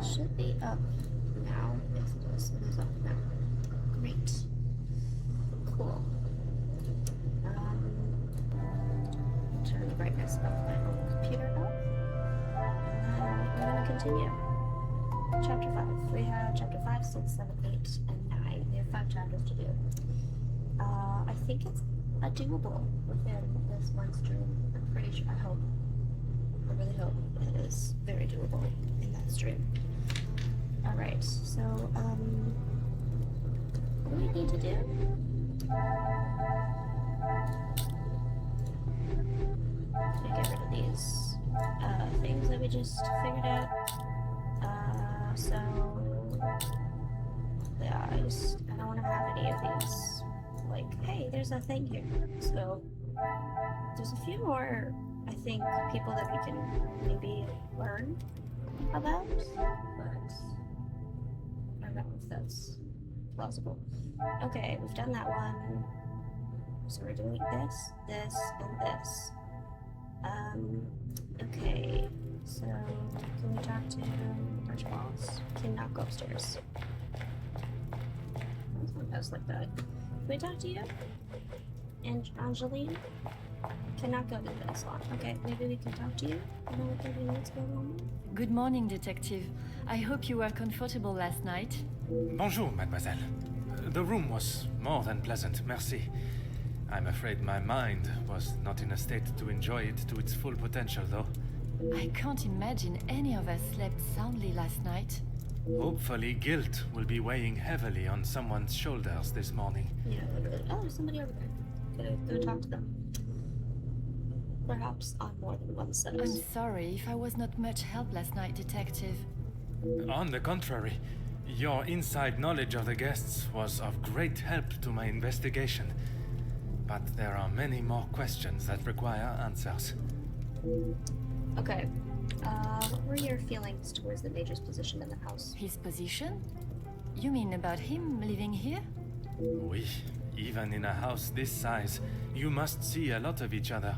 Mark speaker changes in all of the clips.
Speaker 1: should be up now. Yes, it is. It is up now. Great. Cool. Turn the brightness of my own computer up. And then we're going to continue. Chapter 5. We have chapter 5, 6, 7, 8, and 9. We have 5 chapters to do. I think it's doable within this one stream. I'm pretty sure. I hope. I really hope it is very doable in that stream. Alright, so, what do we need to do? To get rid of these things that we just figured out. So yeah, I don't want to have any of these. Like, hey, there's a thing here. So there's a few more, I think, people that we can maybe learn about, but I don't know if that's plausible. Okay, we've done that one. So we're doing this, this, and this. Okay, so can we talk to Archibald's? Cannot go upstairs. I was like that. Can we talk to you? And Angeline? Cannot go to the salon. Okay, maybe we can talk to you. You know what 30 minutes going on?
Speaker 2: Good morning, detective. I hope you were comfortable last night.
Speaker 3: Bonjour, mademoiselle. The room was more than pleasant, merci. I'm afraid my mind was not in a state to enjoy it to its full potential, though.
Speaker 2: I can't imagine any of us slept soundly last night.
Speaker 3: Hopefully, guilt will be weighing heavily on someone's shoulders this morning.
Speaker 1: Yeah, literally. Oh, there's somebody over there. Go talk to them. Perhaps on more than one set.
Speaker 2: I'm sorry if I was not much help last night, detective.
Speaker 3: On the contrary, your inside knowledge of the guests was of great help to my investigation. But there are many more questions that require answers.
Speaker 1: Okay. What were your feelings towards the Major's position in the house?
Speaker 2: His position? You mean about him living here?
Speaker 3: Oui, even in a house this size, you must see a lot of each other.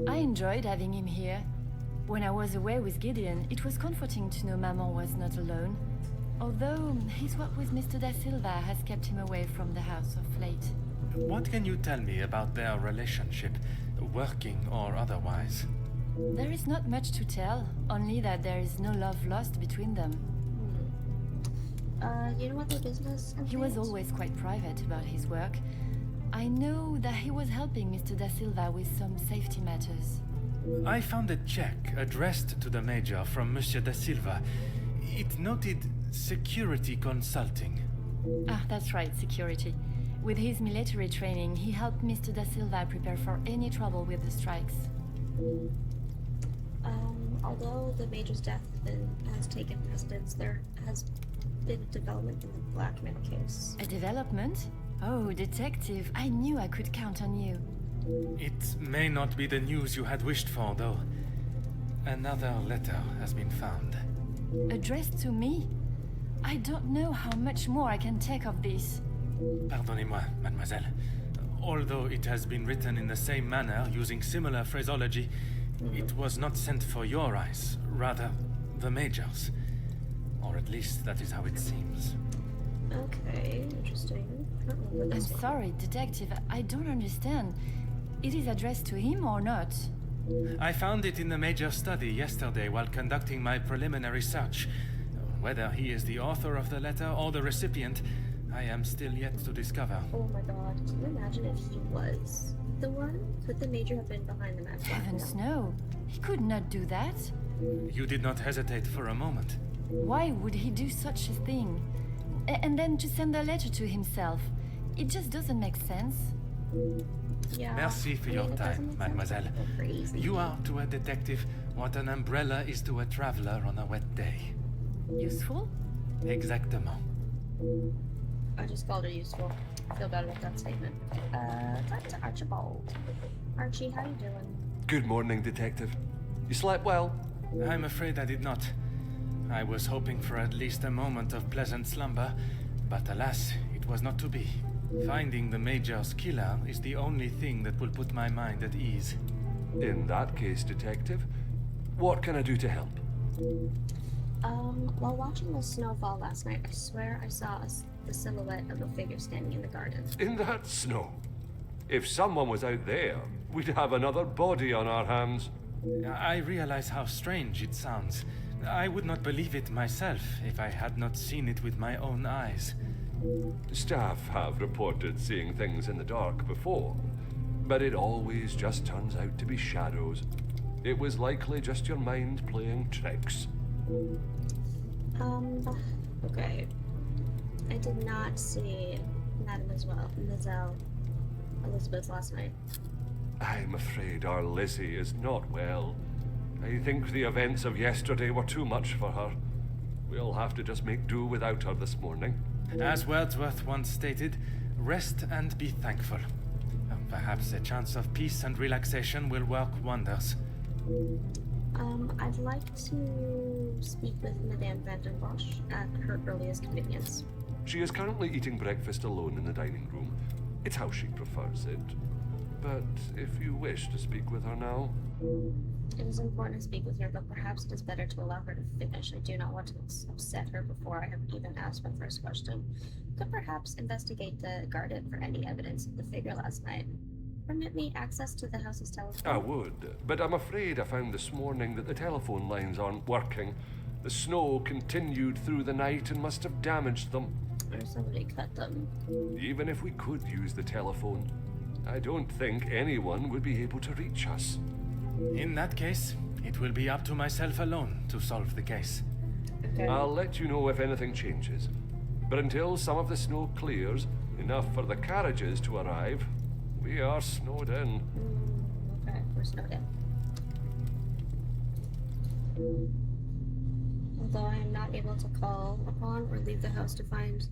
Speaker 2: I enjoyed having him here. When I was away with Gideon, it was comforting to know Maman was not alone. Although his work with Mr. Da Silva has kept him away from the house of late.
Speaker 3: What can you tell me about their relationship, working or otherwise?
Speaker 2: There is not much to tell, only that there is no love lost between them.
Speaker 1: You know what their business entails?
Speaker 2: He was always quite private about his work. I know that he was helping Mr. Da Silva with some safety matters.
Speaker 3: I found a check addressed to the Major from Monsieur Da Silva. It noted security consulting.
Speaker 2: Ah, that's right, security. With his military training, he helped Mr. Da Silva prepare for any trouble with the strikes.
Speaker 1: Although the Major's death has taken precedence, there has been a development in the blackmail case.
Speaker 2: A development? Oh, detective, I knew I could count on you.
Speaker 3: It may not be the news you had wished for, though. Another letter has been found.
Speaker 2: Addressed to me? I don't know how much more I can take of this.
Speaker 3: Pardonnez-moi, mademoiselle. Although it has been written in the same manner, using similar phraseology, it was not sent for your eyes, rather the Major's. Or at least that is how it seems.
Speaker 1: Okay, interesting. I don't remember
Speaker 2: I'm
Speaker 1: this one.
Speaker 2: sorry, detective, I don't understand. It is addressed to him or not?
Speaker 3: I found it in the Major's study yesterday while conducting my preliminary search. Whether he is the author of the letter or the recipient, I am still yet to discover.
Speaker 1: Oh my god, can you imagine if he was the one? Could the Major have been behind the match?
Speaker 2: Heavens no. He could not do that.
Speaker 3: You did not hesitate for a moment.
Speaker 2: Why would he do such a thing? And then to send a letter to himself. It just doesn't make sense.
Speaker 1: Yeah.
Speaker 3: Merci for
Speaker 1: I
Speaker 3: your
Speaker 1: mean, it doesn't
Speaker 3: time,
Speaker 1: make
Speaker 3: mademoiselle.
Speaker 1: sense. That's crazy.
Speaker 3: You are to a detective what an umbrella is to a traveler on a wet day.
Speaker 2: Useful?
Speaker 3: Exactement.
Speaker 1: I just called her useful. I feel better with that statement. Talk to Archibald. Archie, how you doing?
Speaker 4: Good morning, detective. You slept well?
Speaker 3: I'm afraid I did not. I was hoping for at least a moment of pleasant slumber, but alas, it was not to be. Finding the Major's killer is the only thing that will put my mind at ease.
Speaker 4: In that case, detective, what can I do to help?
Speaker 1: While watching the snowfall last night, I swear I saw the silhouette of a figure standing in the garden.
Speaker 4: In that snow? If someone was out there, we'd have another body on our hands.
Speaker 3: I realize how strange it sounds. I would not believe it myself if I had not seen it with my own eyes.
Speaker 4: Staff have reported seeing things in the dark before, but it always just turns out to be shadows. It was likely just your mind playing tricks.
Speaker 1: Okay. I did not see Mademoiselle Elizabeth last night.
Speaker 4: I'm afraid our Lizzie is not well. I think the events of yesterday were too much for her. We'll have to just make do without her this morning.
Speaker 3: As Wordsworth once stated, rest and be thankful. Perhaps a chance of peace and relaxation will work wonders.
Speaker 1: I'd like to speak with Madame Van den Bosch at her earliest convenience.
Speaker 4: She is currently eating breakfast alone in the dining room. It's how she prefers it. But if you wish to speak with her now...
Speaker 1: It is important to speak with her, but perhaps it is better to allow her to finish. I do not want to upset her before I have even asked my first question. Could perhaps investigate the garden for any evidence of the figure last night. Permit me access to the house's telephone?
Speaker 4: I would, but I'm afraid I found this morning that the telephone lines aren't working. The snow continued through the night and must have damaged them.
Speaker 1: Or somebody cut them.
Speaker 4: Even if we could use the telephone, I don't think anyone would be able to reach us.
Speaker 3: In that case, it will be up to myself alone to solve the case.
Speaker 1: Okay.
Speaker 4: I'll let you know if anything changes. But until some of the snow clears, enough for the carriages to arrive, we are snowed in.
Speaker 1: Okay, we're snowed in. Although I am not able to call upon or leave the house to find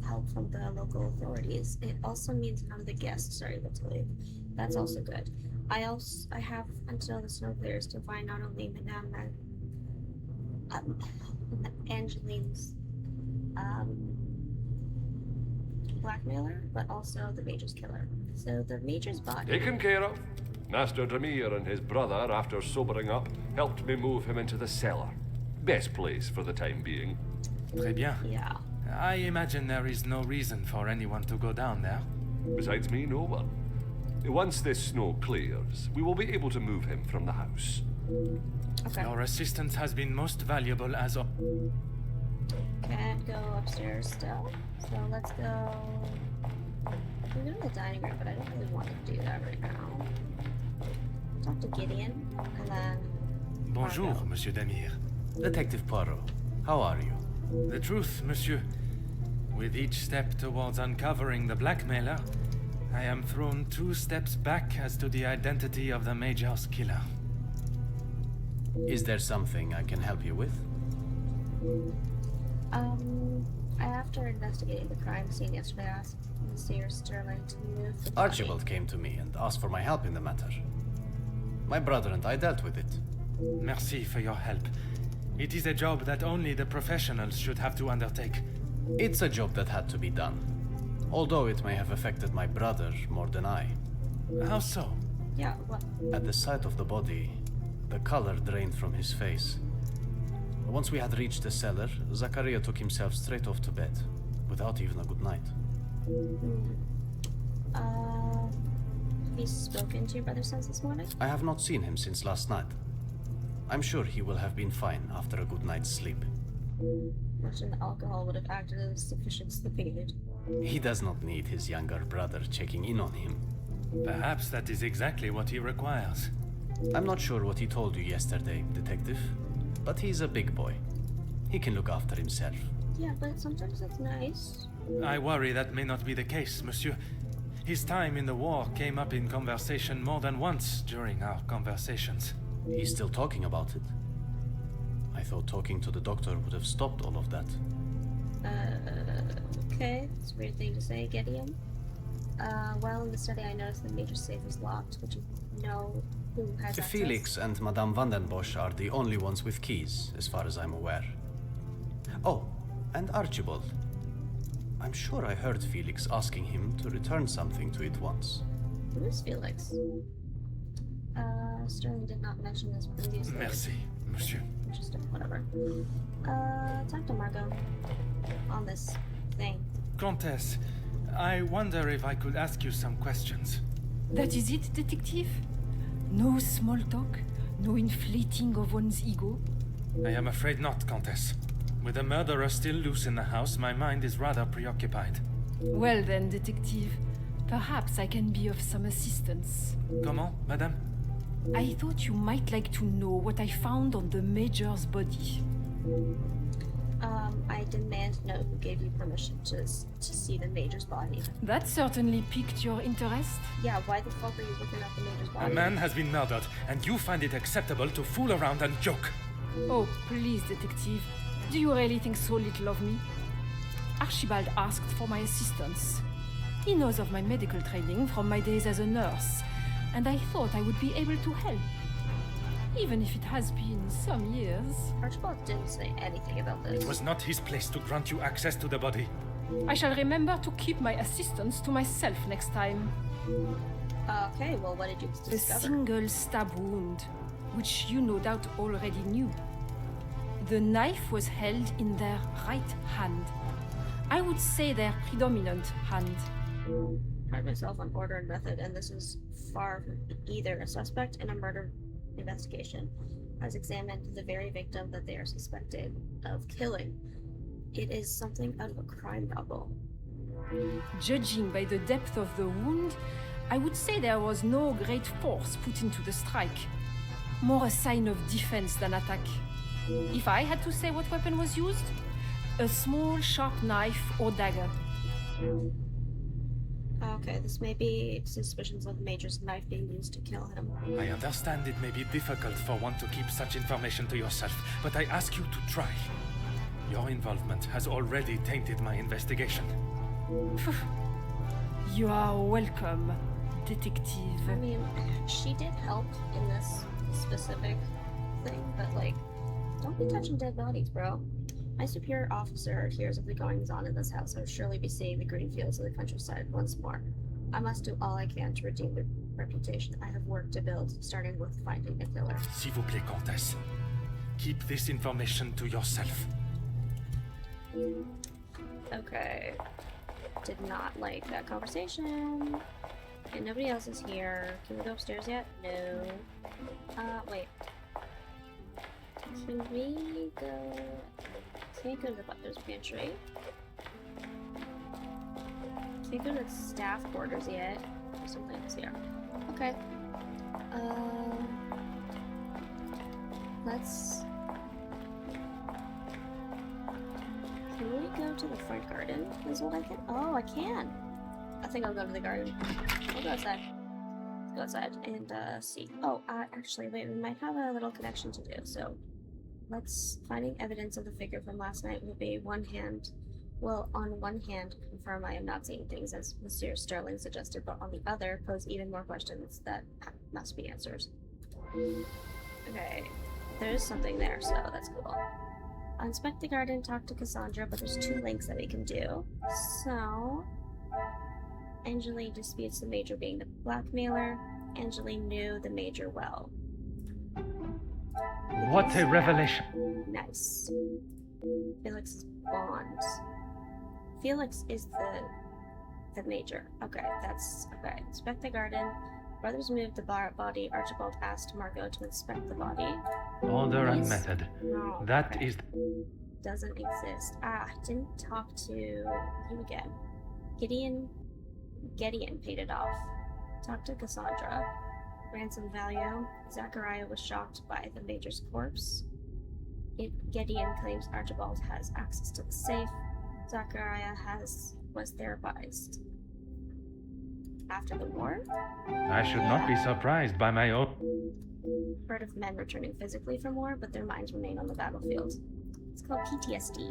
Speaker 1: help from the local authorities, it also means none of the guests are able to leave. That's also good. I have until the snow clears to find not only Madame Angeline's blackmailer, but also the Major's killer. So the Major's body...
Speaker 4: Taken care of. Master Dremere and his brother, after sobering up, helped me move him into the cellar. Best place for the time being.
Speaker 3: Très bien.
Speaker 1: Yeah.
Speaker 3: I imagine there is no reason for anyone to go down there.
Speaker 4: Besides me, no one. Once this snow clears, we will be able to move him from the house.
Speaker 1: Okay.
Speaker 3: Your assistance has been most valuable as a...
Speaker 1: Can't go upstairs still. So let's go... We can go to the dining room, but I don't really want to do that right now. Talk to Gideon, and then...
Speaker 3: Bonjour,
Speaker 1: Poirot.
Speaker 3: Monsieur Demire.
Speaker 5: Detective Poirot, how are you?
Speaker 3: The truth, monsieur. With each step towards uncovering the blackmailer, I am thrown 2 steps back as to the identity of the Major's killer.
Speaker 5: Is there something I can help you with?
Speaker 1: After investigating the crime scene yesterday, I asked Monsieur Sterling to move the body.
Speaker 5: Archibald came to me and asked for my help in the matter. My brother and I dealt with it.
Speaker 3: Merci for your help. It is a job that only the professionals should have to undertake.
Speaker 5: It's a job that had to be done, although it may have affected my brother more than I.
Speaker 3: How so?
Speaker 1: Yeah, what?
Speaker 5: At the sight of the body, the color drained from his face. Once we had reached the cellar, Zachariah took himself straight off to bed, without even a good night.
Speaker 1: Have you spoken to your brother since this morning?
Speaker 5: I have not seen him since last night. I'm sure he will have been fine after a good night's sleep.
Speaker 1: Imagine the alcohol would have acted as sufficient sleeping aid.
Speaker 5: He does not need his younger brother checking in on him.
Speaker 3: Perhaps that is exactly what he requires.
Speaker 5: I'm not sure what he told you yesterday, Detective, but he's a big boy. He can look after himself.
Speaker 1: Yeah, but sometimes it's nice.
Speaker 3: I worry that may not be the case, monsieur. His time in the war came up in conversation more than once during our conversations.
Speaker 5: He's still talking about it. I thought talking to the doctor would have stopped all of that.
Speaker 1: Okay. It's a weird thing to say, Gideon. While in the study I noticed the major safe was locked. Would you know who has access?
Speaker 5: Felix and Madame Van den Bosch are the only ones with keys, as far as I'm aware. Oh, and Archibald. I'm sure I heard Felix asking him to return something to it once.
Speaker 1: Who is Felix? Sterling did not mention this previously.
Speaker 3: Merci, monsieur.
Speaker 1: Interesting, whatever. Talk to Margot on this thing.
Speaker 3: Countess, I wonder if I could ask you some questions.
Speaker 6: That is it, detective? No small talk? No inflating of one's ego?
Speaker 3: I am afraid not, Countess. With the murderer still loose in the house, my mind is rather preoccupied.
Speaker 6: Well then, detective, perhaps I can be of some assistance.
Speaker 3: Comment, madame?
Speaker 6: I thought you might like to know what I found on the Major's body.
Speaker 1: I demand to know who gave you permission to see the Major's body.
Speaker 6: That certainly piqued your interest.
Speaker 1: Yeah, why the fuck are you looking at the Major's
Speaker 3: A
Speaker 1: body?
Speaker 3: man has been murdered, and you find it acceptable to fool around and joke.
Speaker 6: Oh, please, detective. Do you really think so little of me? Archibald asked for my assistance. He knows of my medical training from my days as a nurse, and I thought I would be able to help. Even if it has been some years.
Speaker 1: Archibald didn't say anything about this.
Speaker 3: It was not his place to grant you access to the body.
Speaker 6: I shall remember to keep my assistance to myself next time.
Speaker 1: Okay, well, what did you
Speaker 6: A
Speaker 1: discover?
Speaker 6: single stab wound, which you no doubt already knew. The knife was held in their right hand. I would say their predominant hand.
Speaker 1: Pride myself on order and method, and this is far from either a suspect in a murder investigation. Has examined the very victim that they are suspected of killing. It is something out of a crime novel.
Speaker 6: Judging by the depth of the wound, I would say there was no great force put into the strike. More a sign of defense than attack. If I had to say what weapon was used, a small sharp knife or dagger.
Speaker 1: Okay, this may be suspicions of the Major's knife being used to kill him.
Speaker 3: I understand it may be difficult for one to keep such information to yourself, but I ask you to try. Your involvement has already tainted my investigation.
Speaker 6: You are welcome, detective.
Speaker 1: I mean, she did help in this specific thing, but like, don't be touching dead bodies, bro. My superior officer hears of the goings-on in this house. I will surely be seeing the green fields of the countryside once more. I must do all I can to redeem the reputation I have worked to build, starting with finding the killer.
Speaker 3: S'il vous plaît, Comtesse. Keep this information to yourself.
Speaker 1: Okay. Did not like that conversation. And nobody else is here. Can we go upstairs yet? No. Wait. Can we go... Can't go to the butler's pantry. Can't go to the staff quarters yet. There's something else here. Okay. Let's... Can we go to the front garden? Is what I can... Oh, I can! I think I'll go to the garden. I'll go outside. Let's go outside and, see. Oh, actually, wait, we might have a little connection to do, so... Finding evidence of the figure from last night will be on one hand, confirm I am not seeing things as Monsieur Sterling suggested, but on the other, pose even more questions that must be answers. Okay, there's something there, so that's cool. Inspect the garden, talk to Cassandra, but there's 2 links that we can do. So, Angeline disputes the Major being the blackmailer. Angeline knew the Major well.
Speaker 3: What a revelation!
Speaker 1: Nice. Felix's bond. Felix is the Major. Okay, that's okay. Inspect the garden. Brothers moved the body. Archibald asked Margot to inspect the body.
Speaker 3: Order and
Speaker 1: Yes.
Speaker 3: method.
Speaker 1: No,
Speaker 3: That
Speaker 1: okay.
Speaker 3: is...
Speaker 1: Doesn't exist. Didn't talk to you again. Gideon paid it off. Talk to Cassandra. Ransom value. Zachariah was shocked by the Major's corpse. Gideon claims Archibald has access to the safe. Zachariah was therapized. After the war?
Speaker 3: I should not be surprised by my own...
Speaker 1: Heard of men returning physically from war, but their minds remain on the battlefield. It's called PTSD.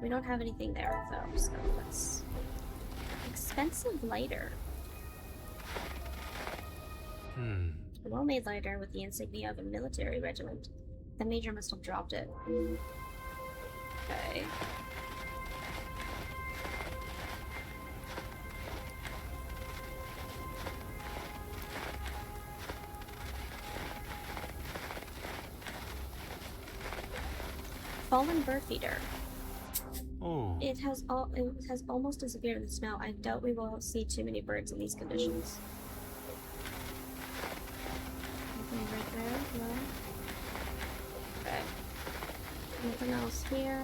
Speaker 1: We don't have anything there, though, so let's... Expensive lighter. A well-made lighter with the insignia of a military regiment. The Major must have dropped it. Okay. fallen bird feeder.
Speaker 3: Oh.
Speaker 1: It has almost disappeared in the snow. I doubt we will see too many birds in these conditions. Anything right there? No. Okay. Nothing else here.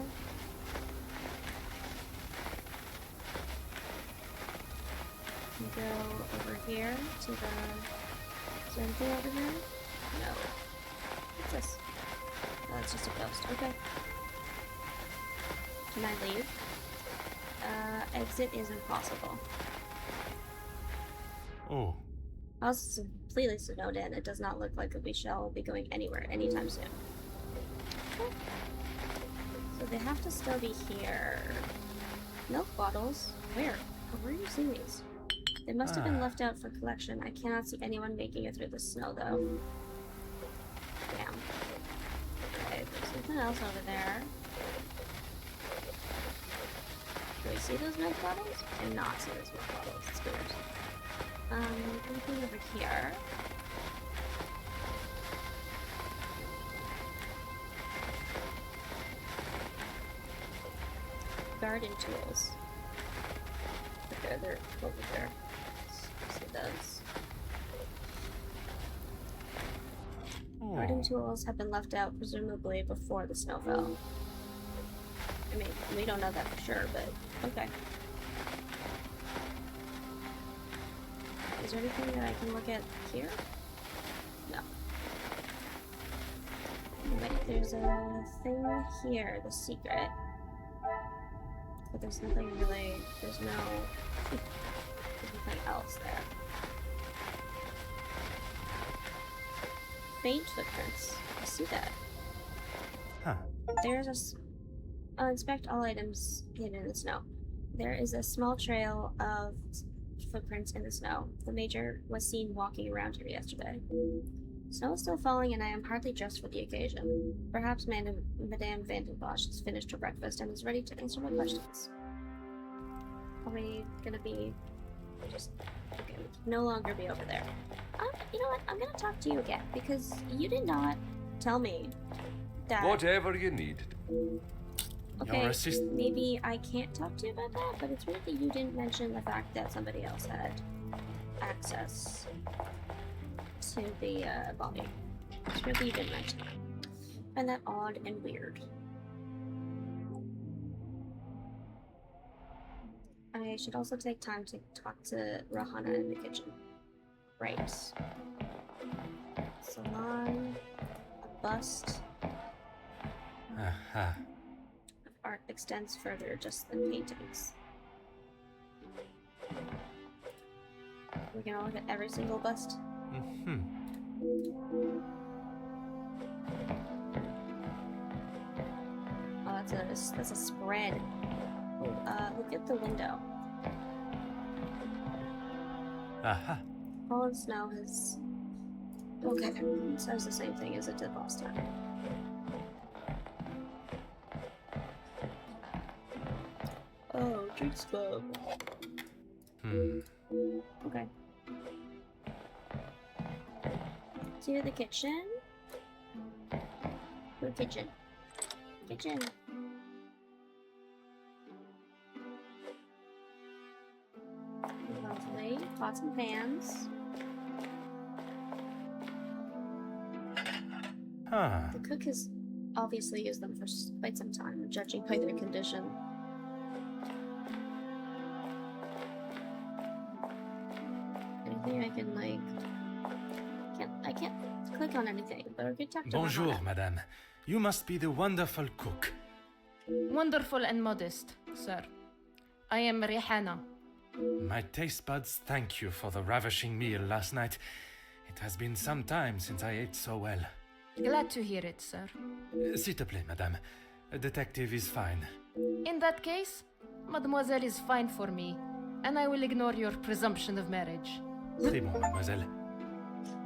Speaker 1: We go over here to the. Is there anything over here? No. What's this? Oh, it's just a ghost. Okay. Can I leave? Exit is impossible.
Speaker 3: Oh.
Speaker 1: House is completely snowed in. It does not look like we shall be going anywhere anytime soon. Okay. So they have to still be here. Milk bottles? Where? Where are you seeing these? They must have been left out for collection. I cannot see anyone making it through the snow, though. Damn. Okay, there's something else over there. Do we see those milk bottles? I cannot see those milk bottles. It's weird. Anything over here? Garden tools. Okay, they're over there. Let's see those.
Speaker 3: Oh.
Speaker 1: Garden tools have been left out, presumably before the snow fell. I mean, we don't know that for sure, but okay. Is there anything that I can look at here? No. Wait, there's a thing here, the secret. But there's nothing really, there's nothing else there. Faint footprints. I see that.
Speaker 3: Huh.
Speaker 1: There's inspect all items hidden in the snow. There is a small trail of footprints in the snow. The Major was seen walking around here yesterday. Snow is still falling and I am hardly dressed for the occasion. Perhaps Madame Van den Bosch has finished her breakfast and is ready to answer my questions. Are we gonna be just okay, we can no longer be over there. You know what? I'm gonna talk to you again because you did not tell me that.
Speaker 4: Whatever you need.
Speaker 1: Okay,
Speaker 3: Your assist-
Speaker 1: maybe I can't talk to you about that, but it's weird that you didn't mention the fact that somebody else had access to the body. It's weird that you didn't mention it. I find that odd and weird. I should also take time to talk to Rahana in the kitchen. Right. Salon, a bust.
Speaker 3: Aha.
Speaker 1: Art extends further just than paintings. We're gonna look at every single bust.
Speaker 3: Mm-hmm.
Speaker 1: Oh, that's a spread. Oh, look at the window.
Speaker 3: Aha.
Speaker 1: Fallen snow has. Okay, it says the same thing as it did last time. Oh, drinks club. Okay. To the kitchen. To the kitchen. Kitchen. Lovely. Pots and pans.
Speaker 3: Huh.
Speaker 1: The cook has obviously used them for quite some time, judging by their condition. Anything I can I can't click on anything, but I could talk to
Speaker 3: Bonjour,
Speaker 1: Rahana.
Speaker 3: madame. You must be the wonderful cook.
Speaker 6: Wonderful and modest, sir. I am Rihanna.
Speaker 3: My taste buds thank you for the ravishing meal last night. It has been some time since I ate so well.
Speaker 6: Glad to hear it, sir.
Speaker 3: S'il te plaît, madame. A detective is fine.
Speaker 6: In that case, mademoiselle is fine for me, and I will ignore your presumption of marriage.
Speaker 3: Très bon, mademoiselle.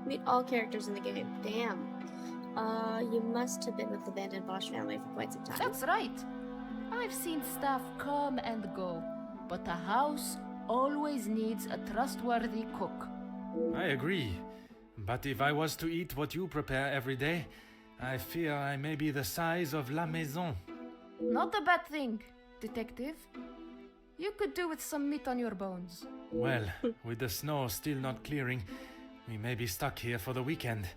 Speaker 1: Meet all characters in the game. Damn. You must have been with the Van den Bosch family for quite some time.
Speaker 6: That's right. I've seen staff come and go, but a house always needs a trustworthy cook.
Speaker 3: I agree. But if I was to eat what you prepare every day, I fear I may be the size of La Maison.
Speaker 6: Not a bad thing, detective. You could do with some meat on your bones.
Speaker 3: Well, with the snow still not clearing, we may be stuck here for the weekend.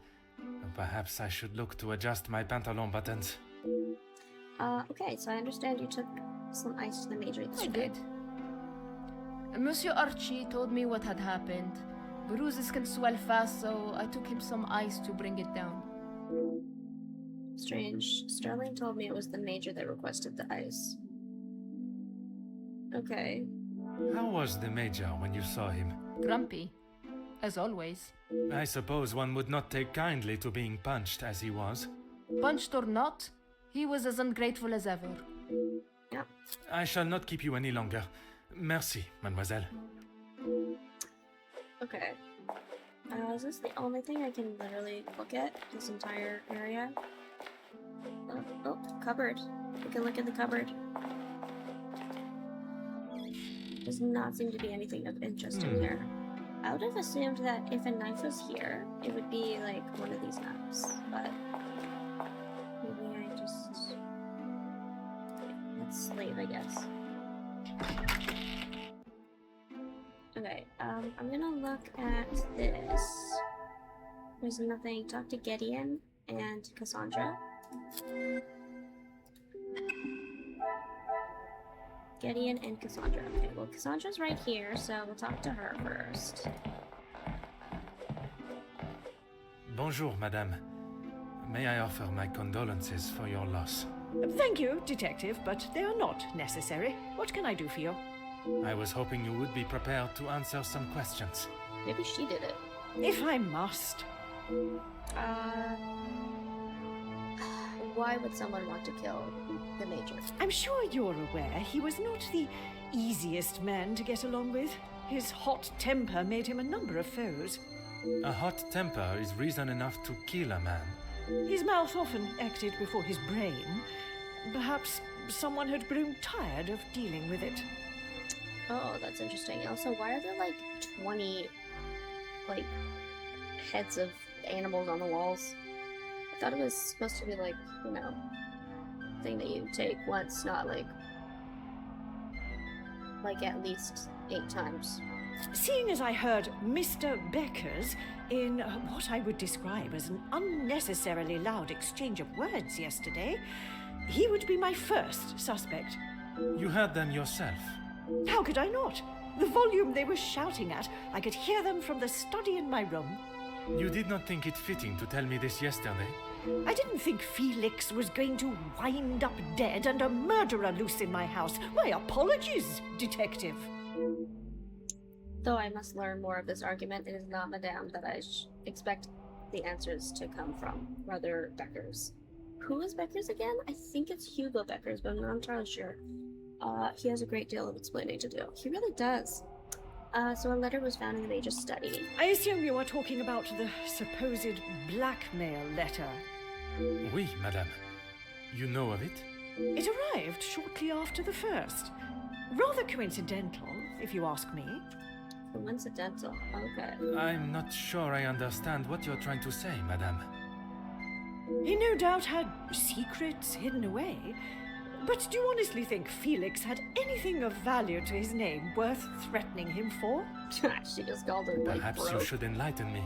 Speaker 3: Perhaps I should look to adjust my pantalon buttons.
Speaker 1: Okay, so I understand you took some ice to the Major
Speaker 6: I
Speaker 1: yesterday.
Speaker 6: did. Monsieur Archie told me what had happened. Bruises can swell fast, so I took him some ice to bring it down.
Speaker 1: Strange. Sterling told me it was the Major that requested the ice. Okay.
Speaker 3: How was the Major when you saw him?
Speaker 6: Grumpy, as always.
Speaker 3: I suppose one would not take kindly to being punched as he was.
Speaker 6: Punched or not, he was as ungrateful as ever.
Speaker 1: Yeah.
Speaker 3: I shall not keep you any longer. Merci, mademoiselle.
Speaker 1: Okay. Is this the only thing I can literally look at? This entire area? Oh, cupboard. We can look in the cupboard. Does not seem to be anything of interest in here. I would have assumed that if a knife was here, it would be like one of these knives, but maybe I just... Let's leave, I guess. Okay, I'm gonna look at this. There's nothing. Talk to Gideon and Cassandra. Gideon and Cassandra. Okay, well, Cassandra's right here, so we'll talk to her first.
Speaker 3: Bonjour, madame. May I offer my condolences for your loss?
Speaker 7: Thank you, Detective, but they are not necessary. What can I do for you?
Speaker 3: I was hoping you would be prepared to answer some questions.
Speaker 1: Maybe she did it.
Speaker 7: If I must.
Speaker 1: Why would someone want to kill the Major?
Speaker 7: I'm sure you're aware he was not the easiest man to get along with. His hot temper made him a number of foes.
Speaker 3: A hot temper is reason enough to kill a man.
Speaker 7: His mouth often acted before his brain. Perhaps someone had grown tired of dealing with it.
Speaker 1: Oh, that's interesting. Also, why are there like 20 like heads of animals on the walls? I thought it was supposed to be like, you know, thing that you take once, not like at least 8 times.
Speaker 7: Seeing as I heard Mr. Becker's in what I would describe as an unnecessarily loud exchange of words yesterday, he would be my first suspect.
Speaker 3: You heard them yourself.
Speaker 7: How could I not? The volume they were shouting at, I could hear them from the study in my room.
Speaker 3: You did not think it fitting to tell me this yesterday?
Speaker 7: I didn't think Felix was going to wind up dead and a murderer loose in my house. My apologies, Detective.
Speaker 1: Though I must learn more of this argument, it is not Madame that I expect the answers to come from, rather Becker's. Who is Becker's again? I think it's Hugo Becker's, but I'm not entirely sure. He has a great deal of explaining to do. He really does. So a letter was found in the Major's study.
Speaker 7: I assume you are talking about the supposed blackmail letter.
Speaker 3: Oui, madame. You know of it?
Speaker 7: It arrived shortly after the first. Rather coincidental, if you ask me.
Speaker 1: Coincidental. Okay.
Speaker 3: I'm not sure I understand what you're trying to say, madame.
Speaker 7: He no doubt had secrets hidden away. But do you honestly think Felix had anything of value to his name worth threatening him for?
Speaker 1: She just called her like
Speaker 3: Perhaps you
Speaker 1: broke.
Speaker 3: should enlighten me.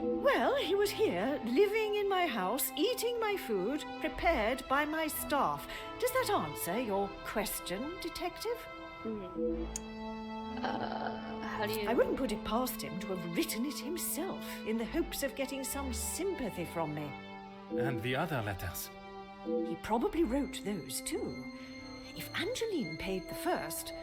Speaker 7: Well, he was here, living in my house, eating my food, prepared by my staff. Does that answer your question, Detective?
Speaker 1: How do you...
Speaker 7: I wouldn't put it past him to have written it himself in the hopes of getting some sympathy from me.
Speaker 3: And the other letters?
Speaker 7: He probably wrote those too. If Angeline paid the first,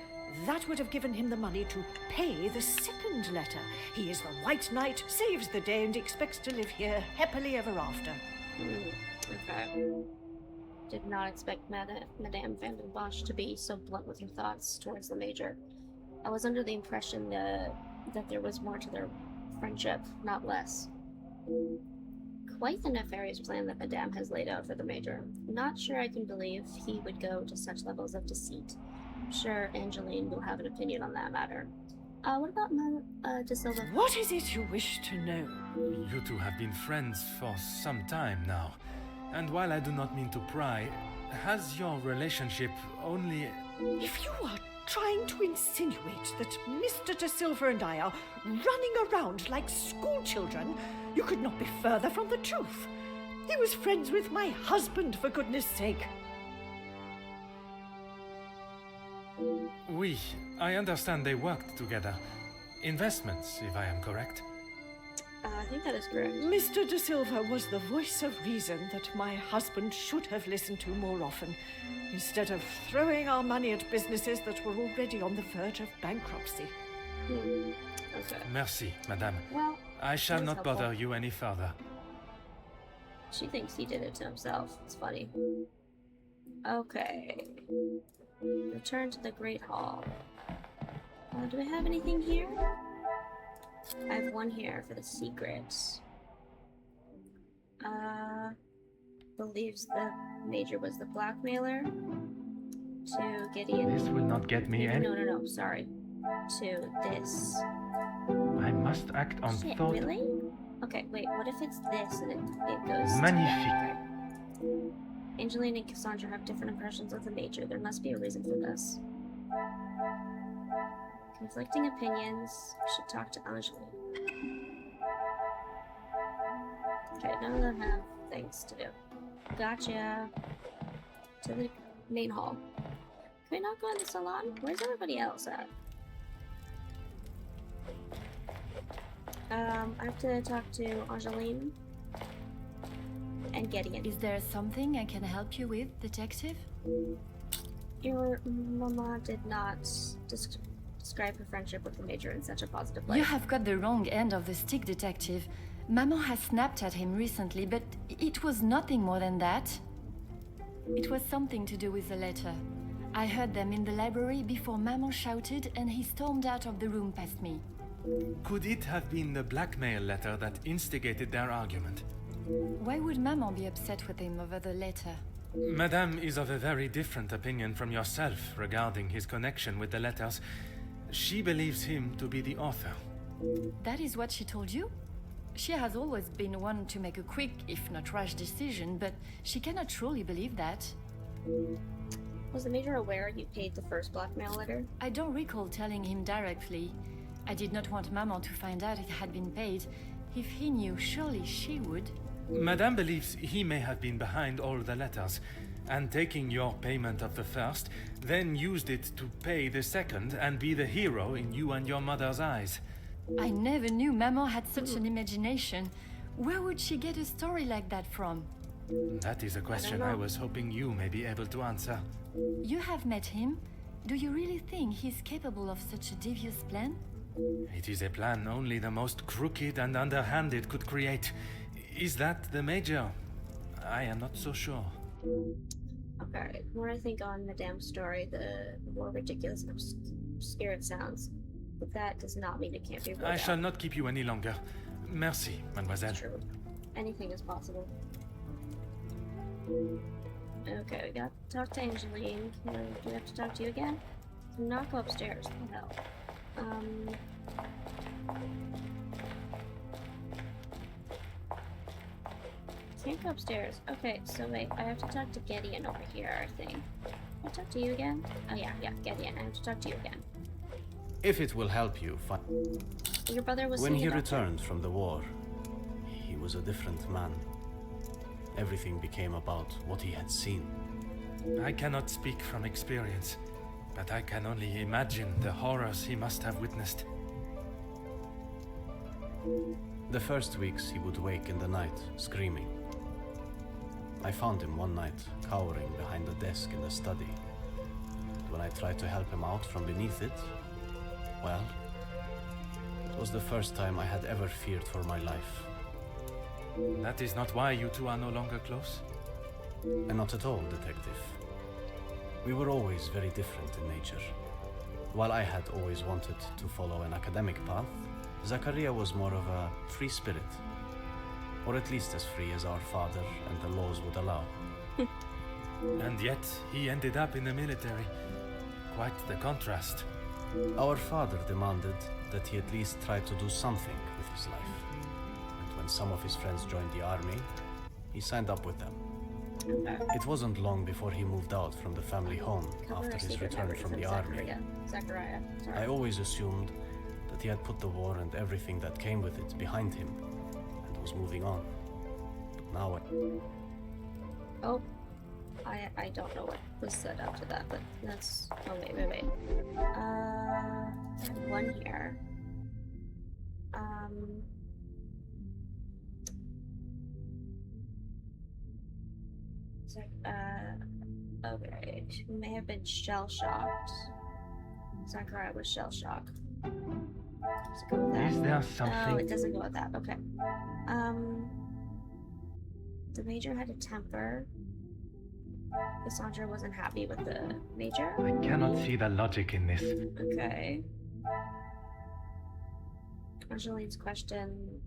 Speaker 7: that would have given him the money to pay the second letter. He is the White Knight, saves the day, and expects to live here happily ever after.
Speaker 1: Okay. Did not expect Madame Van den Bosch to be so blunt with her thoughts towards the Major. I was under the impression that there was more to their friendship, not less. Quite the nefarious plan that Madame has laid out for the Major. Not sure I can believe he would go to such levels of deceit. I'm sure Angeline will have an opinion on that matter. What about De Silva?
Speaker 7: What is it you wish to know?
Speaker 3: You two have been friends for some time now. And while I do not mean to pry, has your relationship only...
Speaker 7: If you are trying to insinuate that Mr. De Silva and I are running around like schoolchildren, you could not be further from the truth. He was friends with my husband, for goodness sake.
Speaker 3: Oui, I understand they worked together. Investments, if I am correct.
Speaker 1: I think that is correct.
Speaker 7: Mr. De Silva was the voice of reason that my husband should have listened to more often, instead of throwing our money at businesses that were already on the verge of bankruptcy.
Speaker 1: Okay.
Speaker 3: Merci, madame.
Speaker 1: Well,
Speaker 3: I shall
Speaker 1: that's
Speaker 3: not
Speaker 1: helpful.
Speaker 3: bother you any further.
Speaker 1: She thinks he did it to himself. It's funny. Okay. Return to the Great Hall. Do we have anything here? I have one here for the secrets. Believes the Major was the blackmailer. To Gideon.
Speaker 3: This will not get me any...
Speaker 1: No, sorry. To this.
Speaker 3: I must act on
Speaker 1: Shit,
Speaker 3: thought.
Speaker 1: really? Okay, wait, what if it's this and it goes
Speaker 3: Magnifique.
Speaker 1: to... Okay. Angeline and Cassandra have different impressions of the Major. There must be a reason for this. Conflicting opinions. Should talk to Angeline. Okay, none of them have things to do. Gotcha. To the main hall. Can we not go in the salon? Where's everybody else at? I have to talk to Angeline and Gideon.
Speaker 2: Is there something I can help you with, detective?
Speaker 1: Your mama did not describe her friendship with the Major in such a positive light.
Speaker 2: You have got the wrong end of the stick, detective. Maman has snapped at him recently, but it was nothing more than that. It was something to do with the letter. I heard them in the library before Maman shouted and he stormed out of the room past me.
Speaker 3: Could it have been the blackmail letter that instigated their argument?
Speaker 2: Why would Maman be upset with him over the letter?
Speaker 3: Madame is of a very different opinion from yourself regarding his connection with the letters. She believes him to be the author.
Speaker 2: That is what she told you? She has always been one to make a quick, if not rash decision, but she cannot truly believe that.
Speaker 1: Was the Major aware you paid the first blackmail letter?
Speaker 2: I don't recall telling him directly. I did not want Maman to find out it had been paid. If he knew, surely she would.
Speaker 3: Madame believes he may have been behind all the letters, and taking your payment of the first, then used it to pay the second and be the hero in you and your mother's eyes.
Speaker 2: I never knew Maman had such an imagination. Where would she get a story like that from?
Speaker 3: That is a question I was hoping you may be able to answer.
Speaker 2: You have met him. Do you really think he's capable of such a devious plan?
Speaker 3: It is a plan only the most crooked and underhanded could create. Is that the Major? I am not so sure.
Speaker 1: Okay, the more I think on Madame's story, the more ridiculous and obscure it sounds. But that does not mean it can't be ruled
Speaker 3: I shall
Speaker 1: out.
Speaker 3: not keep you any longer. Merci, mademoiselle.
Speaker 1: True. Anything is possible. Okay, we got to talk to Angeline. Do we have to talk to you again? Do not go upstairs. What the hell? Can't go upstairs. Okay, so wait, I have to talk to Gideon over here, I think. Can I talk to you again? Oh yeah, Gideon. I have to talk to you again.
Speaker 5: If it will help you,
Speaker 1: Your brother was
Speaker 5: when
Speaker 1: saying
Speaker 5: he
Speaker 1: about
Speaker 5: returned from the war, he was a different man. Everything became about what he had seen.
Speaker 3: I cannot speak from experience, but I can only imagine the horrors he must have witnessed.
Speaker 5: The first weeks he would wake in the night, screaming. I found him one night, cowering behind the desk in the study. When I tried to help him out from beneath it, well, it was the first time I had ever feared for my life.
Speaker 3: That is not why you two are no longer close?
Speaker 5: And not at all, detective. We were always very different in nature. While I had always wanted to follow an academic path, Zachariah was more of a free spirit. Or at least as free as our father and the laws would allow.
Speaker 3: And yet, he ended up in the military. Quite the contrast.
Speaker 5: Our father demanded that he at least try to do something with his life. And when some of his friends joined the army, he signed up with them.
Speaker 1: Okay.
Speaker 5: It wasn't long before he moved out from the family home
Speaker 1: Cover
Speaker 5: after
Speaker 1: our
Speaker 5: his
Speaker 1: secret
Speaker 5: return
Speaker 1: memory
Speaker 5: from the army.
Speaker 1: Zachariah. Sorry.
Speaker 5: I always assumed that he had put the war and everything that came with it behind him and was moving on. But now
Speaker 1: Oh, I don't know what was said after that, but that's. Oh wait. One here. Okay. He may have been shell-shocked. Zachariah was shell-shocked. Let's go with that.
Speaker 3: Is there
Speaker 1: Oh,
Speaker 3: something?
Speaker 1: it doesn't go with that. Okay. The Major had a temper. Cassandra wasn't happy with the Major.
Speaker 3: I cannot see the logic in this.
Speaker 1: Okay. Angeline's question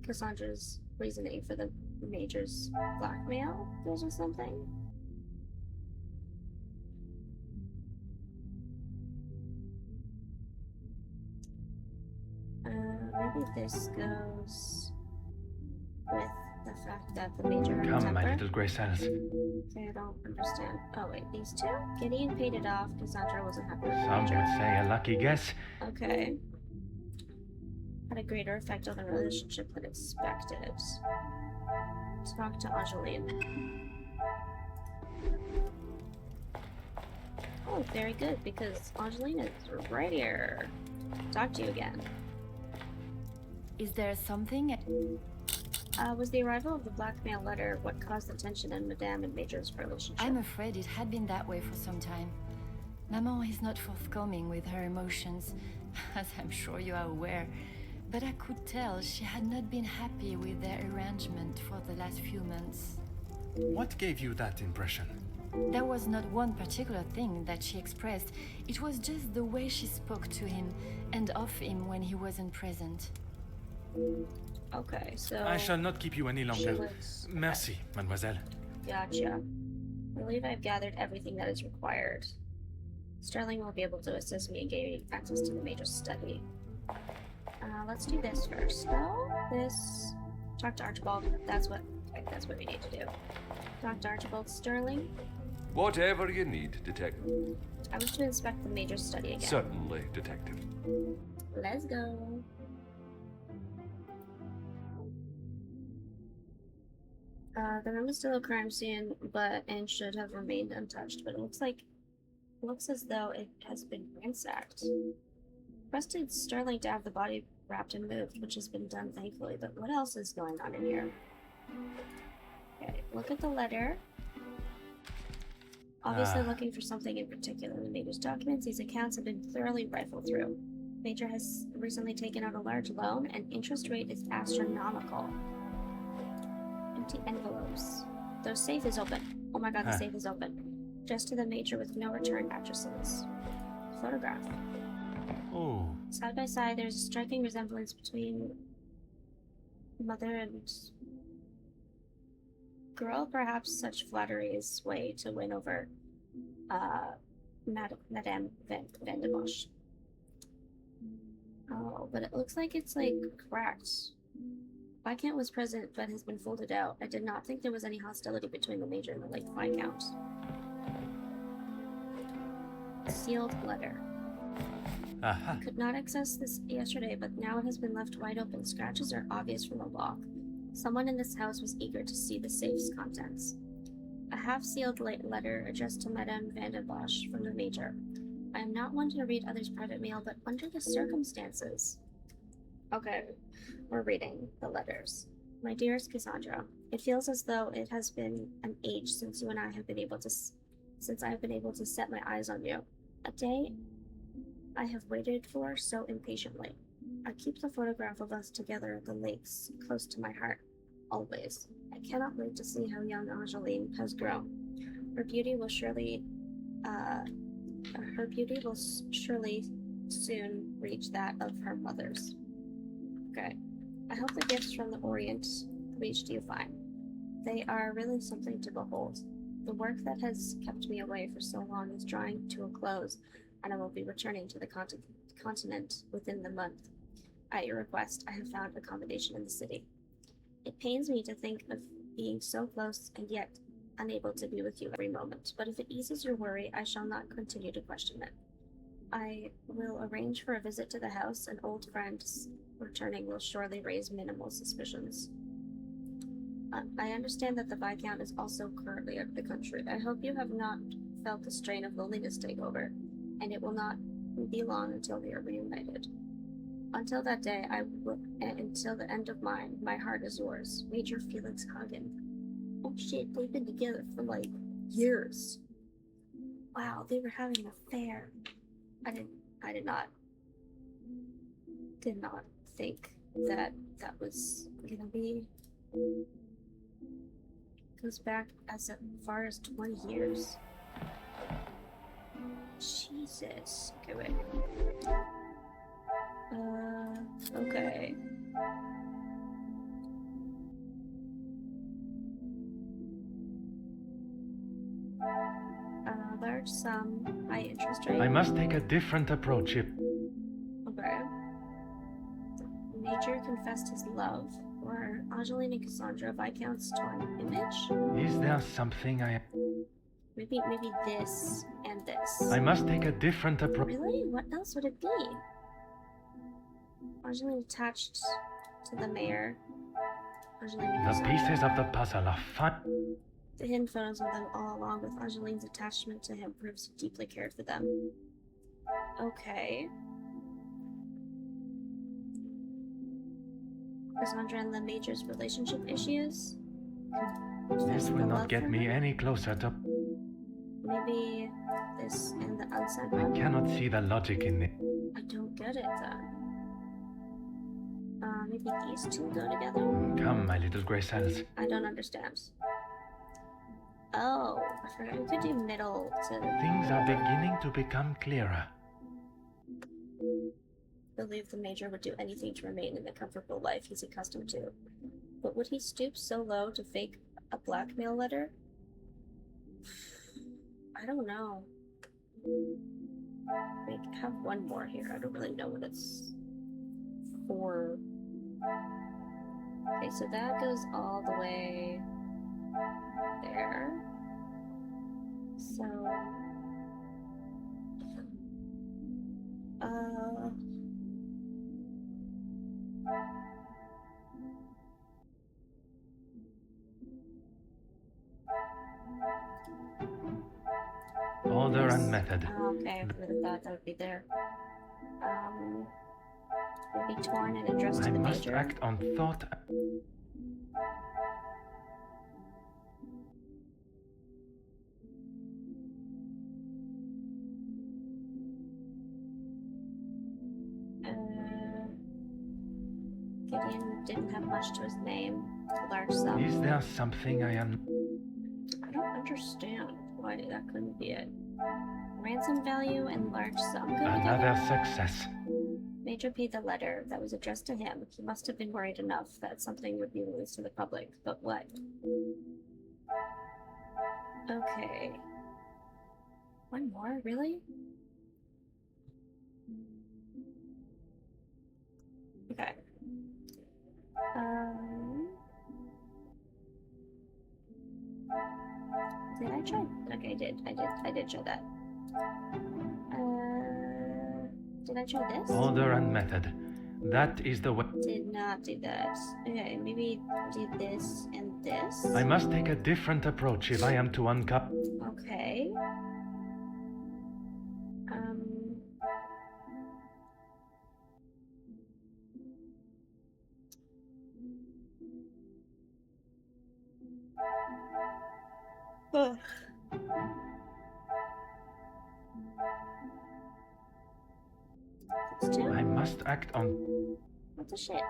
Speaker 1: Cassandra's reasoning for the Major's blackmail or something. Maybe this goes with the fact that the Major had a
Speaker 3: Come,
Speaker 1: temper.
Speaker 3: my little grey cells.
Speaker 1: Okay, I don't understand. Oh wait, these two? Gideon paid it off. Cassandra wasn't happy with the
Speaker 3: Some
Speaker 1: Major.
Speaker 3: would say a lucky guess.
Speaker 1: Okay. Had a greater effect on the relationship than expected. Talk to Angeline. Oh, very good, because Angeline is right here. Talk to you again.
Speaker 2: Is there something?
Speaker 1: Was the arrival of the blackmail letter what caused the tension in Madame and Major's relationship?
Speaker 2: I'm afraid it had been that way for some time. Maman is not forthcoming with her emotions, as I'm sure you are aware. But I could tell she had not been happy with their arrangement for the last few months.
Speaker 3: What gave you that impression?
Speaker 2: There was not one particular thing that she expressed. It was just the way she spoke to him and of him when he wasn't present.
Speaker 1: Okay, so...
Speaker 3: I shall not keep you any longer.
Speaker 1: was-
Speaker 3: Merci, mademoiselle.
Speaker 1: Gotcha. I believe I've gathered everything that is required. Sterling will be able to assist me in gaining access to the Major's study. Let's do this first, though. This... Talk to Archibald. That's what we need to do. Talk to Archibald Sterling.
Speaker 4: Whatever you need, Detective.
Speaker 1: I wish to inspect the Major's study again.
Speaker 4: Certainly, Detective.
Speaker 1: Let's go. The room is still a crime scene, and should have remained untouched, but it looks as though it has been ransacked. Requested Sterling to have the body wrapped and moved, which has been done thankfully, but what else is going on in here? Okay, look at the letter. Obviously looking for something in particular in the Major's documents. These accounts have been thoroughly rifled through. Major has recently taken out a large loan, and interest rate is astronomical. Empty envelopes. The safe is open. Oh my god, the safe is open. Just to the Major with no return addresses. Photograph.
Speaker 3: Oh,
Speaker 1: Side by side, there's a striking resemblance between mother and girl. Perhaps such flattery is sway to win over Madame Van de Bosch. Oh, but it looks like it's like cracked. Viscount was present but has been folded out. I did not think there was any hostility between the Major and the late Viscount. Sealed letter.
Speaker 3: aha.
Speaker 1: Could not access this yesterday, but now it has been left wide open. Scratches are obvious from the lock. Someone in this house was eager to see the safe's contents. A half-sealed letter addressed to Madame Van de Bosch from the Major. I am not one to read others' private mail, but under the circumstances... Okay, we're reading the letters. My dearest Cassandra, it feels as though it has been an age since you and I have been able to... since I have been able to set my eyes on you. A day I have waited for so impatiently. I keep the photograph of us together at the lakes close to my heart, always. I cannot wait to see how young Angeline has grown. Her beauty will surely soon reach that of her mother's. Okay. I hope the gifts from the Orient reached you fine. They are really something to behold. The work that has kept me away for so long is drawing to a close, and I will be returning to the continent within the month. At your request, I have found accommodation in the city. It pains me to think of being so close and yet unable to be with you every moment. But if it eases your worry, I shall not continue to question it. I will arrange for a visit to the house, and old friends returning will surely raise minimal suspicions. I understand that the Viscount is also currently out of the country. I hope you have not felt the strain of loneliness take over, and it will not be long until we are reunited. Until that day, until the end of mine, my heart is yours. Major Felix Hagen. Oh shit, they've been together for like years. Wow, they were having an affair. I did not think that was gonna be. Goes back as far as 20 years. Jesus. Okay, wait. Okay. Large sum, high interest rate.
Speaker 3: I must take a different approach if...
Speaker 1: Okay. Major confessed his love, or Angeline and Cassandra, Viscount's torn image.
Speaker 3: Is there something I...
Speaker 1: Maybe this and this.
Speaker 3: I must take a different approach.
Speaker 1: Really? What else would it be? Angeline attached to the mayor. Angeline and
Speaker 3: The
Speaker 1: Cassandra.
Speaker 3: pieces of the puzzle are fun.
Speaker 1: The hidden photos of them all along with Angeline's attachment to him proves he deeply cared for them. Okay. Cassandra and the Major's relationship issues?
Speaker 3: This will not get me any closer to...
Speaker 1: Maybe this and the unsent
Speaker 3: I
Speaker 1: one?
Speaker 3: cannot see the logic in it.
Speaker 1: I don't get it then. Maybe these two go together?
Speaker 3: Come, my little grey cells.
Speaker 1: I don't understand. Oh, I forgot we could do middle to...
Speaker 3: Things are beginning to become clearer.
Speaker 1: Believe the Major would do anything to remain in the comfortable life he's accustomed to. But would he stoop so low to fake a blackmail letter? I don't know. We have one more here. I don't really know what it's for. Okay, so that goes all the way there. So...
Speaker 3: Order and method.
Speaker 1: Okay, I really thought that would be there. Would be torn and addressed
Speaker 3: I
Speaker 1: to the
Speaker 3: must
Speaker 1: Major.
Speaker 3: act on thought.
Speaker 1: Gideon didn't have much to his name. A large sum.
Speaker 3: Is there something I am...
Speaker 1: I don't understand why that couldn't be it. Ransom value and large sum go
Speaker 3: Another
Speaker 1: together.
Speaker 3: success.
Speaker 1: Major paid the letter that was addressed to him. He must have been worried enough that something would be released to the public. But what? Okay. One more? Really? Okay. Did I try? Okay, I did try that. Did I try this?
Speaker 3: Order and method. That is the way.
Speaker 1: Did not do that. Okay, maybe do this and this.
Speaker 3: I must take a different approach if I am to uncover.
Speaker 1: Okay. Ugh. These two?
Speaker 3: I must act on...
Speaker 1: What the shit?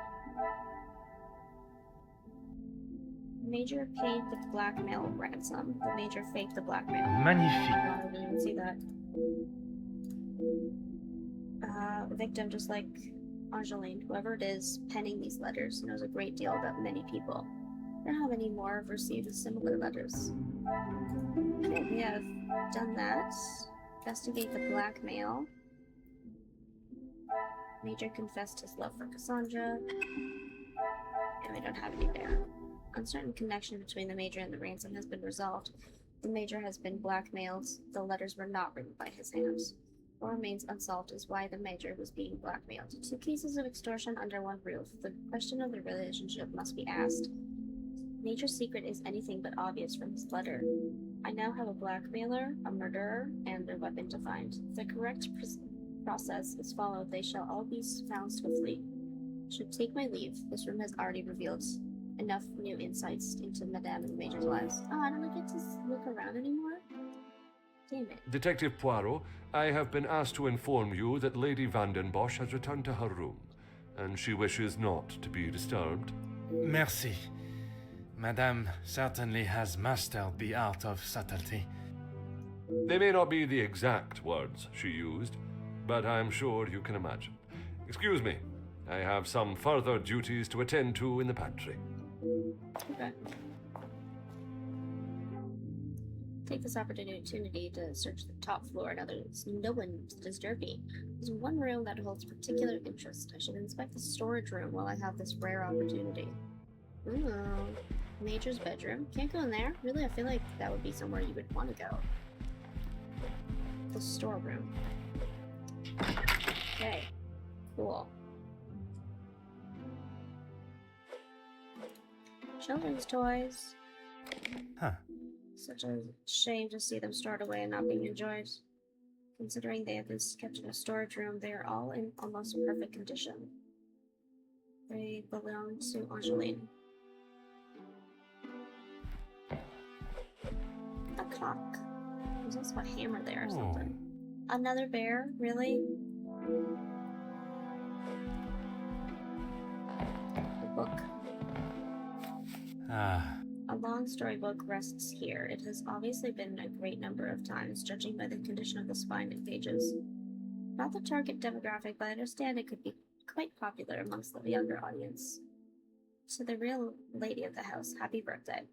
Speaker 1: Major paid the blackmail ransom. The Major faked the blackmail.
Speaker 3: Magnifique.
Speaker 1: I didn't even see that. The victim, just like Angeline, whoever it is penning these letters, knows a great deal about many people. I don't know how many more have received similar letters. Okay, we have done that. Investigate the blackmail. Major confessed his love for Cassandra. And we don't have any there. uncertain connection between the Major and the ransom has been resolved. The Major has been blackmailed. The letters were not written by his hands. What remains unsolved is why the Major was being blackmailed. 2 cases of extortion under one roof. The question of the relationship must be asked. Major's secret is anything but obvious from his letter. I now have a blackmailer, a murderer, and a weapon to find. If the correct process is followed, they shall all be found swiftly. Should take my leave. This room has already revealed enough new insights into Madame and the Major's lives. Oh, I don't get to look around anymore? Damn it.
Speaker 4: Detective Poirot, I have been asked to inform you that Lady Vandenbosch has returned to her room, and she wishes not to be disturbed.
Speaker 3: Merci. Madame certainly has mastered the art of subtlety.
Speaker 4: They may not be the exact words she used, but I'm sure you can imagine. Excuse me, I have some further duties to attend to in the pantry.
Speaker 1: Okay. Take this opportunity to search the top floor and others. No one disturbs me. There's one room that holds particular interest. I should inspect the storage room while I have this rare opportunity. Ooh, Major's bedroom. Can't go in there. Really, I feel like that would be somewhere you would want to go. The storeroom. Okay. Cool. Children's toys.
Speaker 3: Huh.
Speaker 1: Such a shame to see them stored away and not being enjoyed. Considering they have been kept in a storage room, they are all in almost perfect condition. They belong to Angeline. A clock. There's also a hammer there or something. Another bear? Really? A book. A long storybook rests here. It has obviously been a great number of times, judging by the condition of the spine and pages. Not the target demographic, but I understand it could be quite popular amongst the younger audience. To the real lady of the house, happy birthday.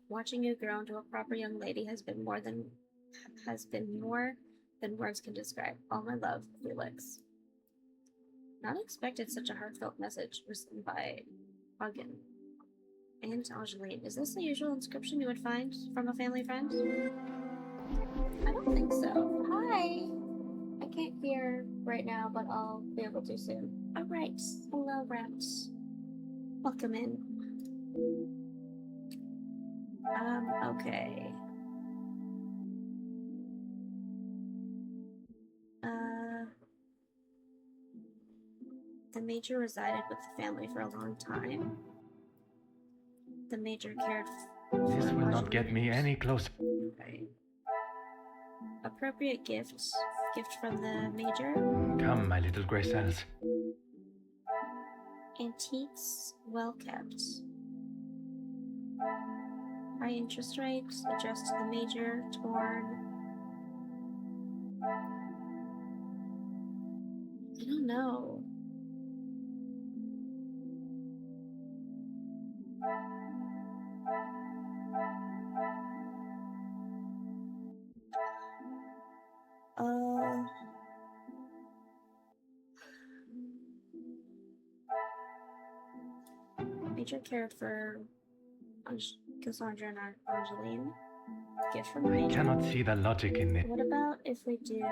Speaker 1: Watching you grow into a proper young lady has been more than words can describe. All my love, Felix. Not expected such a heartfelt message written by Hagen. And Angeline. Is this the usual inscription you would find from a family friend? I don't think so. Hi! I can't hear right now, but I'll be able to soon. Alright. Hello, Reps. Welcome in. Okay. The Major resided with the family for a long time. The Major cared for
Speaker 3: This will not get me any closer.
Speaker 1: Right. Appropriate gifts. Gift from the Major.
Speaker 3: Come, my little gray cells.
Speaker 1: Antiques, well kept. High interest rates, addressed to the Major, torn. I don't know. Major cared for Cassandra and Angeline. Gift from the
Speaker 3: I
Speaker 1: Major.
Speaker 3: cannot see the logic in it.
Speaker 1: What about if we do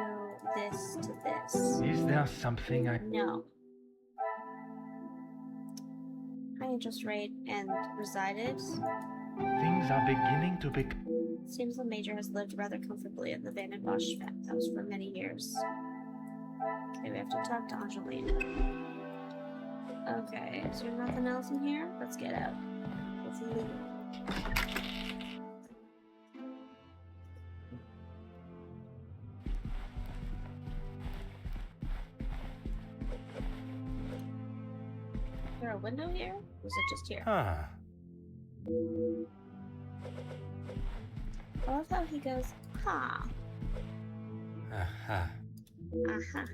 Speaker 1: this to this?
Speaker 3: Is there something I...
Speaker 1: No. High interest rate and resided.
Speaker 3: Things are beginning to be...
Speaker 1: Seems the Major has lived rather comfortably at the Vandenbosch house for many years. Okay, we have to talk to Angeline. Okay, is there nothing else in here? Let's get out. Let's leave. Is there a window here? Or is it just here?
Speaker 3: Ah.
Speaker 1: I love how he goes, ha.
Speaker 3: Aha.
Speaker 1: Uh-huh.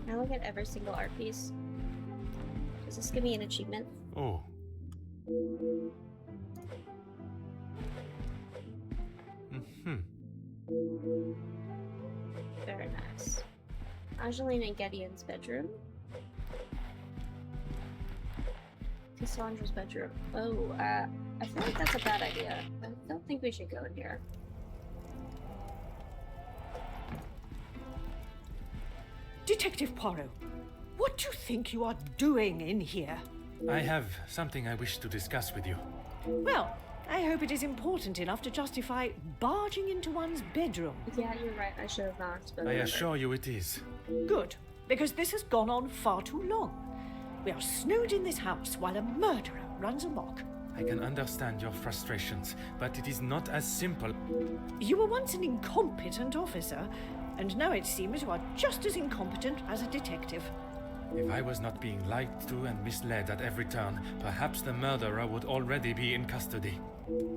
Speaker 1: Can I look at every single art piece? Does this give me an achievement?
Speaker 3: Oh. Mm-hmm.
Speaker 1: Very nice. Angeline and Gideon's bedroom. Cassandra's bedroom. Oh, I feel like that's a bad idea. I don't think we should go in here.
Speaker 7: Detective Poirot, what do you think you are doing in here?
Speaker 3: I have something I wish to discuss with you.
Speaker 7: Well, I hope it is important enough to justify barging into one's bedroom.
Speaker 1: Yeah, you're right. I should have knocked, but
Speaker 3: I
Speaker 1: whatever.
Speaker 3: assure you it is.
Speaker 7: Good, because this has gone on far too long. We are snowed in this house while a murderer runs amok.
Speaker 3: I can understand your frustrations, but it is not as simple.
Speaker 7: You were once an incompetent officer, and now it seems you are just as incompetent as a detective.
Speaker 3: If I was not being lied to and misled at every turn, perhaps the murderer would already be in custody.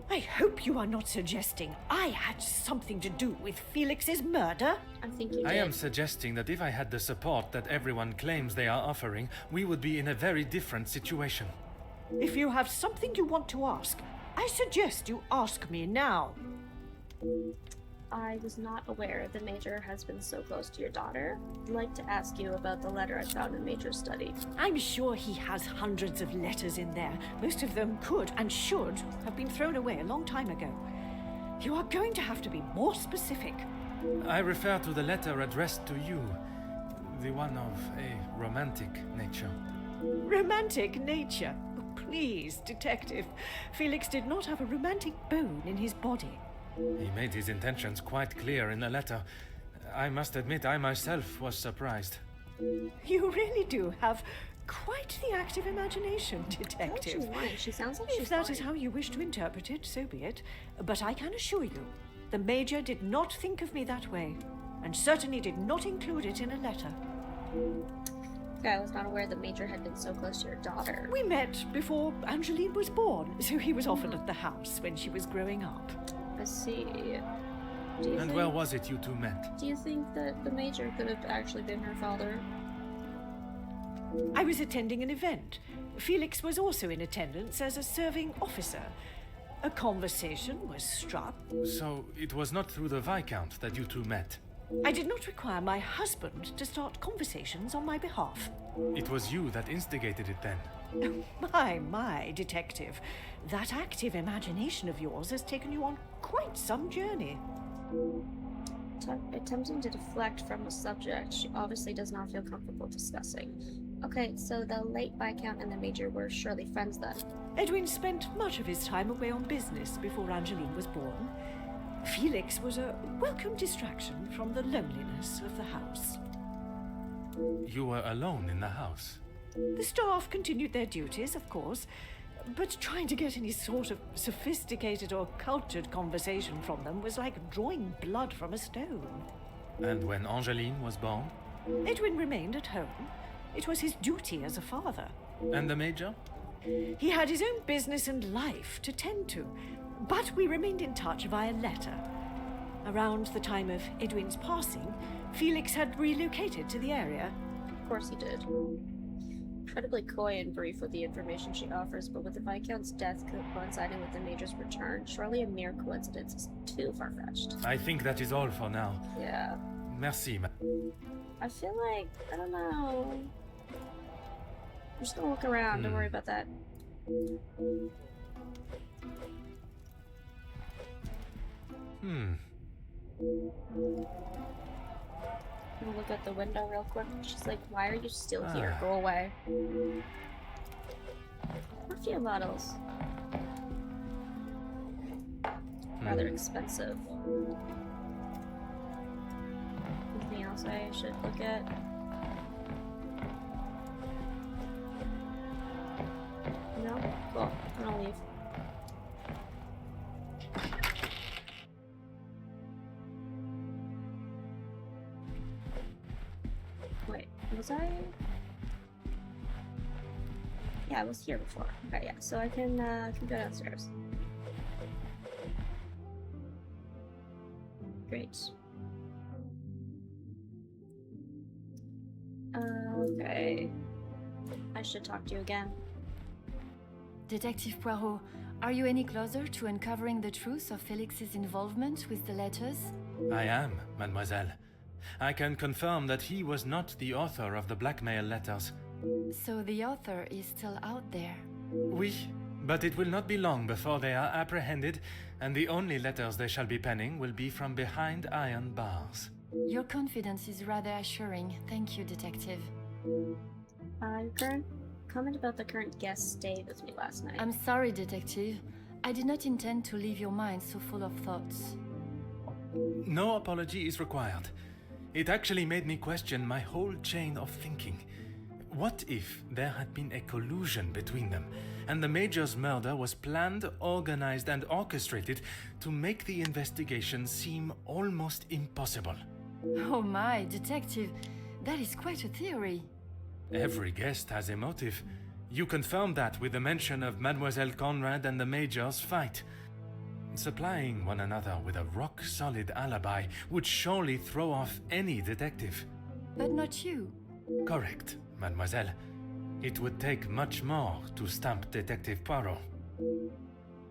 Speaker 7: I hope you are not suggesting I had something to do with Felix's murder.
Speaker 1: I think you did.
Speaker 3: I am suggesting that if I had the support that everyone claims they are offering, we would be in a very different situation.
Speaker 7: If you have something you want to ask, I suggest you ask me now.
Speaker 1: I was not aware the Major has been so close to your daughter. I'd like to ask you about the letter I found in Major's study.
Speaker 7: I'm sure he has hundreds of letters in there. Most of them could and should have been thrown away a long time ago. You are going to have to be more specific.
Speaker 3: I refer to the letter addressed to you, the one of a romantic nature.
Speaker 7: Romantic nature? Oh, please, Detective. Felix did not have a romantic bone in his body.
Speaker 3: He made his intentions quite clear in the letter. I must admit, I myself was surprised.
Speaker 7: You really do have quite the active imagination, Detective.
Speaker 1: She's lying. She sounds like
Speaker 7: If
Speaker 1: she's
Speaker 7: that is
Speaker 1: lying.
Speaker 7: how you wish to interpret it, so be it. But I can assure you, the Major did not think of me that way, and certainly did not include it in a letter.
Speaker 1: I was not aware the Major had been so close to your daughter.
Speaker 7: We met before Angeline was born, so he was often at the house when she was growing up.
Speaker 1: I see.
Speaker 3: And where was it you two met?
Speaker 1: Do you think that the Major could have actually been her father?
Speaker 7: I was attending an event. Felix was also in attendance as a serving officer. A conversation was struck.
Speaker 3: So it was not through the Viscount that you two met?
Speaker 7: I did not require my husband to start conversations on my behalf.
Speaker 3: It was you that instigated it then?
Speaker 7: My, Detective. That active imagination of yours has taken you on quite some journey.
Speaker 1: Attempting to deflect from the subject she obviously does not feel comfortable discussing. Okay, so the late Viscount and the Major were surely friends then.
Speaker 7: Edwin spent much of his time away on business before Angeline was born. Felix was a welcome distraction from the loneliness of the house.
Speaker 3: You were alone in the house?
Speaker 7: The staff continued their duties, of course, but trying to get any sort of sophisticated or cultured conversation from them was like drawing blood from a stone.
Speaker 3: And when Angeline was born?
Speaker 7: Edwin remained at home. It was his duty as a father.
Speaker 3: And the Major?
Speaker 7: He had his own business and life to tend to, but we remained in touch via letter. Around the time of Edwin's passing, Felix had relocated to the area.
Speaker 1: Of course he did. Incredibly coy and brief with the information she offers, but with the Viscount's death coinciding with the Major's return, surely a mere coincidence is too far-fetched.
Speaker 3: I think that is all for now.
Speaker 1: Yeah.
Speaker 3: Merci,
Speaker 1: I feel like, I don't know. I'm just gonna look around, don't worry about that. I'm gonna look out the window real quick. She's like, why are you still here? Go away. Perfume bottles. Rather expensive. Anything else I should look at? No? Cool. I'm gonna leave. Wait, was I? Yeah, I was here before. Okay, yeah, so I can go downstairs. Great. Okay. I should talk to you again.
Speaker 2: Detective Poirot, are you any closer to uncovering the truth of Felix's involvement with the letters?
Speaker 3: I am, mademoiselle. I can confirm that he was not the author of the blackmail letters.
Speaker 2: So the author is still out there.
Speaker 3: Oui, but it will not be long before they are apprehended, and the only letters they shall be penning will be from behind iron bars.
Speaker 2: Your confidence is rather assuring. Thank you, Detective.
Speaker 1: Current comment about the current guest stayed with me last night.
Speaker 2: I'm sorry, Detective. I did not intend to leave your mind so full of thoughts.
Speaker 3: No apology is required. It actually made me question my whole chain of thinking. What if there had been a collusion between them, and the Major's murder was planned, organized, and orchestrated to make the investigation seem almost impossible?
Speaker 2: Oh my, Detective, that is quite a theory.
Speaker 3: Every guest has a motive. You confirm that with the mention of Mademoiselle Conrad and the Major's fight. Supplying one another with a rock-solid alibi would surely throw off any detective.
Speaker 2: But not you.
Speaker 3: Correct, Mademoiselle. It would take much more to stamp Detective Poirot.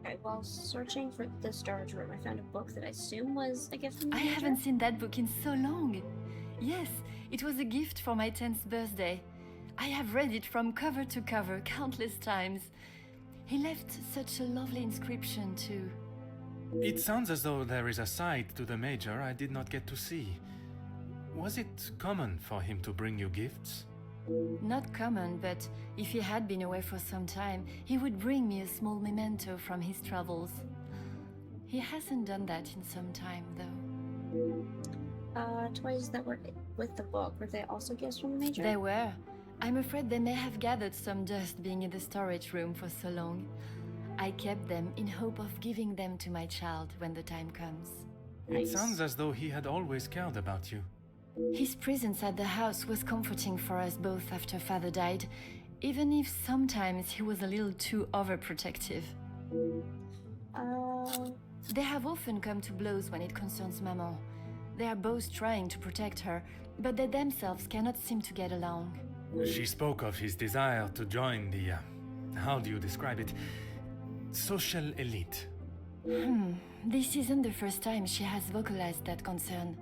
Speaker 1: Okay, while searching for the storage room, I found a book that I assume was a gift from the
Speaker 2: I
Speaker 1: Major.
Speaker 2: haven't seen that book in so long. Yes, it was a gift for my 10th birthday. I have read it from cover to cover countless times. He left such a lovely inscription too.
Speaker 3: It sounds as though there is a side to the Major I did not get to see. Was it common for him to bring you gifts?
Speaker 2: Not common, but if he had been away for some time, he would bring me a small memento from his travels. He hasn't done that in some time, though.
Speaker 1: Toys that were with the book, were they also gifts from the Major?
Speaker 2: They were. I'm afraid they may have gathered some dust being in the storage room for so long. I kept them in hope of giving them to my child when the time comes.
Speaker 3: It sounds as though he had always cared about you.
Speaker 2: His presence at the house was comforting for us both after Father died, even if sometimes he was a little too overprotective. They have often come to blows when it concerns Maman. They are both trying to protect her, but they themselves cannot seem to get along.
Speaker 3: She spoke of his desire to join the, how do you describe it? Social elite.
Speaker 2: This isn't the first time she has vocalized that concern.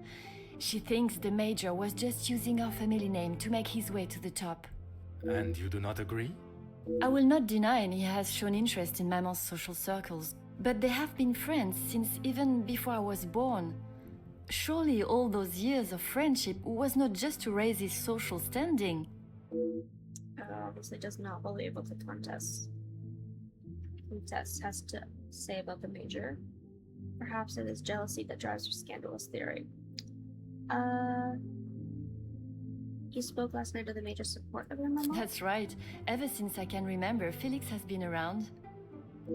Speaker 2: She thinks the Major was just using our family name to make his way to the top.
Speaker 3: And you do not agree?
Speaker 2: I will not deny he has shown interest in Maman's social circles, but they have been friends since even before I was born. Surely all those years of friendship was not just to raise his social standing.
Speaker 1: Obviously does not believe what the contest has to say about the Major. Perhaps it is jealousy that drives her scandalous theory. You spoke last night of the Major's support of your Maman?
Speaker 2: That's right. Ever since I can remember, Felix has been around.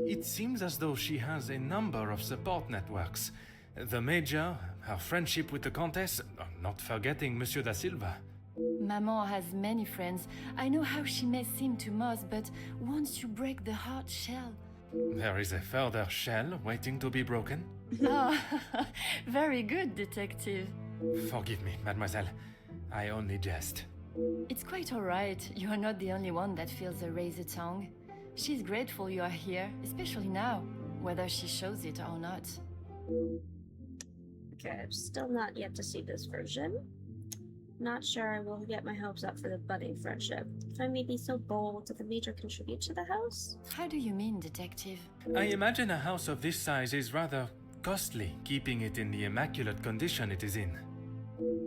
Speaker 3: It seems as though she has a number of support networks. The Major, her friendship with the Countess, not forgetting Monsieur da Silva.
Speaker 2: Maman has many friends. I know how she may seem to Moss, but once you break the hard shell...
Speaker 3: There is a further shell waiting to be broken.
Speaker 2: Ah, very good, Detective.
Speaker 3: Forgive me, mademoiselle. I only jest.
Speaker 2: It's quite all right. You are not the only one that feels a razor tongue. She's grateful you are here, especially now, whether she shows it or not.
Speaker 1: Okay, I've still not yet to see this version. Not sure I will get my hopes up for the budding friendship. If I may be so bold, did the Major contribute to the house?
Speaker 2: How do you mean, Detective?
Speaker 3: I imagine a house of this size is rather costly, keeping it in the immaculate condition it is in.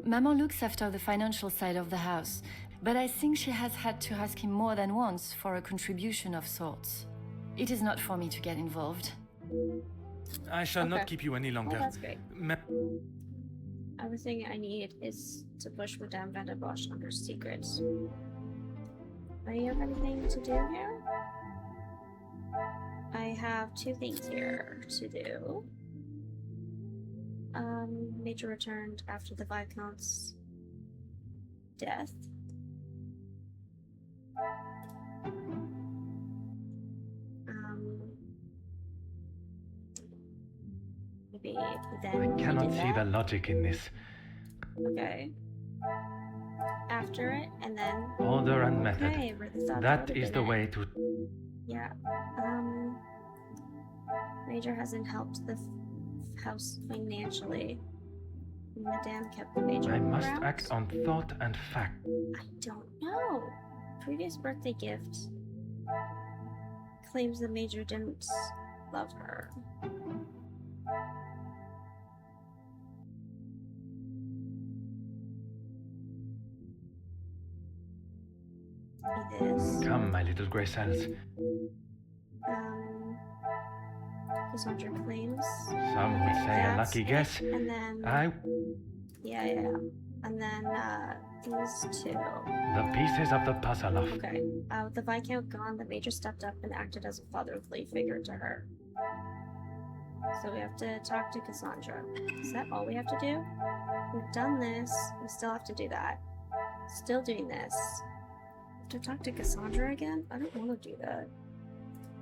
Speaker 2: Maman looks after the financial side of the house, but I think she has had to ask him more than once for a contribution of sorts. It is not for me to get involved.
Speaker 3: I shall not
Speaker 1: Okay.
Speaker 3: keep you any longer.
Speaker 1: Oh, that's great. Everything I need is to push Madame Van der Bosch on her secrets. Do you have anything to do here? I have two things here to do. Major returned after the Viscount's death. Maybe then
Speaker 3: I
Speaker 1: we
Speaker 3: cannot
Speaker 1: did
Speaker 3: see
Speaker 1: that.
Speaker 3: the logic in this.
Speaker 1: Okay. After it, and then...
Speaker 3: Order and method.
Speaker 1: Okay, where the thought
Speaker 3: That
Speaker 1: would've
Speaker 3: is
Speaker 1: been
Speaker 3: the
Speaker 1: it.
Speaker 3: way to...
Speaker 1: Yeah. Major hasn't helped the house financially. Madame kept the Major
Speaker 3: I must
Speaker 1: around?
Speaker 3: act on thought and fact.
Speaker 1: I don't know. previous birthday gift claims the Major didn't love her. This.
Speaker 3: Come, my little grey cells.
Speaker 1: Cassandra claims.
Speaker 3: Some would say a lucky guess.
Speaker 1: And then. Yeah. And then, these two.
Speaker 3: The pieces of the puzzle of.
Speaker 1: Okay. With the Viscount gone, the Major stepped up and acted as a fatherly figure to her. So we have to talk to Cassandra. Is that all we have to do? We've done this. We still have to do that. Still doing this. To talk to Cassandra again? I don't want to do that.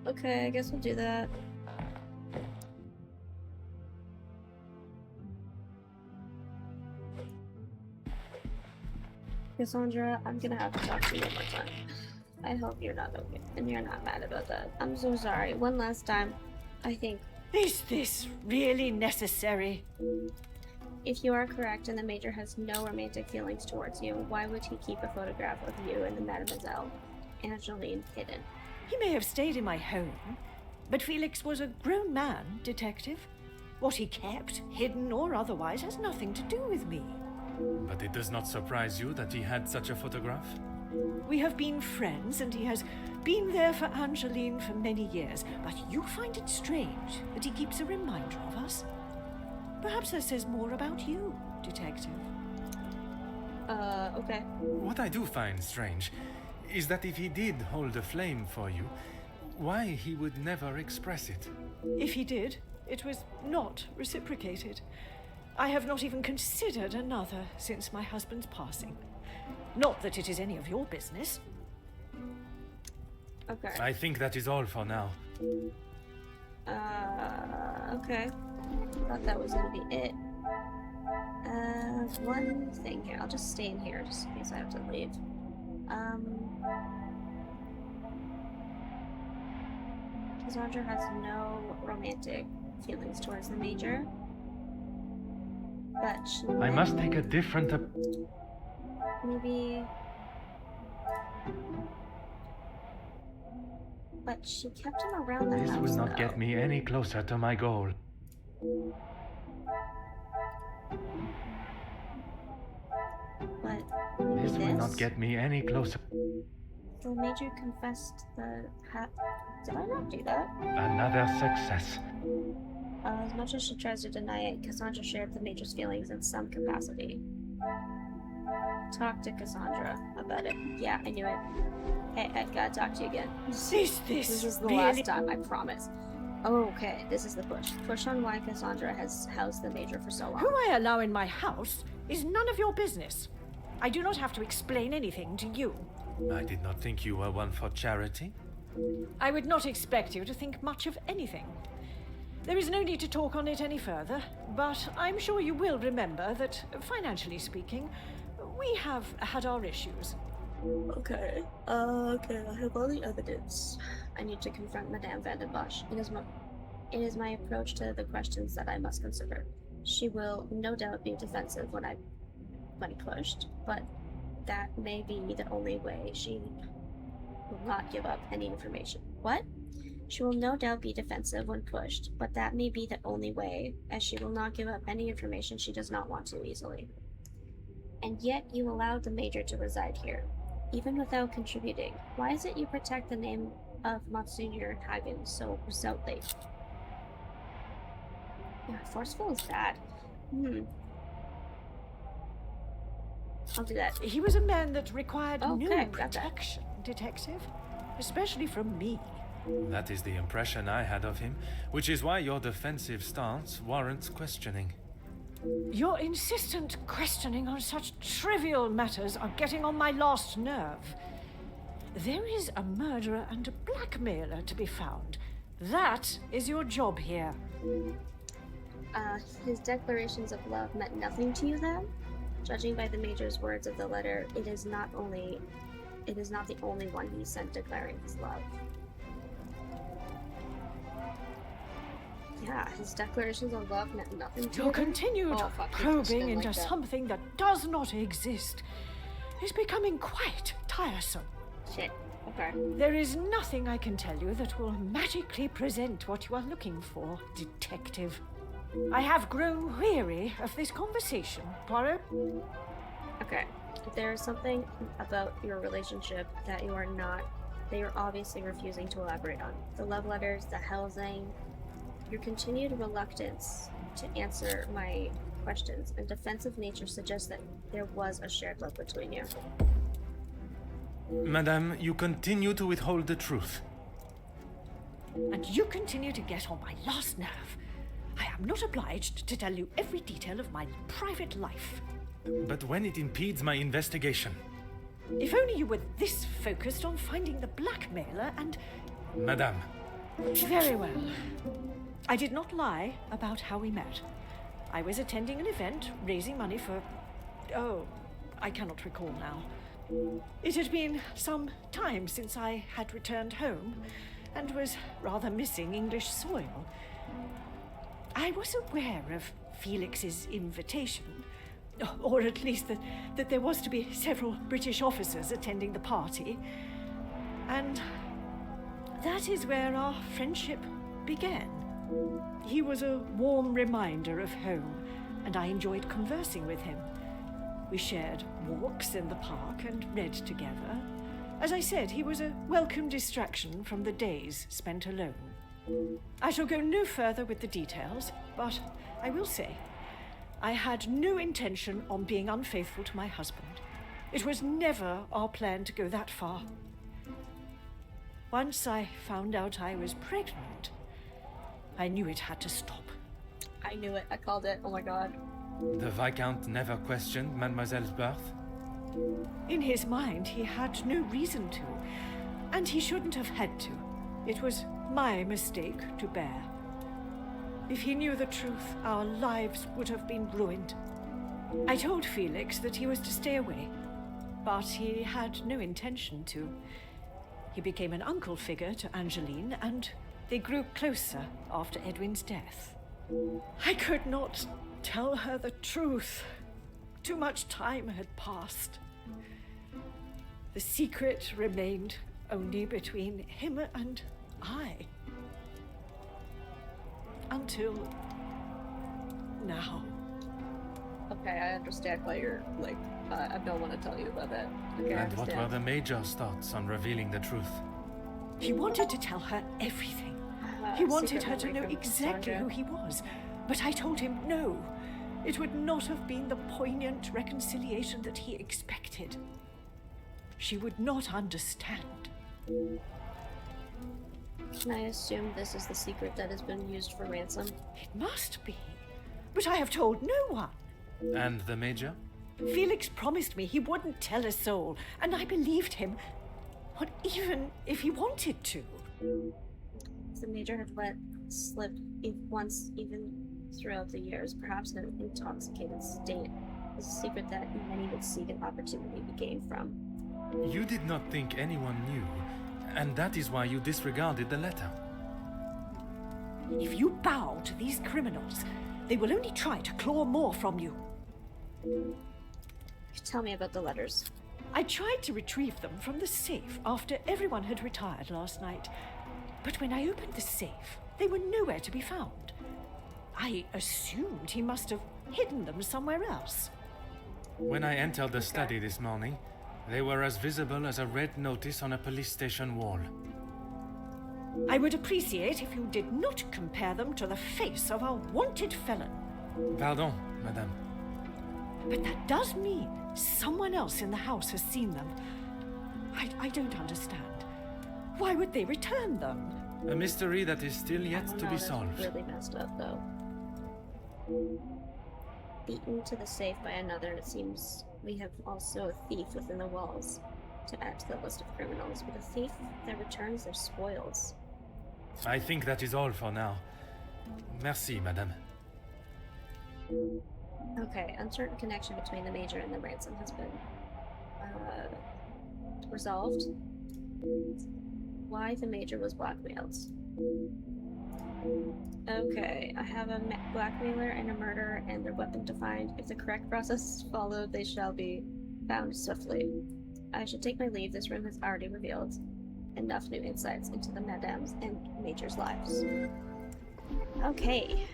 Speaker 1: Okay, I guess we'll do that. Cassandra, I'm gonna have to talk to you one more time. I hope you're not okay and you're not mad about that. I'm so sorry. One last time. I think.
Speaker 7: Is this really necessary?
Speaker 1: If you are correct and the Major has no romantic feelings towards you, why would he keep a photograph of you and the Mademoiselle Angeline hidden?
Speaker 7: He may have stayed in my home, but Felix was a grown man, Detective. What he kept, hidden or otherwise, has nothing to do with me.
Speaker 3: But it does not surprise you that he had such a photograph?
Speaker 7: We have been friends, and he has been there for Angeline for many years, but you find it strange that he keeps a reminder of us? Perhaps that says more about you, Detective.
Speaker 1: Okay.
Speaker 3: What I do find strange is that if he did hold a flame for you, why he would never express it.
Speaker 7: If he did, it was not reciprocated. I have not even considered another since my husband's passing. Not that it is any of your business.
Speaker 1: Okay.
Speaker 3: I think that is all for now.
Speaker 1: Okay. Thought that was gonna be it. One thing here. I'll just stay in here just in case I have to leave. Cassandra has no romantic feelings towards the Major. But she
Speaker 3: I must take a different
Speaker 1: maybe. But she kept him around the
Speaker 3: This
Speaker 1: house,
Speaker 3: will not
Speaker 1: though.
Speaker 3: get me any closer to my goal.
Speaker 1: But maybe
Speaker 3: This will not get me any closer.
Speaker 1: The Major confessed the Did I not do that?
Speaker 3: Another success.
Speaker 1: As much as she tries to deny it, Cassandra shared the Major's feelings in some capacity. Talk to Cassandra about it. Yeah, I knew it. Hey, I gotta talk to you again.
Speaker 7: This
Speaker 1: This is the
Speaker 7: really...
Speaker 1: last time, I promise. Oh, okay, this is the push. Push on why Cassandra has housed the Major for so long.
Speaker 7: Who I allow in my house is none of your business. I do not have to explain anything to you.
Speaker 3: I did not think you were one for charity.
Speaker 7: I would not expect you to think much of anything. There is no need to talk on it any further, but I'm sure you will remember that, financially speaking, we have had our issues.
Speaker 1: Okay. Okay, I have all the evidence. I need to confront Madame Van den Bosch. It is my approach to the questions that I must consider. She will no doubt be defensive when pushed, but that may be the only way. She will not give up any information. What? She will no doubt be defensive when pushed, but that may be the only way, as she will not give up any information she does not want to easily. And yet you allowed the Major to reside here, even without contributing. Why is it you protect the name of Monsignor Hagen so resolutely? Yeah, forceful is bad. I'll do that.
Speaker 7: He was a man that required
Speaker 1: Okay,
Speaker 7: no
Speaker 1: got that.
Speaker 7: protection, Detective. Especially from me.
Speaker 3: That is the impression I had of him, which is why your defensive stance warrants questioning.
Speaker 7: Your insistent questioning on such trivial matters are getting on my last nerve. There is a murderer and a blackmailer to be found. That is your job here.
Speaker 1: His declarations of love meant nothing to you then? Judging by the Major's words of the letter, it is not the only one he sent declaring his love. Yeah, his declarations of love meant nothing to
Speaker 7: Your
Speaker 1: you.
Speaker 7: continued
Speaker 1: Fuck, he pushed
Speaker 7: probing
Speaker 1: him
Speaker 7: into
Speaker 1: like that.
Speaker 7: something that does not exist is becoming quite tiresome.
Speaker 1: Shit. Okay.
Speaker 7: There is nothing I can tell you that will magically present what you are looking for, detective. I have grown weary of this conversation, Poirot.
Speaker 1: Okay. There is something about your relationship that you're obviously refusing to elaborate on. The love letters, the housing, your continued reluctance to answer my questions, and defensive nature suggests that there was a shared love between you.
Speaker 3: Madame, you continue to withhold the truth.
Speaker 7: And you continue to get on my last nerve. I am not obliged to tell you every detail of my private life.
Speaker 3: But when it impedes my investigation...
Speaker 7: If only you were this focused on finding the blackmailer and...
Speaker 3: Madame.
Speaker 7: Very well. I did not lie about how we met. I was attending an event, raising money for... Oh, I cannot recall now. It had been some time since I had returned home, and was rather missing English soil. I was aware of Felix's invitation, or at least that there was to be several British officers attending the party, and that is where our friendship began. He was a warm reminder of home, and I enjoyed conversing with him. We shared walks in the park and read together. As I said, he was a welcome distraction from the days spent alone. I shall go no further with the details, but I will say, I had no intention on being unfaithful to my husband. It was never our plan to go that far. Once I found out I was pregnant, I knew it had to stop.
Speaker 1: I knew it. I called it. Oh my god.
Speaker 3: The Viscount never questioned Mademoiselle's birth?
Speaker 7: In his mind, he had no reason to, and he shouldn't have had to. It was my mistake to bear. If he knew the truth, our lives would have been ruined. I told Felix that he was to stay away, but he had no intention to. He became an uncle figure to Angeline, and they grew closer after Edwin's death. I could not tell her the truth. Too much time had passed. The secret remained only between him and I. Until now.
Speaker 1: Okay, I understand why you're like, I don't want to tell you about that. Okay, I
Speaker 3: And what
Speaker 1: understand.
Speaker 3: were the Major's thoughts on revealing the truth?
Speaker 7: He wanted to tell her everything. He wanted
Speaker 1: Secret
Speaker 7: her to
Speaker 1: memory
Speaker 7: know
Speaker 1: from
Speaker 7: exactly
Speaker 1: Cassandra.
Speaker 7: who he was. But I told him no. It would not have been the poignant reconciliation that he expected. She would not understand.
Speaker 1: Can I assume this is the secret that has been used for ransom?
Speaker 7: It must be. But I have told no one.
Speaker 3: And the Major?
Speaker 7: Felix promised me he wouldn't tell a soul, and I believed him. Not even if he wanted to.
Speaker 1: If the Major had let slip once, even throughout the years, perhaps in an intoxicated state, is a secret that many would seek an opportunity to gain from.
Speaker 3: You did not think anyone knew, and that is why you disregarded the letter.
Speaker 7: If you bow to these criminals, they will only try to claw more from you.
Speaker 1: Tell me about the letters.
Speaker 7: I tried to retrieve them from the safe after everyone had retired last night. But when I opened the safe, they were nowhere to be found. I assumed he must have hidden them somewhere else.
Speaker 3: When I entered the study this morning, they were as visible as a red notice on a police station wall.
Speaker 7: I would appreciate if you did not compare them to the face of a wanted felon.
Speaker 3: Pardon, madame.
Speaker 7: But that does mean someone else in the house has seen them. I don't understand. Why would they return them?
Speaker 3: A mystery that is still
Speaker 1: I
Speaker 3: yet
Speaker 1: don't
Speaker 3: to
Speaker 1: know,
Speaker 3: be
Speaker 1: that's
Speaker 3: solved.
Speaker 1: really messed up, though. Beaten to the safe by another, it seems we have also a thief within the walls to add to the list of criminals, but a thief that returns their spoils.
Speaker 3: I think that is all for now. Merci, madame.
Speaker 1: Okay, uncertain connection between the Major and the ransom has been resolved. Why the Major was blackmailed. Okay, I have a blackmailer and a murderer and their weapon to find. If the correct process is followed, they shall be found swiftly. I should take my leave. This room has already revealed enough new insights into the Madame's and Major's lives. Okay.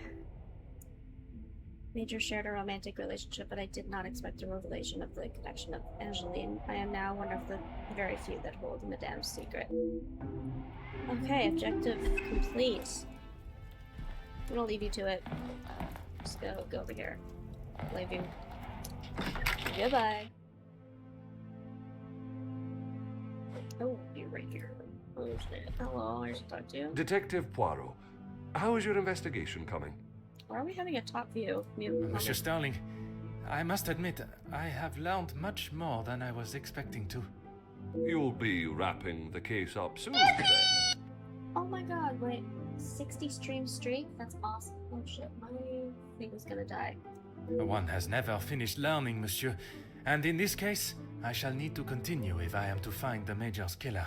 Speaker 1: Major shared a romantic relationship, but I did not expect a revelation of the connection of Angeline. I am now one of the very few that hold Madame's secret. Okay, objective complete. I'm gonna leave you to it. Just go over here. Leave you. Goodbye. Oh, you're right here. Oh shit. Hello, I should talk to you.
Speaker 4: Detective Poirot, how is your investigation coming?
Speaker 1: Why are we having a top view?
Speaker 3: Monsieur Sterling, I must admit, I have learned much more than I was expecting to.
Speaker 4: You'll be wrapping the case up soon, then.
Speaker 1: Oh my god, my 60 stream streak? That's awesome. Oh shit, my thing was gonna die.
Speaker 3: One has never finished learning, monsieur, and in this case, I shall need to continue if I am to find the Major's killer.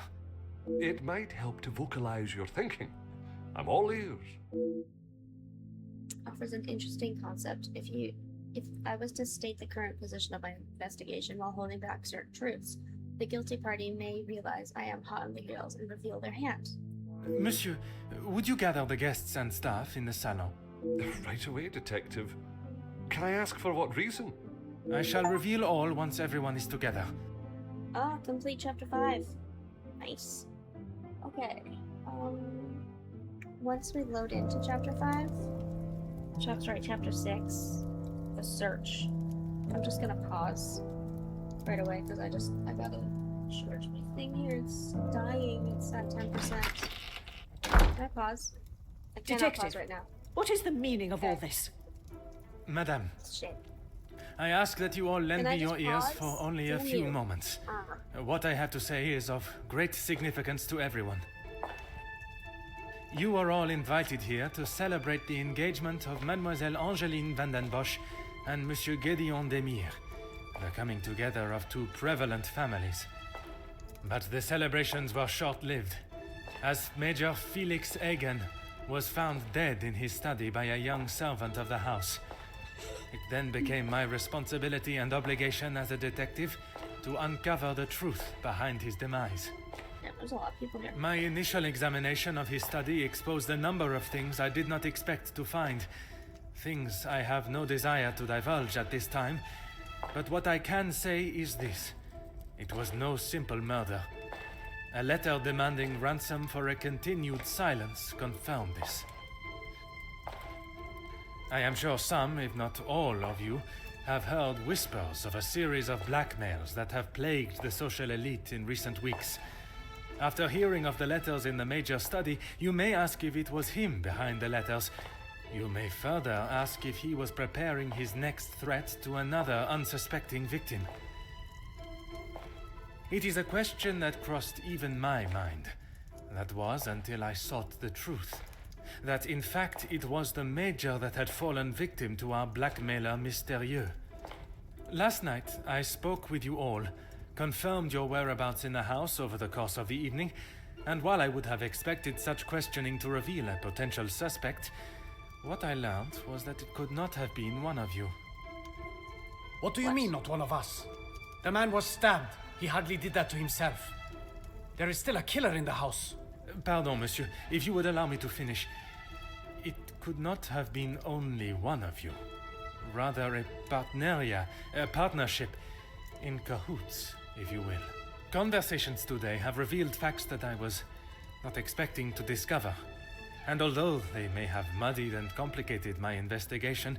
Speaker 4: It might help to vocalize your thinking. I'm all ears.
Speaker 1: Offers an interesting concept. If I was to state the current position of my investigation while holding back certain truths, the guilty party may realize I am hot on the heels and reveal their hand.
Speaker 3: Monsieur, would you gather the guests and staff in the salon?
Speaker 4: Right away, Detective. Can I ask for what reason?
Speaker 3: I shall reveal all once everyone is together.
Speaker 1: Ah, complete chapter 5. Nice. Okay. Once we load into chapter 5, chapter 6, the search. I'm just gonna pause right away because I gotta charge my thing here. It's dying. It's at 10%. Can I pause? I cannot
Speaker 7: Detective,
Speaker 1: pause right now.
Speaker 7: what is the meaning of all this?
Speaker 3: Madame,
Speaker 1: Shit.
Speaker 3: I ask that you all lend
Speaker 1: Can I
Speaker 3: me your
Speaker 1: just
Speaker 3: ears
Speaker 1: pause?
Speaker 3: for only a
Speaker 1: Damn
Speaker 3: few
Speaker 1: you.
Speaker 3: moments. What I have to say is of great significance to everyone. You are all invited here to celebrate the engagement of Mademoiselle Angeline van den Bosch and Monsieur Gédéon Demire, the coming together of two prevalent families. But the celebrations were short-lived, as Major Felix Hagen was found dead in his study by a young servant of the house. It then became my responsibility and obligation as a detective to uncover the truth behind his demise.
Speaker 1: Yeah, there's a lot of people here.
Speaker 3: My initial examination of his study exposed a number of things I did not expect to find. Things I have no desire to divulge at this time. But what I can say is this. It was no simple murder. A letter demanding ransom for a continued silence confirmed this. I am sure some, if not all of you, have heard whispers of a series of blackmails that have plagued the social elite in recent weeks. After hearing of the letters in the Major's study, you may ask if it was him behind the letters. You may further ask if he was preparing his next threat to another unsuspecting victim. It is a question that crossed even my mind. That was until I sought the truth. That in fact it was the Major that had fallen victim to our blackmailer Mystérieux. Last night I spoke with you all, confirmed your whereabouts in the house over the course of the evening, and while I would have expected such questioning to reveal a potential suspect, what I learned was that it could not have been one of you.
Speaker 5: What do you mean, not one of us? The man was stabbed. He hardly did that to himself. There is still a killer in the house.
Speaker 3: Pardon, monsieur, if you would allow me to finish. It could not have been only one of you. Rather a partnership, in cahoots, if you will. Conversations today have revealed facts that I was not expecting to discover. And although they may have muddied and complicated my investigation,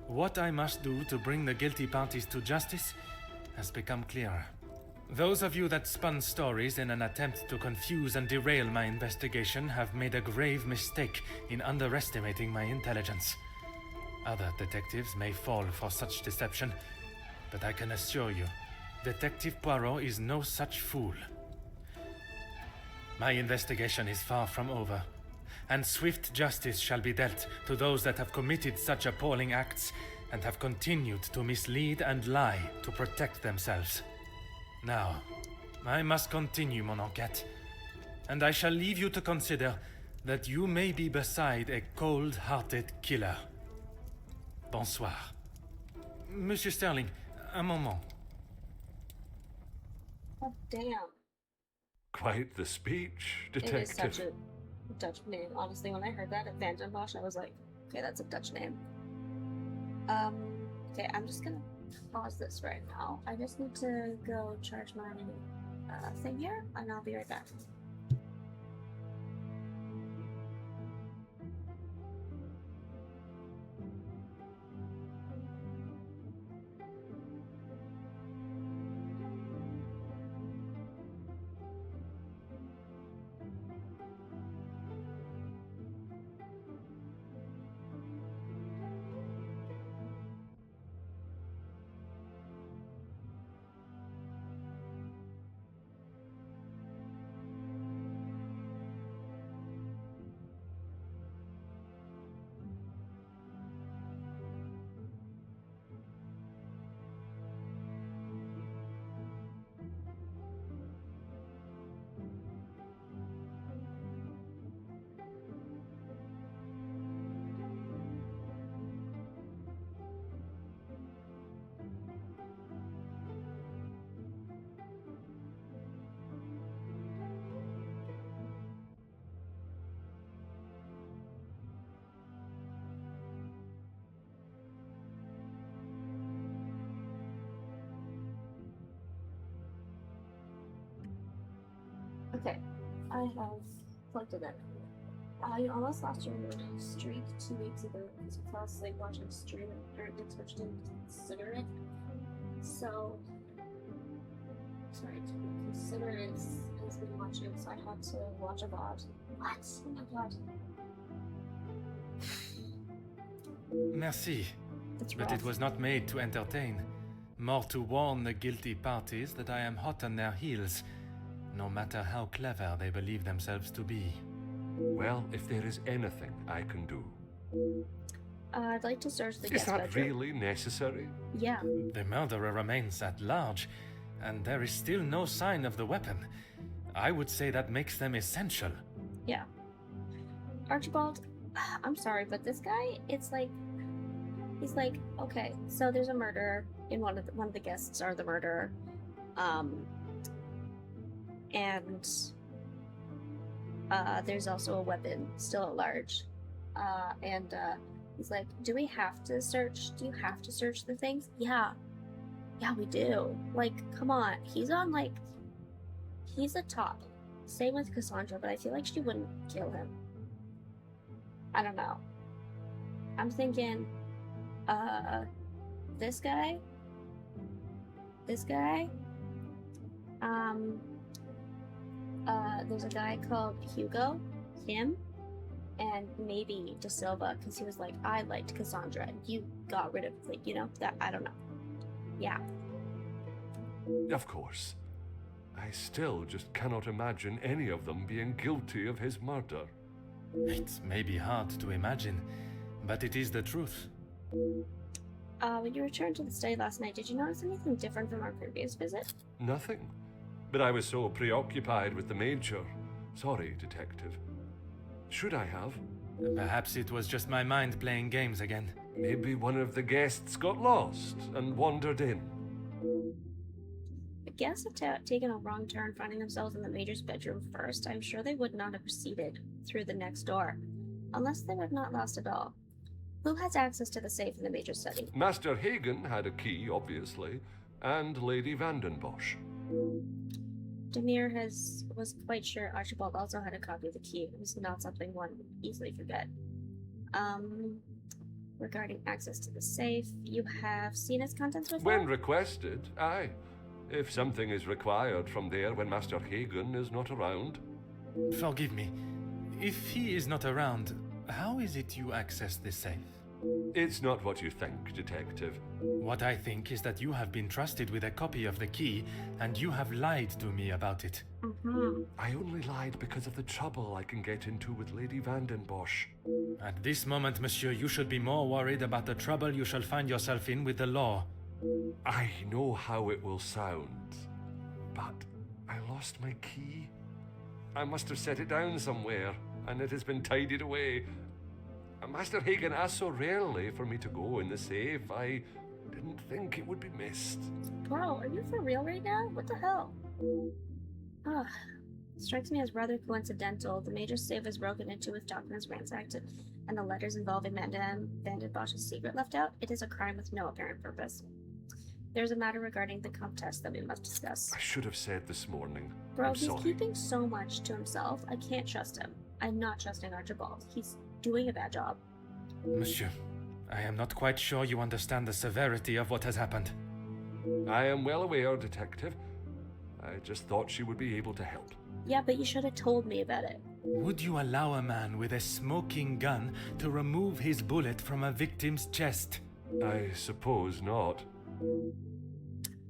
Speaker 3: what I must do to bring the guilty parties to justice has become clearer. Those of you that spun stories in an attempt to confuse and derail my investigation have made a grave mistake in underestimating my intelligence. Other detectives may fall for such deception, but I can assure you, Detective Poirot is no such fool. My investigation is far from over, and swift justice shall be dealt to those that have committed such appalling acts and have continued to mislead and lie to protect themselves. Now, I must continue mon enquête, and I shall leave you to consider that you may be beside a cold-hearted killer. Bonsoir. Monsieur Sterling, un moment.
Speaker 1: God damn.
Speaker 4: Quite the speech,
Speaker 1: It is such
Speaker 4: detective.
Speaker 1: a Dutch name. Honestly, when I heard that at Van Den Bosch, I was like, okay, that's a Dutch name. Okay, I'm just gonna pause this right now. I just need to go charge my thing here, and I'll be right back. Okay, I have plugged it in. You almost lost your streak 2 weeks ago because you fell asleep watching a stream and Eric Twitch didn't consider it. So, sorry, to consider it as been watching, so I had to watch a VOD. What? Oh my god.
Speaker 3: Merci.
Speaker 1: It's
Speaker 3: But
Speaker 1: rough.
Speaker 3: it was not made to entertain. More to warn the guilty parties that I am hot on their heels, no matter how clever they believe themselves to be.
Speaker 4: Well, if there is anything I can do.
Speaker 1: I'd like to search the
Speaker 4: Is
Speaker 1: guest
Speaker 4: that
Speaker 1: bedroom.
Speaker 4: really necessary?
Speaker 1: Yeah.
Speaker 3: The murderer remains at large, and there is still no sign of the weapon. I would say that makes them essential.
Speaker 1: Yeah. Archibald, I'm sorry, but this guy, it's like, he's like, okay, so there's a murderer, and one of the guests are the murderer, and there's also a weapon still at large, and he's like, do you have to search the things? Yeah, we do. Like, come on, he's a top. Same with Cassandra, but I feel like she wouldn't kill him. I don't know. I'm thinking, this guy, there's a guy called Hugo, him, and maybe De Silva, because he was like, I liked Cassandra, and you got rid of, like, that, I don't know. Yeah.
Speaker 4: Of course. I still just cannot imagine any of them being guilty of his murder.
Speaker 3: It may be hard to imagine, but it is the truth.
Speaker 1: When you returned to the study last night, did you notice anything different from our previous visit?
Speaker 4: Nothing. But I was so preoccupied with the Major. Sorry, Detective. Should I have?
Speaker 3: Perhaps it was just my mind playing games again.
Speaker 4: Maybe one of the guests got lost and wandered in.
Speaker 1: The guests have taken a wrong turn, finding themselves in the Major's bedroom first. I'm sure they would not have proceeded through the next door, unless they were not lost at all. Who has access to the safe in the Major's study?
Speaker 4: Master Hagen had a key, obviously, and Lady Vandenbosch.
Speaker 1: Demir was quite sure Archibald also had a copy of the key. It was not something one would easily forget. Regarding access to the safe, you have seen its contents before?
Speaker 4: When requested, aye. If something is required from there when Master Hagen is not around.
Speaker 3: Forgive me. If he is not around, how is it you access this safe?
Speaker 4: It's not what you think, Detective.
Speaker 3: What I think is that you have been trusted with a copy of the key, and you have lied to me about it.
Speaker 1: Mm-hmm.
Speaker 4: I only lied because of the trouble I can get into with Lady Vandenbosch.
Speaker 3: At this moment, monsieur, you should be more worried about the trouble you shall find yourself in with the law.
Speaker 4: I know how it will sound, but I lost my key. I must have set it down somewhere, and it has been tidied away. Master Hagen asked so rarely for me to go in the safe, I didn't think it would be missed.
Speaker 1: Bro, are you for real right now? What the hell? Ah, strikes me as rather coincidental. The major safe was broken into with documents ransacked and the letters involving Madame Van den Bosch's secret left out. It is a crime with no apparent purpose. There's a matter regarding the Comtesse that we must discuss.
Speaker 4: I should have said this morning.
Speaker 1: Bro,
Speaker 4: I'm
Speaker 1: he's
Speaker 4: sorry.
Speaker 1: keeping so much to himself. I can't trust him. I'm not trusting Archibald. He's doing a bad job.
Speaker 3: Monsieur, I am not quite sure you understand the severity of what has happened.
Speaker 4: I am well aware, Detective. I just thought she would be able to help.
Speaker 1: Yeah, but you should have told me about it.
Speaker 3: Would you allow a man with a smoking gun to remove his bullet from a victim's chest?
Speaker 4: I suppose not.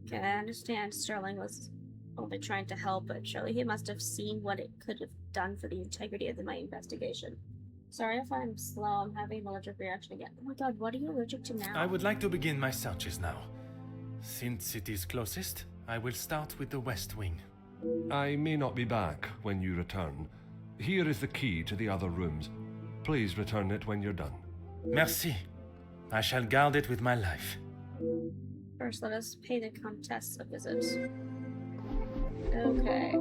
Speaker 1: Okay, I understand Sterling was only trying to help, but surely he must have seen what it could have done for the integrity of my investigation. Sorry if I'm slow, I'm having an allergic reaction again. Oh my god, what are you allergic to now?
Speaker 3: I would like to begin my searches now. Since it is closest, I will start with the West Wing.
Speaker 4: I may not be back when you return. Here is the key to the other rooms. Please return it when you're done.
Speaker 3: Merci. I shall guard it with my life.
Speaker 1: First, let us pay the Comtesse a visit. Okay.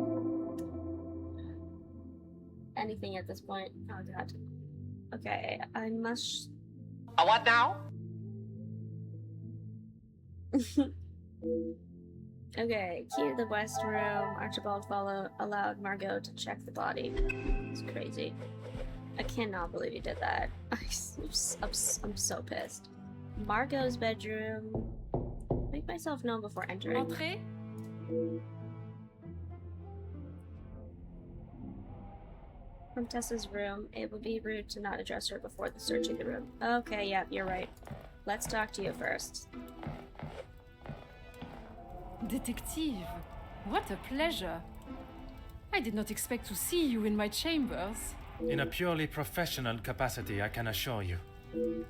Speaker 1: Anything at this point? Oh god. Okay, I must...
Speaker 8: What now?
Speaker 1: Okay, key to the West Room. Archibald allowed Margot to check the body. It's crazy. I cannot believe he did that. I'm so pissed. Margot's bedroom. Make myself known before entering.
Speaker 2: Entrez.
Speaker 1: Comtesse's room. It would be rude to not address her before the searching the room. Okay, yeah, you're right. Let's talk to you first.
Speaker 6: Detective, what a pleasure. I did not expect to see you in my chambers.
Speaker 3: In a purely professional capacity, I can assure you.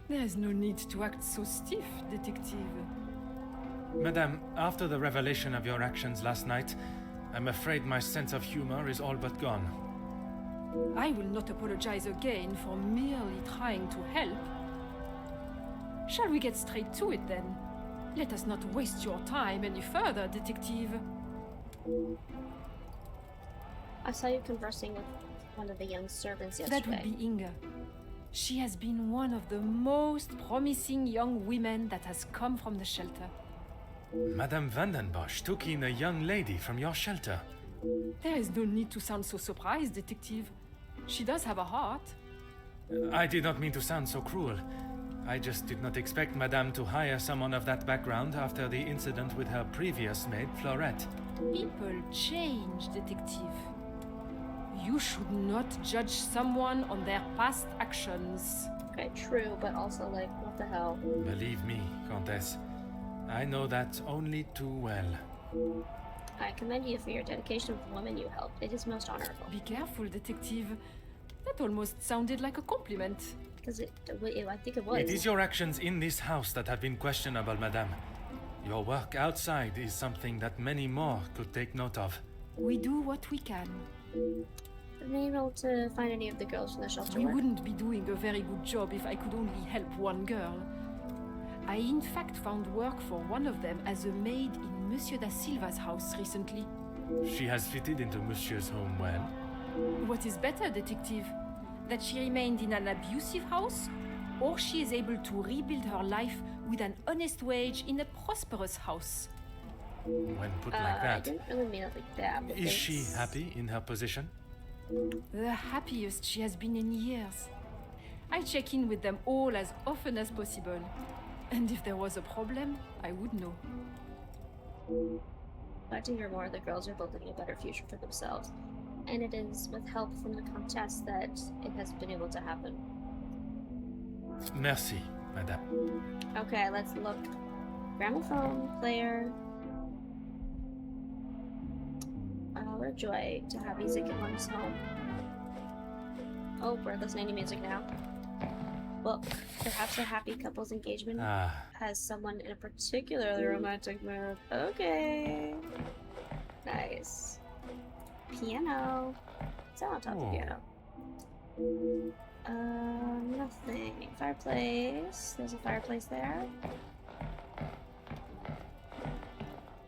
Speaker 6: There is no need to act so stiff, Detective.
Speaker 3: Madame, after the revelation of your actions last night, I'm afraid my sense of humor is all but gone.
Speaker 6: I will not apologize again for merely trying to help. Shall we get straight to it then? Let us not waste your time any further, Detective.
Speaker 1: I saw you conversing with one of the young servants
Speaker 6: That
Speaker 1: yesterday.
Speaker 6: would be Inga. She has been one of the most promising young women that has come from the shelter.
Speaker 3: Madame Van den Bosch took in a young lady from your shelter.
Speaker 6: There is no need to sound so surprised, Detective. She does have a heart.
Speaker 3: I did not mean to sound so cruel. I just did not expect Madame to hire someone of that background after the incident with her previous maid, Florette.
Speaker 6: People change, Detective. You should not judge someone on their past actions.
Speaker 1: Okay, true, but also like, what the hell?
Speaker 3: Believe me, Comtesse, I know that only too well.
Speaker 1: I commend you for your dedication with the women you helped. It is most honorable.
Speaker 6: Be careful, Detective. That almost sounded like a compliment.
Speaker 1: Because I think it was.
Speaker 3: It is your actions in this house that have been questionable, Madame. Your work outside is something that many more could take note of.
Speaker 6: We do what we can.
Speaker 1: Have you been able to find any of the girls from the shelter?
Speaker 6: We
Speaker 1: work?
Speaker 6: wouldn't be doing a very good job if I could only help one girl. I in fact found work for one of them as a maid in Monsieur da Silva's house recently.
Speaker 3: She has fitted into Monsieur's home well.
Speaker 6: What is better, Detective? That she remained in an abusive house, or she is able to rebuild her life with an honest wage in a prosperous house?
Speaker 3: When put like
Speaker 1: I
Speaker 3: that,
Speaker 1: didn't really mean it like that. But
Speaker 3: is she
Speaker 1: thanks.
Speaker 3: happy in her position?
Speaker 6: The happiest she has been in years. I check in with them all as often as possible. And if there was a problem, I would know.
Speaker 1: Glad to hear more of the girls are building a better future for themselves. And it is with help from the Comtesse that it has been able to happen.
Speaker 3: Merci, Madame.
Speaker 1: Okay, let's look. Gramophone, player. What a joy to have music in one's home. Oh, we're listening to music now. Well, perhaps a happy couple's engagement has someone in a particularly romantic mood. Okay. Nice. Piano. What's that on top of the piano? Nothing. Fireplace. There's a fireplace there.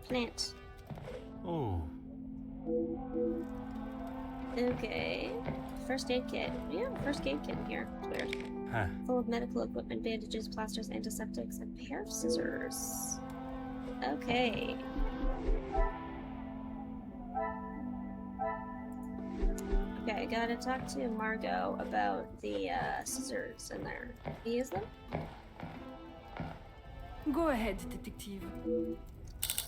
Speaker 1: Plant.
Speaker 3: Oh,
Speaker 1: Okay. First aid kit. Yeah, first aid kit in here. It's weird.
Speaker 3: Huh.
Speaker 1: Full of medical equipment, bandages, plasters, antiseptics, and a pair of scissors. Okay. Okay, I gotta talk to Margot about the scissors in there. Can you use them?
Speaker 6: Go ahead, detective.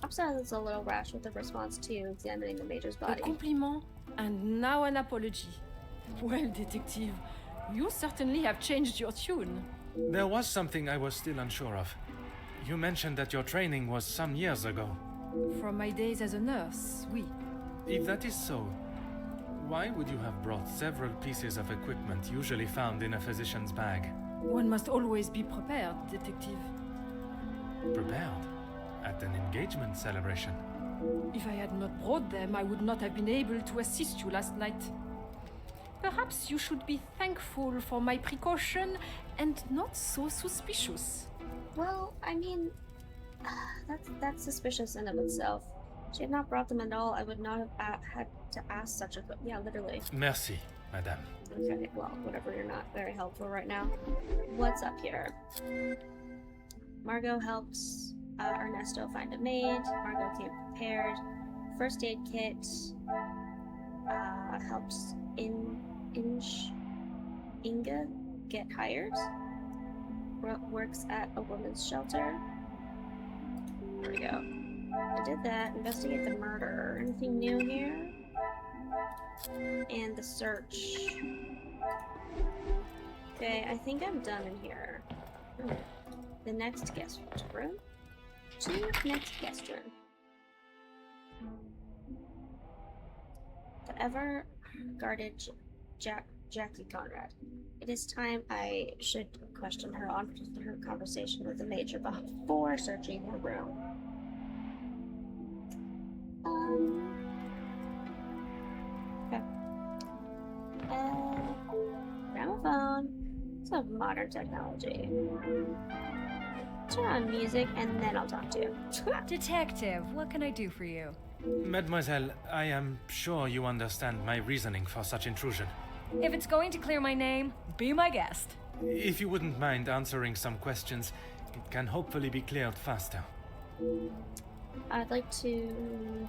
Speaker 1: I'm sorry that's a little rash with the response to examining the Major's
Speaker 6: A
Speaker 1: body.
Speaker 6: compliment, and now an apology. Well, detective, you certainly have changed your tune.
Speaker 3: There was something I was still unsure of. You mentioned that your training was some years ago.
Speaker 6: From my days as a nurse, oui.
Speaker 3: If that is so, why would you have brought several pieces of equipment usually found in a physician's bag?
Speaker 6: One must always be prepared, detective.
Speaker 3: Prepared? At an engagement celebration?
Speaker 6: If I had not brought them, I would not have been able to assist you last night. Perhaps you should be thankful for my precaution and not so suspicious.
Speaker 1: Well, I mean, that's suspicious in of itself. If she had not brought them at all, I would not have had to ask such a... Yeah, literally.
Speaker 3: Merci, madame.
Speaker 1: Okay, well, whatever, you're not very helpful right now. What's up here? Margot helps Ernesto find a maid. Margot came prepared. First aid kit helps Inga get hired. Works at a women's shelter. There we go. I did that. Investigate the murder. Anything new here? And the search. Okay, I think I'm done in here. The next guest room. Next guest room. The ever-guarded Jackie Conrad. It is time I should question her on her conversation with the Major before searching her room. Okay. Gramophone. Some modern technology. Turn on music and then I'll talk to you.
Speaker 8: Detective, what can I do for you?
Speaker 3: Mademoiselle, I am sure you understand my reasoning for such intrusion.
Speaker 8: If it's going to clear my name, be my guest.
Speaker 3: If you wouldn't mind answering some questions, it can hopefully be cleared faster.
Speaker 1: I'd like to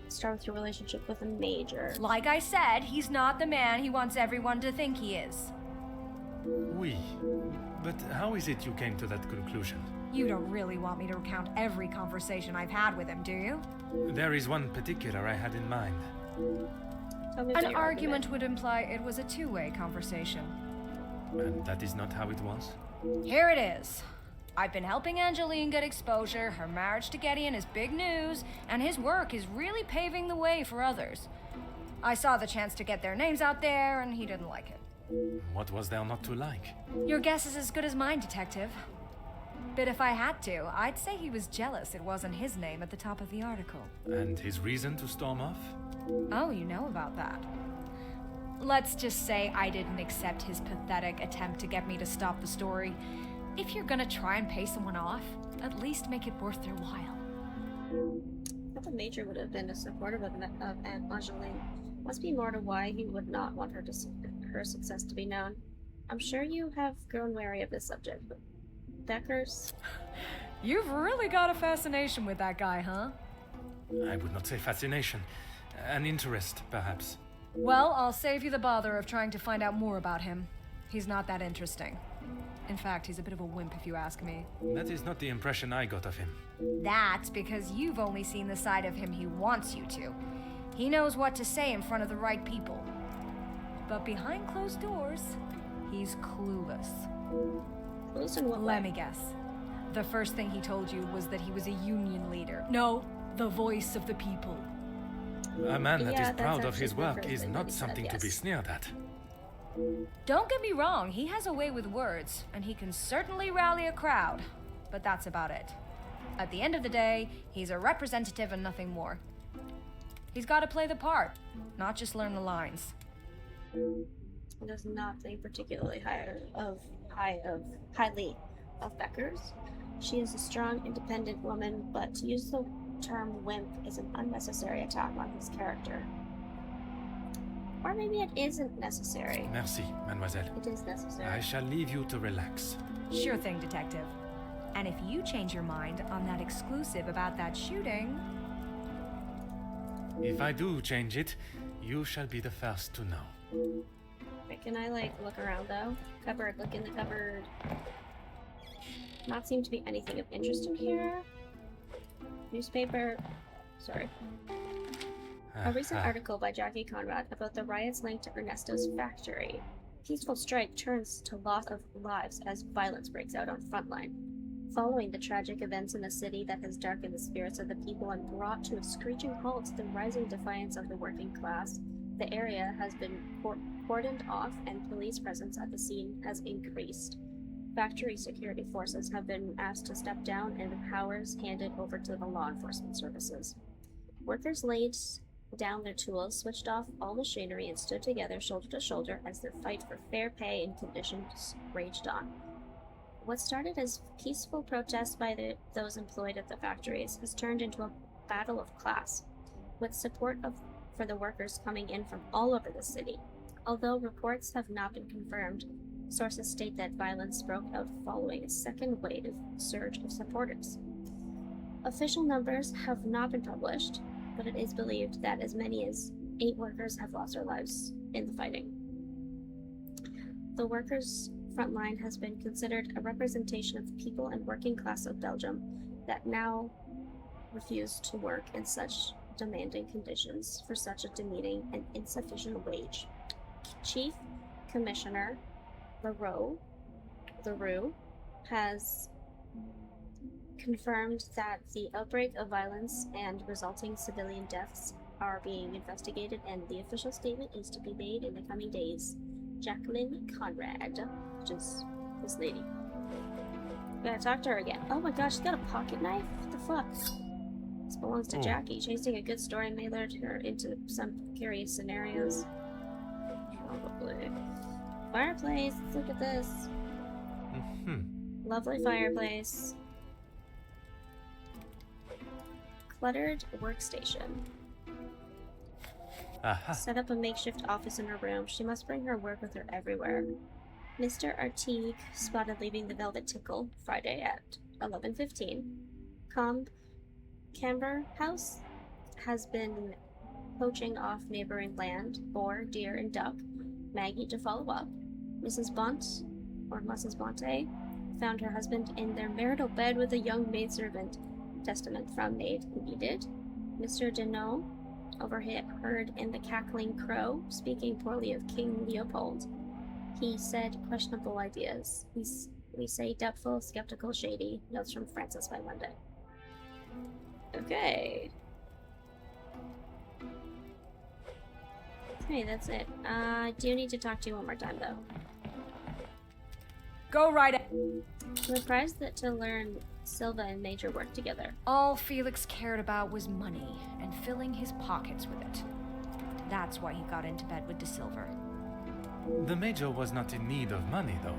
Speaker 1: start with your relationship with the Major.
Speaker 8: Like I said, he's not the man he wants everyone to think he is.
Speaker 3: Oui. But how is it you came to that conclusion?
Speaker 8: You don't really want me to recount every conversation I've had with him, do you?
Speaker 3: There is one particular I had in mind.
Speaker 1: Tell me about
Speaker 8: An
Speaker 1: your
Speaker 8: argument would imply it was a two-way conversation.
Speaker 3: And that is not how it was?
Speaker 8: Here it is. I've been helping Angeline get exposure, her marriage to Gideon is big news, and his work is really paving the way for others. I saw the chance to get their names out there, and he didn't like it.
Speaker 3: What was there not to like?
Speaker 8: Your guess is as good as mine, Detective. But if I had to, I'd say he was jealous it wasn't his name at the top of the article.
Speaker 3: And his reason to storm off?
Speaker 8: Oh, you know about that. Let's just say I didn't accept his pathetic attempt to get me to stop the story. If you're gonna try and pay someone off, at least make it worth their while.
Speaker 1: I thought the Major would have been supportive of Aunt Angeline. Must be more to why he would not want her success to be known. I'm sure you have grown wary of this subject, but Becker's...
Speaker 8: You've really got a fascination with that guy, huh?
Speaker 3: I would not say fascination. An interest, perhaps.
Speaker 8: Well, I'll save you the bother of trying to find out more about him. He's not that interesting. In fact, he's a bit of a wimp if you ask me.
Speaker 3: That is not the impression I got of him.
Speaker 8: That's because you've only seen the side of him he wants you to. He knows what to say in front of the right people. But behind closed doors, he's clueless.
Speaker 1: Clueless in what
Speaker 8: Let
Speaker 1: way?
Speaker 8: me guess. The first thing he told you was that he was a union leader. No, the voice of the people.
Speaker 3: A man that
Speaker 1: Yeah,
Speaker 3: is proud
Speaker 1: that's
Speaker 3: of his
Speaker 1: actually the
Speaker 3: work
Speaker 1: first
Speaker 3: is
Speaker 1: thing that
Speaker 3: not
Speaker 1: he said,
Speaker 3: something to be
Speaker 1: yes.
Speaker 3: sneered at.
Speaker 8: Don't get me wrong, he has a way with words, and he can certainly rally a crowd. But that's about it. At the end of the day, he's a representative and nothing more. He's got to play the part, not just learn the lines.
Speaker 1: He does not think particularly highly of Becker's. She is a strong, independent woman, but to use the term wimp is an unnecessary attack on his character. Or maybe it isn't necessary.
Speaker 3: Merci, mademoiselle.
Speaker 1: It is necessary.
Speaker 3: I shall leave you to relax.
Speaker 8: Sure thing, Detective. And if you change your mind on that exclusive about that shooting...
Speaker 3: If I do change it, you shall be the first to know.
Speaker 1: Wait, can I, like, look around, though? Cupboard, look in the cupboard. Not seem to be anything of interest in here. Newspaper. Sorry. A recent article by Jackie Conrad about the riots linked to Ernesto's factory. Peaceful strike turns to loss of lives as violence breaks out on Frontline. Following the tragic events in a city that has darkened the spirits of the people and brought to a screeching halt the rising defiance of the working class, the area has been cordoned off and police presence at the scene has increased. Factory security forces have been asked to step down and the powers handed over to the law enforcement services. Workers laid down their tools, switched off all machinery, and stood together shoulder to shoulder as their fight for fair pay and conditions raged on. What started as peaceful protests by those employed at the factories has turned into a battle of class, with support for the workers coming in from all over the city. Although reports have not been confirmed, sources state that violence broke out following a second wave surge of supporters. Official numbers have not been published, but it is believed that as many as 8 workers have lost their lives in the fighting. The workers' front line has been considered a representation of the people and working class of Belgium that now refuse to work in such demanding conditions for such a demeaning and insufficient wage. Chief Commissioner LaRue has confirmed that the outbreak of violence and resulting civilian deaths are being investigated, and the official statement is to be made in the coming days. Jacqueline Conrad, which is this lady. We gotta talk to her again. Oh my gosh, she's got a pocket knife? What the fuck? This belongs to Jackie. Chasing a good story may lure her into some curious scenarios. Probably. Fireplace, let's look at this. Lovely fireplace. Cluttered workstation. Set up a makeshift office in her room. She must bring her work with her everywhere. Mr. Artigue spotted leaving the Velvet Tickle Friday at 11:15. Camber House has been poaching off neighboring land, boar, deer, and duck. Maggie to follow up. Mrs. Bonte found her husband in their marital bed with a young maidservant. Testament from maid needed. Mr. Deneau overheard in the cackling crow speaking poorly of King Leopold. He said questionable ideas. We say doubtful, skeptical, shady. Notes from Francis by Monday. Okay. Okay, that's it. I do need to talk to you one more time, though.
Speaker 8: Go right ahead.
Speaker 1: I'm surprised that to learn Silva and Major work together.
Speaker 8: All Felix cared about was money and filling his pockets with it. That's why he got into bed with De Silva.
Speaker 3: The Major was not in need of money, though.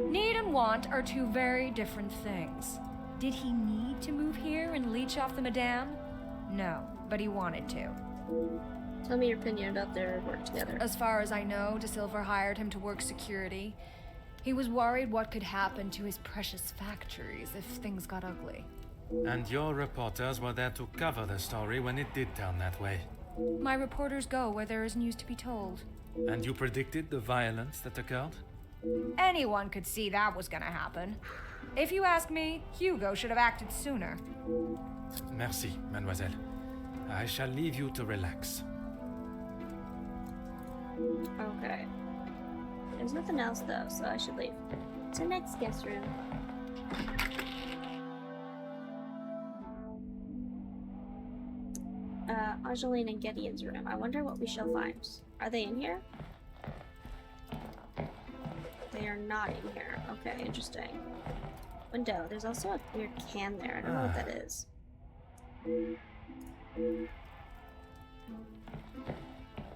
Speaker 8: Need and want are two very different things. Did he need to move here and leech off the Madame? No, but he wanted to.
Speaker 1: Tell me your opinion about their work together.
Speaker 8: As far as I know, De Silva hired him to work security. He was worried what could happen to his precious factories if things got ugly.
Speaker 3: And your reporters were there to cover the story when it did turn that way.
Speaker 8: My reporters go where there is news to be told.
Speaker 3: And you predicted the violence that occurred?
Speaker 8: Anyone could see that was gonna happen. If you ask me, Hugo should have acted sooner.
Speaker 3: Merci, mademoiselle. I shall leave you to relax.
Speaker 1: Okay. There's nothing else, though, so I should leave. To next guest room. Angeline and Gideon's room. I wonder what we shall find. Are they in here? They are not in here. Okay, interesting. Window. There's also a weird can there. I don't know what that is.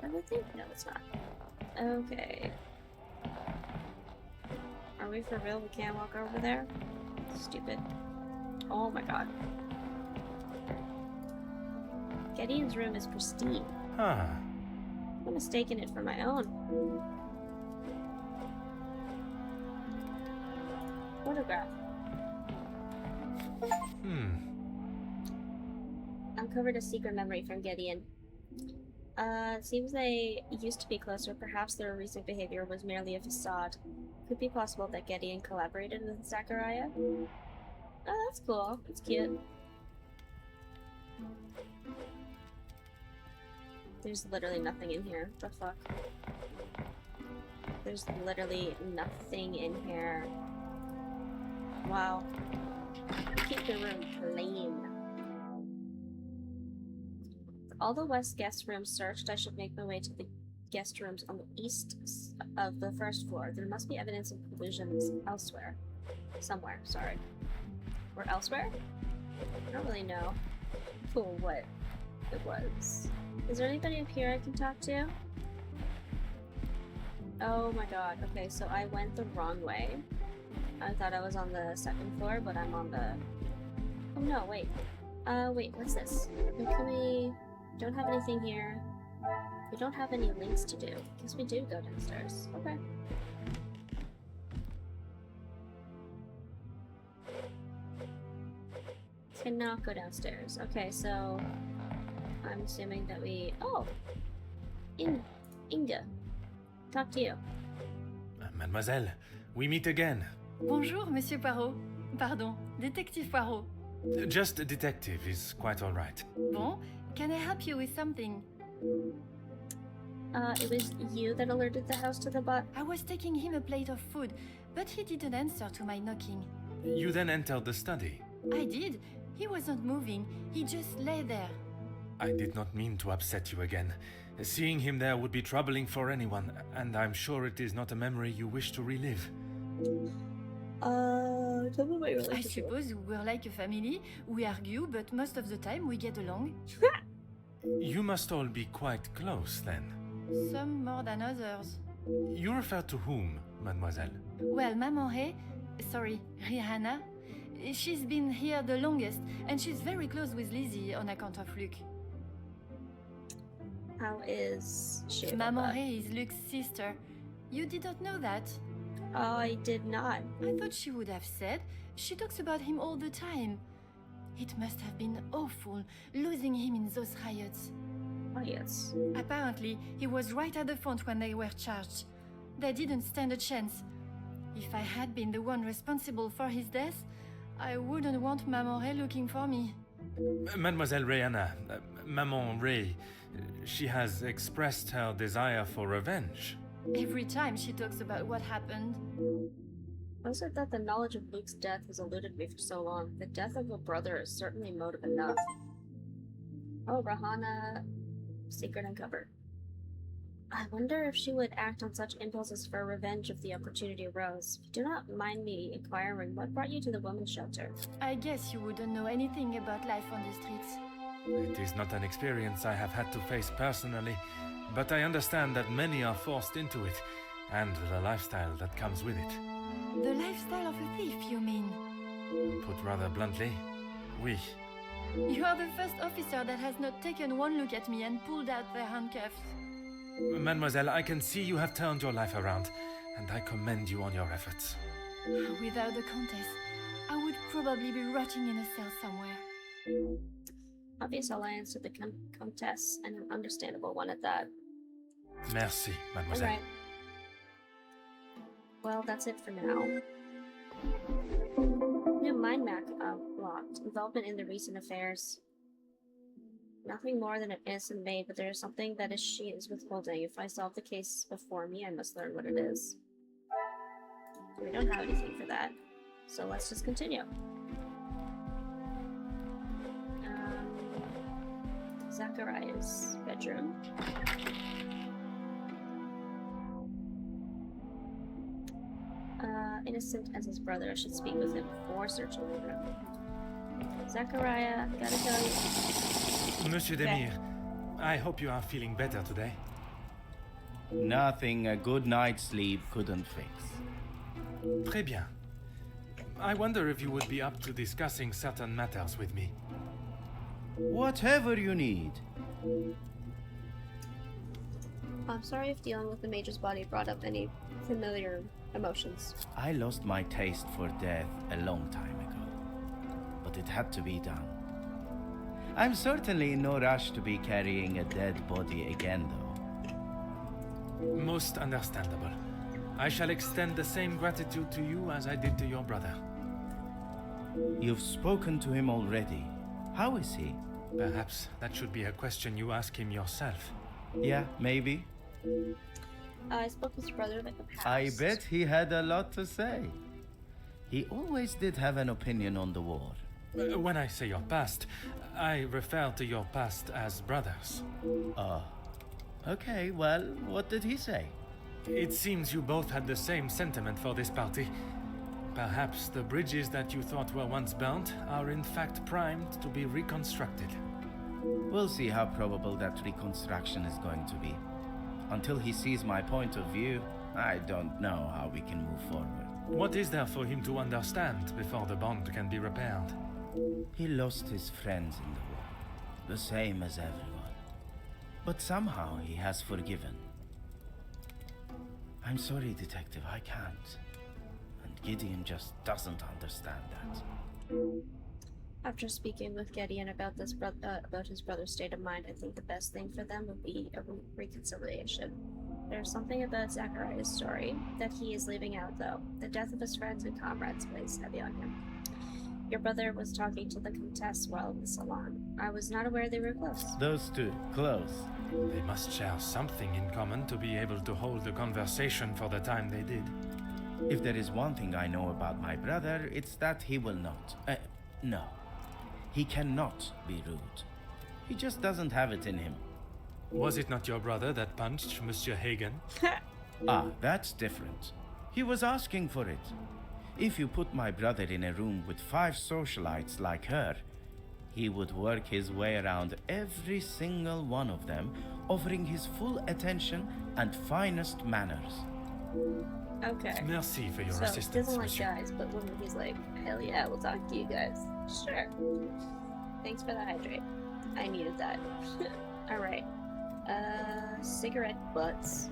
Speaker 1: Everything? No, it's not. Okay. Are we for real? We can't walk over there? Stupid. Oh my god. Gideon's room is pristine.
Speaker 3: Huh.
Speaker 1: I'm mistaking it for my own. Photograph. Uncovered a secret memory from Gideon. It seems they used to be closer. Perhaps their recent behavior was merely a facade. Could be possible that Gideon collaborated with Zachariah. Oh, that's cool. That's cute. There's literally nothing in here. The fuck? There's literally nothing in here. Wow. Keep the room clean. All the west guest rooms searched. I should make my way to the guest rooms on the east of the first floor. There must be evidence of collusions elsewhere. Somewhere, sorry. Or elsewhere? I don't really know what it was. Is there anybody up here I can talk to? Oh my god. Okay, so I went the wrong way. I thought I was on the second floor, but I'm on the... Oh no, wait. Wait, what's this? Can we... Don't have anything here. We don't have any links to do. Guess we do go downstairs. Okay. Cannot go downstairs. Okay, so I'm assuming that we... Oh! Inga. Talk to you.
Speaker 3: Mademoiselle, we meet again.
Speaker 2: Bonjour, Monsieur Poirot. Pardon, Détective Poirot.
Speaker 3: Just a detective is quite all right.
Speaker 2: Bon, can I help you with something?
Speaker 1: It was you that alerted the house to the bot.
Speaker 2: I was taking him a plate of food, but he didn't answer to my knocking.
Speaker 3: You then entered the study.
Speaker 2: I did. He wasn't moving. He just lay there.
Speaker 3: I did not mean to upset you again. Seeing him there would be troubling for anyone, and I'm sure it is not a memory you wish to relive.
Speaker 1: Tell me about your relationship.
Speaker 2: I suppose we're like a family. We argue, but most of the time we get along.
Speaker 3: You must all be quite close, then.
Speaker 2: Some more than others.
Speaker 3: You refer to whom, mademoiselle?
Speaker 2: Well, Maman Rihanna, she's been here the longest, and she's very close with Lizzie on account of Luke.
Speaker 1: How is she?
Speaker 2: Maman Ray is Luke's sister. You didn't know that?
Speaker 1: Oh, I did not.
Speaker 2: I thought she would have said. She talks about him all the time. It must have been awful, losing him in those riots.
Speaker 1: Riots?
Speaker 2: Apparently, he was right at the front when they were charged. They didn't stand a chance. If I had been the one responsible for his death, I wouldn't want Maman Ray looking for me.
Speaker 3: Mademoiselle Rihanna, Maman Ray, she has expressed her desire for revenge.
Speaker 2: Every time she talks about what happened.
Speaker 1: How is it that the knowledge of Luke's death has eluded me for so long? The death of a brother is certainly motive enough. Oh, Rihanna, secret uncovered. I wonder if she would act on such impulses for revenge if the opportunity arose. Do not mind me inquiring, what brought you to the women's shelter?
Speaker 2: I guess you wouldn't know anything about life on the streets.
Speaker 3: It is not an experience I have had to face personally, but I understand that many are forced into it, and the lifestyle that comes with it.
Speaker 2: The lifestyle of a thief, you mean?
Speaker 3: Put rather bluntly, oui.
Speaker 2: You are the first officer that has not taken one look at me and pulled out their handcuffs.
Speaker 3: Mademoiselle, I can see you have turned your life around, and I commend you on your efforts.
Speaker 2: Without the Countess, I would probably be rotting in a cell somewhere.
Speaker 1: Obvious alliance with the Countess, and an understandable one at that.
Speaker 3: Merci, mademoiselle.
Speaker 1: Alright. Well, that's it for now. New mind map locked. Involvement in the recent affairs. Nothing more than an innocent maid, but there is something that she is withholding. If I solve the case before me, I must learn what it is. We don't have anything for that, so let's just continue. Zachariah's bedroom. Innocent as his brother, I should speak with him before searching the room. Zachariah, gotta tell you.
Speaker 3: Monsieur Demir, I hope you are feeling better today.
Speaker 9: Nothing a good night's sleep couldn't fix.
Speaker 3: Très bien. I wonder if you would be up to discussing certain matters with me.
Speaker 9: Whatever you need.
Speaker 1: I'm sorry if dealing with the Major's body brought up any familiar emotions.
Speaker 9: I lost my taste for death a long time ago, but it had to be done. I'm certainly in no rush to be carrying a dead body again, though.
Speaker 3: Most understandable. I shall extend the same gratitude to you as I did to your brother.
Speaker 9: You've spoken to him already. How is he?
Speaker 3: Perhaps that should be a question you ask him yourself.
Speaker 9: Yeah, maybe.
Speaker 1: I spoke with your brother about the past.
Speaker 9: I bet he had a lot to say. He always did have an opinion on the war.
Speaker 3: When I say your past, I refer to your past as brothers.
Speaker 9: Okay, well, what did he say?
Speaker 3: It seems you both had the same sentiment for this party. Perhaps the bridges that you thought were once burnt are in fact primed to be reconstructed.
Speaker 9: We'll see how probable that reconstruction is going to be. Until he sees my point of view, I don't know how we can move forward.
Speaker 3: What is there for him to understand before the bond can be repaired?
Speaker 9: He lost his friends in the war, the same as everyone. But somehow he has forgiven. I'm sorry, Detective, I can't. And Gideon just doesn't understand that.
Speaker 1: After speaking with Gideon about about his brother's state of mind, I think the best thing for them would be a reconciliation. There's something about Zachariah's story that he is leaving out, though. The death of his friends and comrades weighs heavy on him. Your brother was talking to the Countess while in the salon. I was not aware they were close.
Speaker 9: Those two, close.
Speaker 3: They must share something in common to be able to hold the conversation for the time they did.
Speaker 9: If there is one thing I know about my brother, it's that he will not. No. He cannot be rude. He just doesn't have it in him.
Speaker 3: Was it not your brother that punched Monsieur Hagen?
Speaker 9: That's different. He was asking for it. If you put my brother in a room with 5 socialites like her, he would work his way around every single one of them, offering his full attention and finest manners.
Speaker 1: Okay.
Speaker 3: Merci for your
Speaker 1: So, he
Speaker 3: assistance,
Speaker 1: doesn't like
Speaker 3: monsieur.
Speaker 1: guys, but when he's like, hell yeah, we'll talk to you guys. Sure. Thanks for the hydrate. I needed that. Alright. Cigarette butts.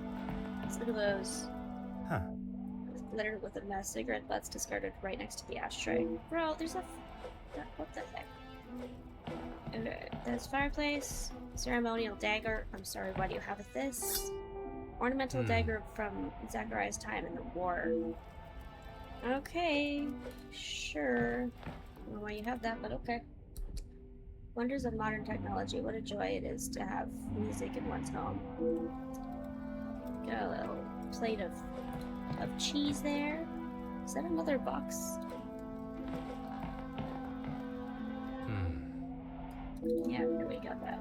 Speaker 1: Let's look at those.
Speaker 3: Huh.
Speaker 1: Littered with a mess. Cigarette butts discarded right next to the ashtray. Bro, there's a... What the heck? Okay, there's fireplace. Ceremonial dagger. I'm sorry, why do you have this? Ornamental dagger from Zachariah's time in the war. Okay, sure. I don't know why you have that, but okay. Wonders of modern technology. What a joy it is to have music in one's home. Got a little plate of cheese there. Is that another box? Yeah, we got that.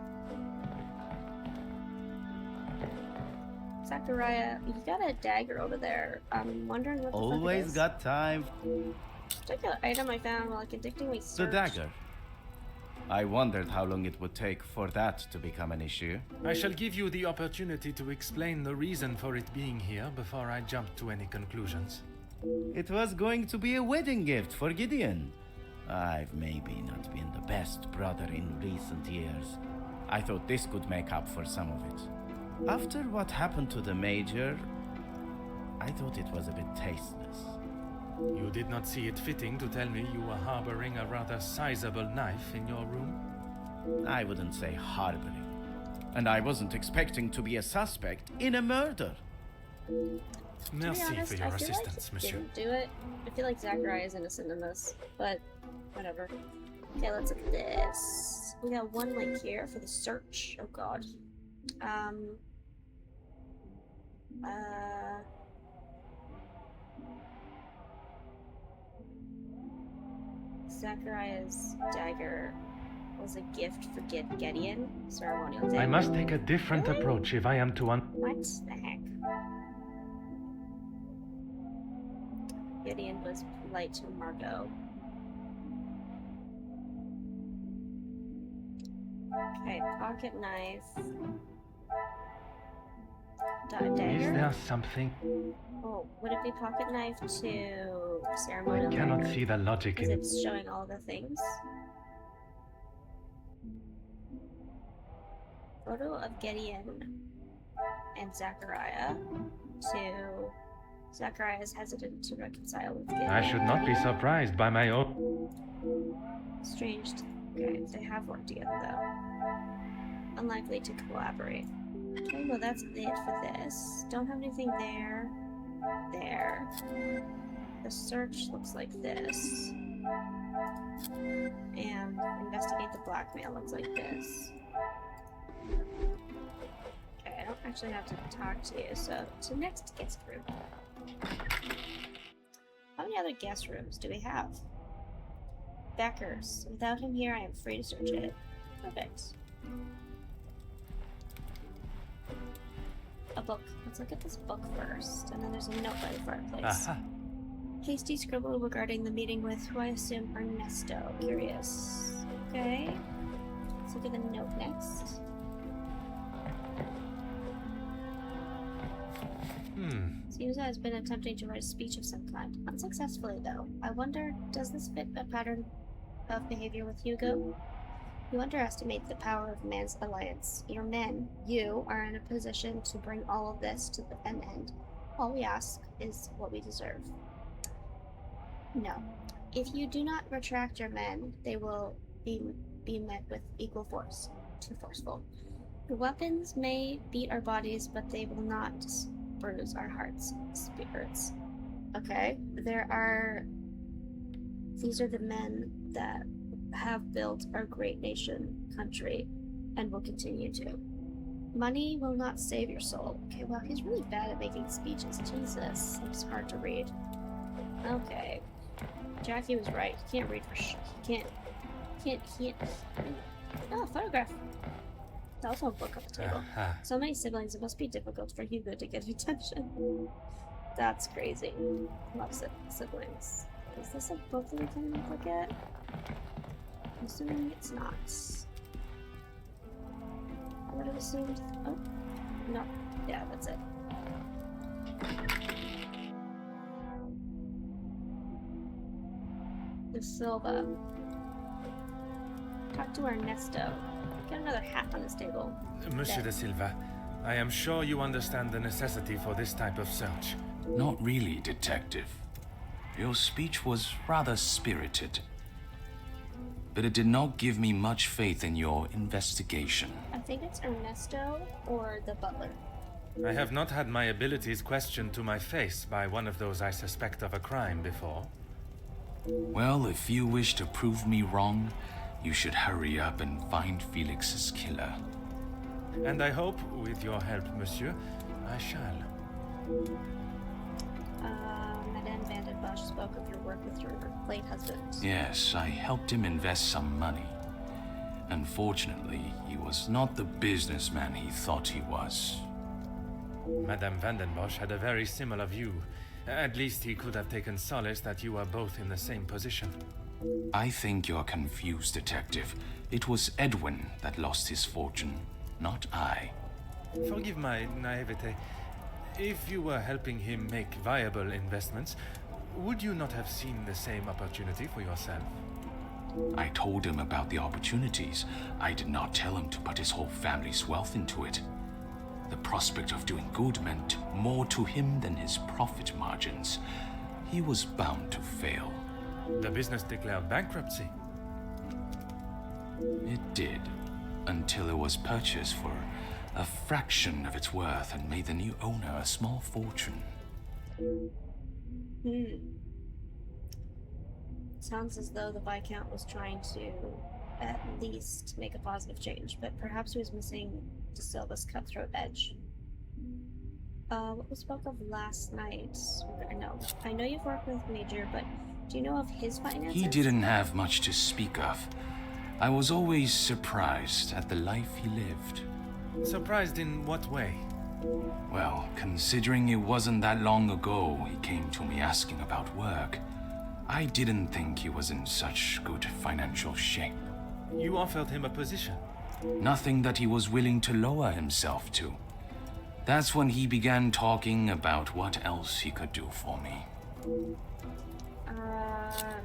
Speaker 1: Zachariah, you got a dagger over there. I'm wondering what the fuck it
Speaker 9: Always
Speaker 1: is.
Speaker 9: got time.
Speaker 1: Particular item I found while conducting my search.
Speaker 9: The dagger. I wondered how long it would take for that to become an issue.
Speaker 3: I shall give you the opportunity to explain the reason for it being here before I jump to any conclusions.
Speaker 9: It was going to be a wedding gift for Gideon. I've maybe not been the best brother in recent years. I thought this could make up for some of it. After what happened to the Major, I thought it was a bit tasteless.
Speaker 3: You did not see it fitting to tell me you were harboring a rather sizable knife in your room?
Speaker 9: I wouldn't say harboring. And I wasn't expecting to be a suspect in a murder.
Speaker 1: To be
Speaker 3: Merci
Speaker 1: honest,
Speaker 3: for your
Speaker 1: I feel
Speaker 3: assistance,
Speaker 1: like
Speaker 3: monsieur.
Speaker 1: didn't do it. I feel like Zachariah is innocent in this, but whatever. Okay, let's look at this. We got one link here for the search. Oh god. Zachariah's dagger was a gift for Gideon. Ceremonial dagger.
Speaker 3: I must take a different
Speaker 1: Really?
Speaker 3: approach if I am to
Speaker 1: What the heck? Gideon was polite to Margot. Okay, pocket knife.
Speaker 3: Is
Speaker 1: Dagger?
Speaker 3: there something?
Speaker 1: Oh, would it be pocket knife to
Speaker 3: I
Speaker 1: ceremonial
Speaker 3: cannot
Speaker 1: dagger?
Speaker 3: see the logic
Speaker 1: Because
Speaker 3: in it.
Speaker 1: it's showing all the things. photo of Gideon and Zachariah to Zachariah is hesitant to reconcile with Gideon.
Speaker 3: I should not be surprised by my own.
Speaker 1: Strange. Okay, they have worked together though. Unlikely to collaborate. Okay, well that's it for this. Don't have anything there. There. The search looks like this. And investigate the blackmail looks like this. Okay, I don't actually have to talk to you, so next guest room. How many other guest rooms do we have? Becker's. Without him here, I am free to search it. Perfect. A book. Let's look at this book first, and then there's a note by the fireplace.
Speaker 3: Aha.
Speaker 1: Hasty scribble regarding the meeting with, who I assume, Ernesto. Curious. Okay. Let's look at the note next. Seems has been attempting to write a speech of some kind. Unsuccessfully, though. I wonder, does this fit a pattern of behavior with Hugo? You underestimate the power of man's alliance. Your men, you, are in a position to bring all of this to an end. All we ask is what we deserve. No. If you do not retract your men, they will be met with equal force. Too forceful. The weapons may beat our bodies, but they will not bruise our hearts, spirits. Okay, these are the men that have built our great nation, country, and will continue to. Money will not save your soul. Okay, well, he's really bad at making speeches. Jesus, it's hard to read. Okay, Jackie was right. He can't read for he can't. Oh, photograph. There's also a book on the table. So many siblings, it must be difficult for Hugo to get attention. That's crazy. Love siblings. Is this a book that we can look at? I'm assuming it's not. I would have assumed. Oh, no. Yeah, that's it. De Silva. Talk to Ernesto. Get another hat on this table.
Speaker 3: Monsieur de Silva, I am sure you understand the necessity for this type of search.
Speaker 10: Not really, Detective. Your speech was rather spirited. But it did not give me much faith in your investigation.
Speaker 1: I think it's Ernesto or the butler.
Speaker 3: I have not had my abilities questioned to my face by one of those I suspect of a crime before.
Speaker 10: Well, if you wish to prove me wrong, you should hurry up and find Felix's killer.
Speaker 3: And I hope, with your help, monsieur, I shall.
Speaker 1: Madame Vandenbosch spoke of your work with your late husband.
Speaker 10: Yes, I helped him invest some money. Unfortunately, he was not the businessman he thought he was.
Speaker 3: Madame Vandenbosch had a very similar view. At least he could have taken solace that you are both in the same position.
Speaker 10: I think you're confused, Detective. It was Edwin that lost his fortune, not I.
Speaker 3: Forgive my naivete. If you were helping him make viable investments, would you not have seen the same opportunity for yourself?
Speaker 10: I told him about the opportunities. I did not tell him to put his whole family's wealth into it. The prospect of doing good meant more to him than his profit margins. He was bound to fail.
Speaker 3: The business declared bankruptcy.
Speaker 10: It did, until it was purchased for a fraction of its worth and made the new owner a small fortune.
Speaker 1: Sounds as though the Viscount was trying to at least make a positive change, but perhaps he was missing De Silva's cutthroat edge. What we spoke of last night? No, I know you've worked with Major, but do you know of his finances?
Speaker 10: He didn't have much to speak of. I was always surprised at the life he lived.
Speaker 3: Surprised in what way?
Speaker 10: Well, considering it wasn't that long ago he came to me asking about work, I didn't think he was in such good financial shape.
Speaker 3: You offered him a position.
Speaker 10: Nothing that he was willing to lower himself to. That's when he began talking about what else he could do for me.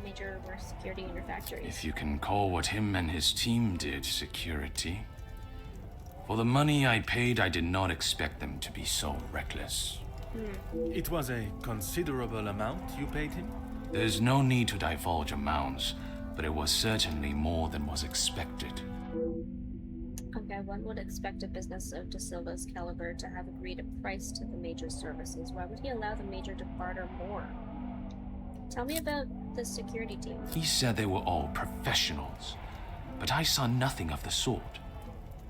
Speaker 1: Major work security in your factories.
Speaker 10: If you can call what him and his team did security. For the money I paid, I did not expect them to be so reckless.
Speaker 3: It was a considerable amount you paid him?
Speaker 10: There's no need to divulge amounts, but it was certainly more than was expected.
Speaker 1: Okay, one would expect a business of De Silva's caliber to have agreed a price to the Major's services. Why would he allow the Major to barter more? Tell me about the security team.
Speaker 10: He said they were all professionals, but I saw nothing of the sort.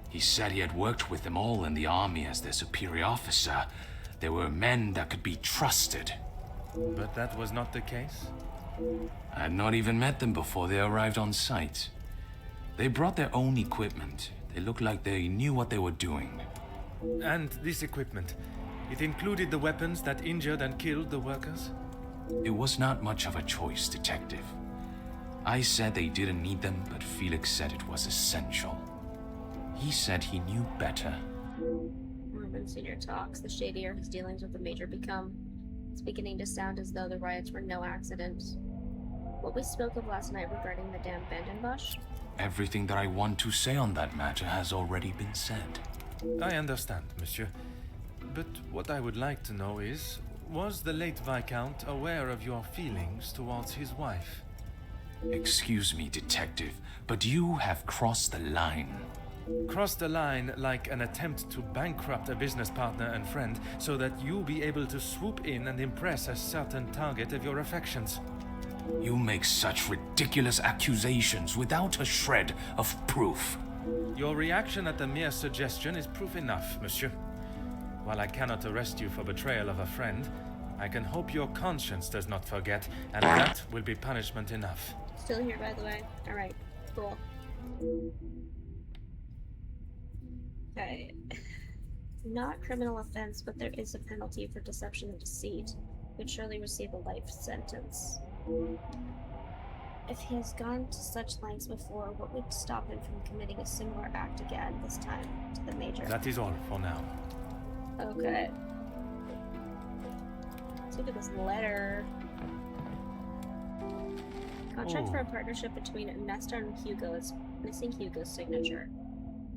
Speaker 10: He said he had worked with them all in the army as their superior officer. They were men that could be trusted.
Speaker 3: But that was not the case?
Speaker 10: I had not even met them before they arrived on site. They brought their own equipment. They looked like they knew what they were doing.
Speaker 3: And this equipment, it included the weapons that injured and killed the workers?
Speaker 10: It was not much of a choice, Detective. I said they didn't need them, but Felix said it was essential. He said he knew better.
Speaker 1: Mormon Senior talks. The shadier his dealings with the Major become. It's beginning to sound as though the riots were no accident. What we spoke of last night regarding Madame Vandenbosch?
Speaker 10: Everything that I want to say on that matter has already been said.
Speaker 3: I understand, monsieur. But what I would like to know is, was the late Viscount aware of your feelings towards his wife?
Speaker 10: Excuse me, Detective, but you have crossed the line.
Speaker 3: Crossed the line like an attempt to bankrupt a business partner and friend so that you'll be able to swoop in and impress a certain target of your affections.
Speaker 10: You make such ridiculous accusations without a shred of proof.
Speaker 3: Your reaction at the mere suggestion is proof enough, monsieur. While I cannot arrest you for betrayal of a friend, I can hope your conscience does not forget, and that will be punishment enough.
Speaker 1: Still here, by the way. Alright, cool. Okay. Not criminal offense, but there is a penalty for deception and deceit. Would surely receive a life sentence. If he has gone to such lengths before, what would stop him from committing a similar act again, this time to the Major?
Speaker 3: That is all for now.
Speaker 1: Okay. Let's look at this letter. Contract for a partnership between Nesta and Hugo is missing Hugo's signature.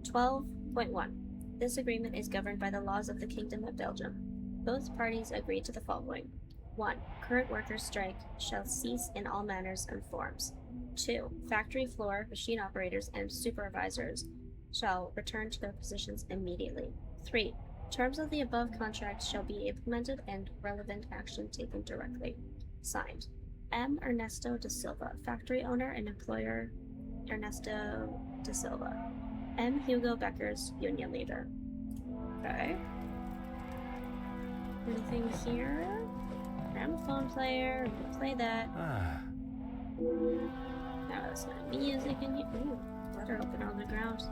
Speaker 1: 12.1. This agreement is governed by the laws of the Kingdom of Belgium. Both parties agree to the following. 1. Current workers' strike shall cease in all manners and forms. 2. Factory floor, machine operators, and supervisors shall return to their positions immediately. 3. Terms of the above contract shall be implemented and relevant action taken directly. Signed, M. Ernesto de Silva, factory owner and employer Ernesto de Silva. M. Hugo Becker's union leader. Okay. Anything here? Gramophone player, we can play that. Now that's not music and you. Ooh, letter opener on the ground.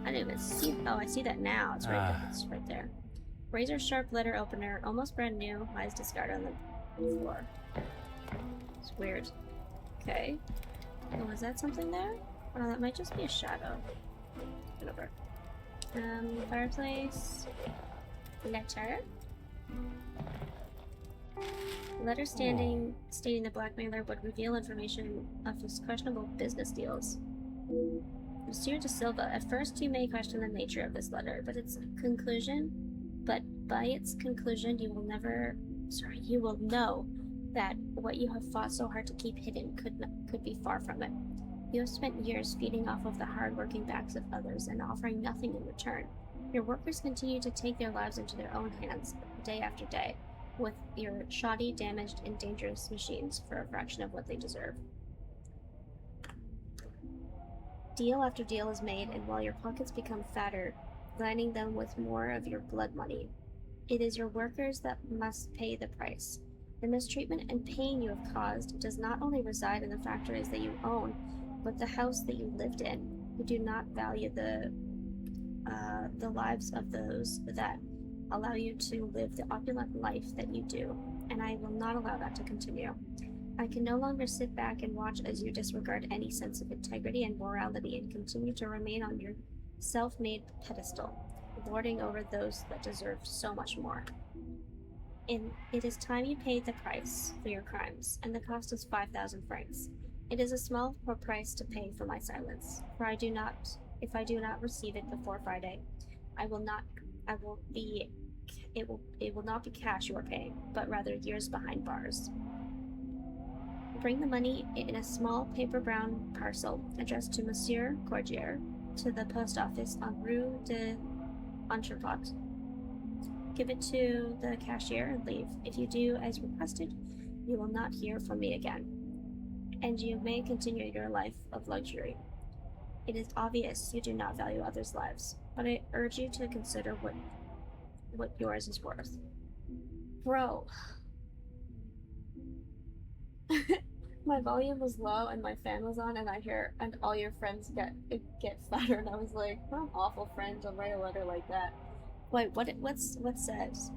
Speaker 1: I didn't even see. Oh, I see that now. It's right there. It's right there. Razor sharp letter opener, almost brand new. Lies discarded on the floor. It's weird. Okay. Oh, is that something there? Oh, that might just be a shadow. Whatever. Fireplace. Letter. Letter stating the blackmailer would reveal information of his questionable business deals. Monsieur de Silva, at first you may question the nature of this letter, but by its conclusion you will know that what you have fought so hard to keep hidden could be far from it. You have spent years feeding off of the hard-working backs of others and offering nothing in return. Your workers continue to take their lives into their own hands, day after day, with your shoddy, damaged, and dangerous machines for a fraction of what they deserve. Deal after deal is made, and while your pockets become fatter, lining them with more of your blood money, it is your workers that must pay the price. The mistreatment and pain you have caused does not only reside in the factories that you own, but the house that you lived in. You do not value the lives of those that allow you to live the opulent life that you do, and I will not allow that to continue. I can no longer sit back and watch as you disregard any sense of integrity and morality and continue to remain on your self-made pedestal, lording over those that deserve so much more. It is time you paid the price for your crimes, and the cost is 5,000 francs. It is a small price to pay for my silence, for if I do not receive it before Friday, it will not be cash you are paying, but rather years behind bars. Bring the money in a small paper brown parcel addressed to Monsieur Cordier to the post office on Rue de Entrepot. Give it to the cashier and leave. If you do as requested, you will not hear from me again, and you may continue your life of luxury. It is obvious you do not value others' lives, but I urge you to consider what yours is worth. Bro. My volume was low and my fan was on, and all your friends get fatter, and I was like, what an awful friend to write a letter like that. Wait, what says?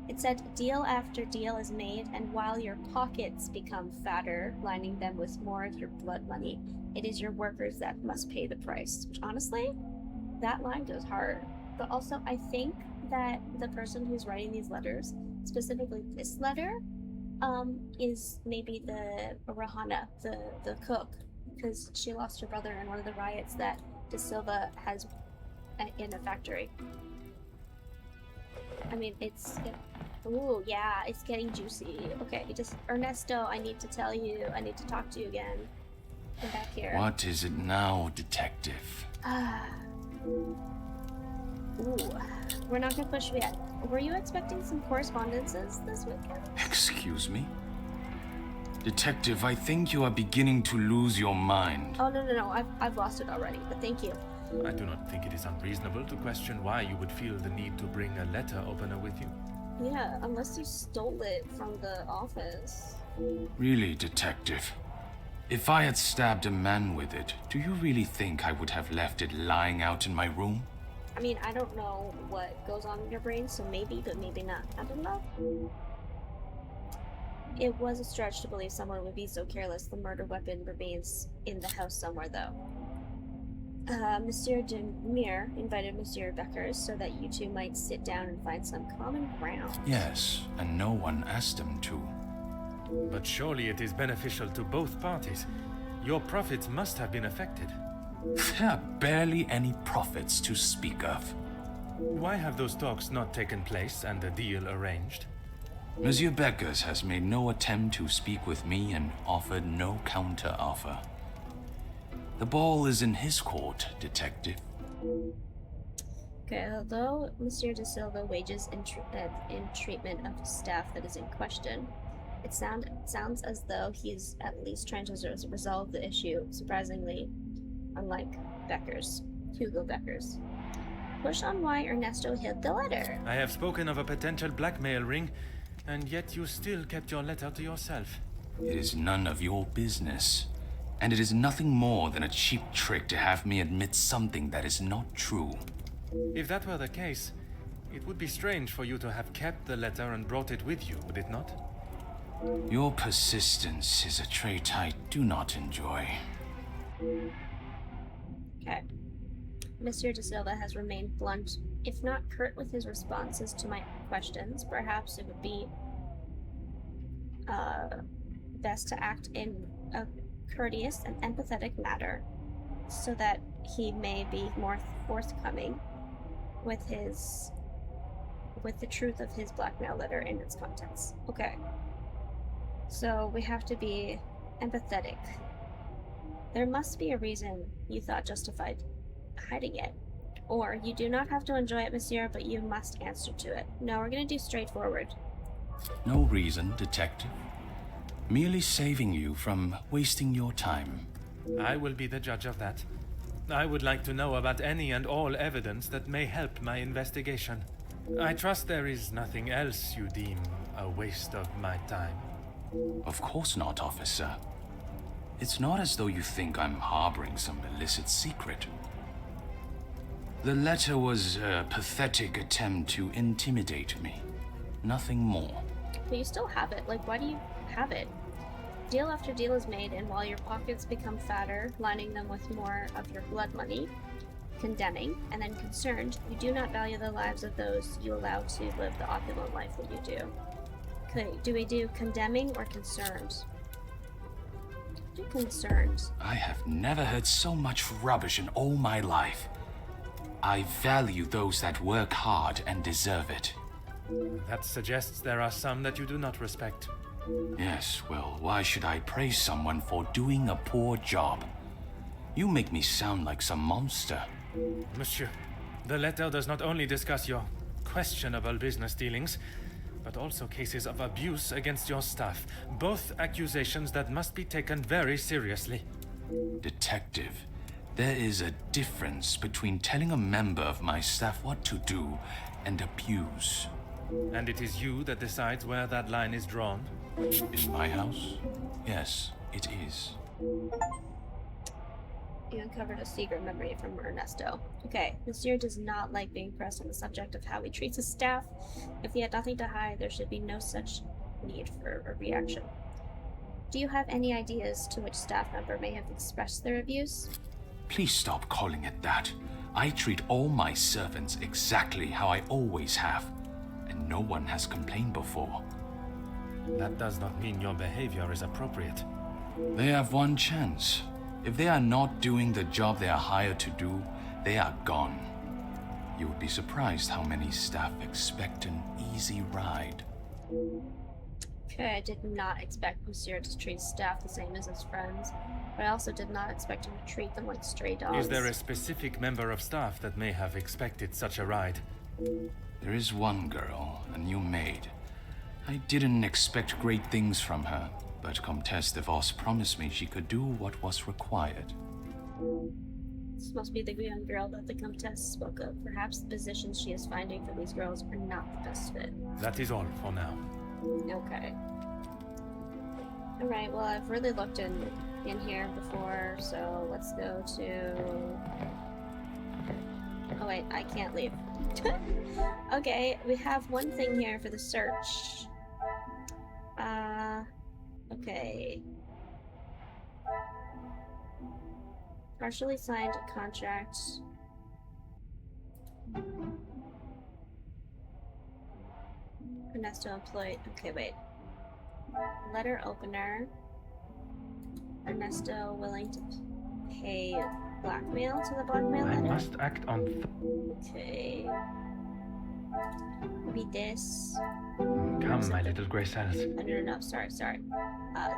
Speaker 1: It said, deal after deal is made, and while your pockets become fatter, lining them with more of your blood money, it is your workers that must pay the price. Which, honestly, that line goes hard. But also, I think that the person who's writing these letters, specifically this letter, is maybe the Rahana, the cook, because she lost her brother in one of the riots that De Silva has in a factory. I mean, ooh, yeah, it's getting juicy. Okay, Ernesto, I need to tell you, I need to talk to you again. Come back here.
Speaker 10: What is it now, detective?
Speaker 1: Ooh, we're not gonna push yet. Were you expecting some correspondences this weekend?
Speaker 10: Excuse me? Detective, I think you are beginning to lose your mind.
Speaker 1: Oh, no, I've lost it already, but thank you.
Speaker 3: I do not think it is unreasonable to question why you would feel the need to bring a letter opener with you.
Speaker 1: Yeah, unless you stole it from the office.
Speaker 10: Really, detective? If I had stabbed a man with it, do you really think I would have left it lying out in my room?
Speaker 1: I mean, I don't know what goes on in your brain, so maybe, but maybe not. I don't know. It was a stretch to believe someone would be so careless. The murder weapon remains in the house somewhere, though. Monsieur de Mere invited Monsieur Beckers so that you two might sit down and find some common ground.
Speaker 10: Yes, and no one asked them to.
Speaker 3: But surely it is beneficial to both parties. Your profits must have been affected.
Speaker 10: There are barely any profits to speak of.
Speaker 3: Why have those talks not taken place and the deal arranged?
Speaker 10: Monsieur Beckers has made no attempt to speak with me and offered no counter-offer. The ball is in his court, detective.
Speaker 1: Okay, although Monsieur de Silva wages in treatment of staff that is in question, it sounds as though he's at least trying to resolve the issue, surprisingly, unlike Hugo Beckers. Push on why Ernesto hid the letter.
Speaker 3: I have spoken of a potential blackmail ring, and yet you still kept your letter to yourself.
Speaker 10: It is none of your business. And it is nothing more than a cheap trick to have me admit something that is not true.
Speaker 3: If that were the case, it would be strange for you to have kept the letter and brought it with you, would it not?
Speaker 10: Your persistence is a trait I do not enjoy.
Speaker 1: Okay. Monsieur de Silva has remained blunt, if not curt with his responses to my questions. Perhaps it would be best to act in a courteous and empathetic manner, so that he may be more forthcoming with the truth of his blackmail letter and its contents. Okay. So we have to be empathetic. There must be a reason you thought justified hiding it. Or you do not have to enjoy it, monsieur, but you must answer to it. No, we're gonna do straightforward.
Speaker 10: No reason, detective. Merely saving you from wasting your time.
Speaker 3: I will be the judge of that. I would like to know about any and all evidence that may help my investigation. I trust there is nothing else you deem a waste of my time.
Speaker 10: Of course not, officer. It's not as though you think I'm harboring some illicit secret. The letter was a pathetic attempt to intimidate me. Nothing more.
Speaker 1: But you still have it. Like, why do you have it? Deal after deal is made, and while your pockets become fatter, lining them with more of your blood money, condemning, and then concerned, you do not value the lives of those you allow to live the opulent life that you do. Okay, do we do condemning or concerned? Do concerned.
Speaker 10: I have never heard so much rubbish in all my life. I value those that work hard and deserve it.
Speaker 3: That suggests there are some that you do not respect.
Speaker 10: Yes, well, why should I praise someone for doing a poor job? You make me sound like some monster.
Speaker 3: Monsieur, the letter does not only discuss your questionable business dealings, but also cases of abuse against your staff. Both accusations that must be taken very seriously.
Speaker 10: Detective, there is a difference between telling a member of my staff what to do and abuse.
Speaker 3: And it is you that decides where that line is drawn?
Speaker 10: In my house? Yes, it is.
Speaker 1: You uncovered a secret memory from Ernesto. Okay, Monsieur does not like being pressed on the subject of how he treats his staff. If he had nothing to hide, there should be no such need for a reaction. Do you have any ideas to which staff member may have expressed their abuse?
Speaker 10: Please stop calling it that. I treat all my servants exactly how I always have, and no one has complained before.
Speaker 3: That does not mean your behavior is appropriate.
Speaker 10: They have one chance. If they are not doing the job they are hired to do, they are gone. You would be surprised how many staff expect an easy ride.
Speaker 1: Okay, I did not expect Monsieur to treat staff the same as his friends, but I also did not expect him to treat them like stray dogs.
Speaker 3: Is there a specific member of staff that may have expected such a ride?
Speaker 10: There is one girl, a new maid. I didn't expect great things from her, but Comtesse de Vos promised me she could do what was required.
Speaker 1: This must be the young girl that the Comtesse spoke of. Perhaps the positions she is finding for these girls are not the best fit.
Speaker 3: That is all for now.
Speaker 1: Okay. Alright, well, I've really looked in here before, so let's go to... Oh wait, I can't leave. Okay, we have one thing here for the search. Okay. Partially signed contract. Ernesto employed. Okay, wait. Letter opener. Ernesto willing to pay blackmail to the blackmail
Speaker 3: I
Speaker 1: letter.
Speaker 3: must act on...
Speaker 1: Okay. Maybe this.
Speaker 3: Come, my little grey cells.
Speaker 1: No, sorry.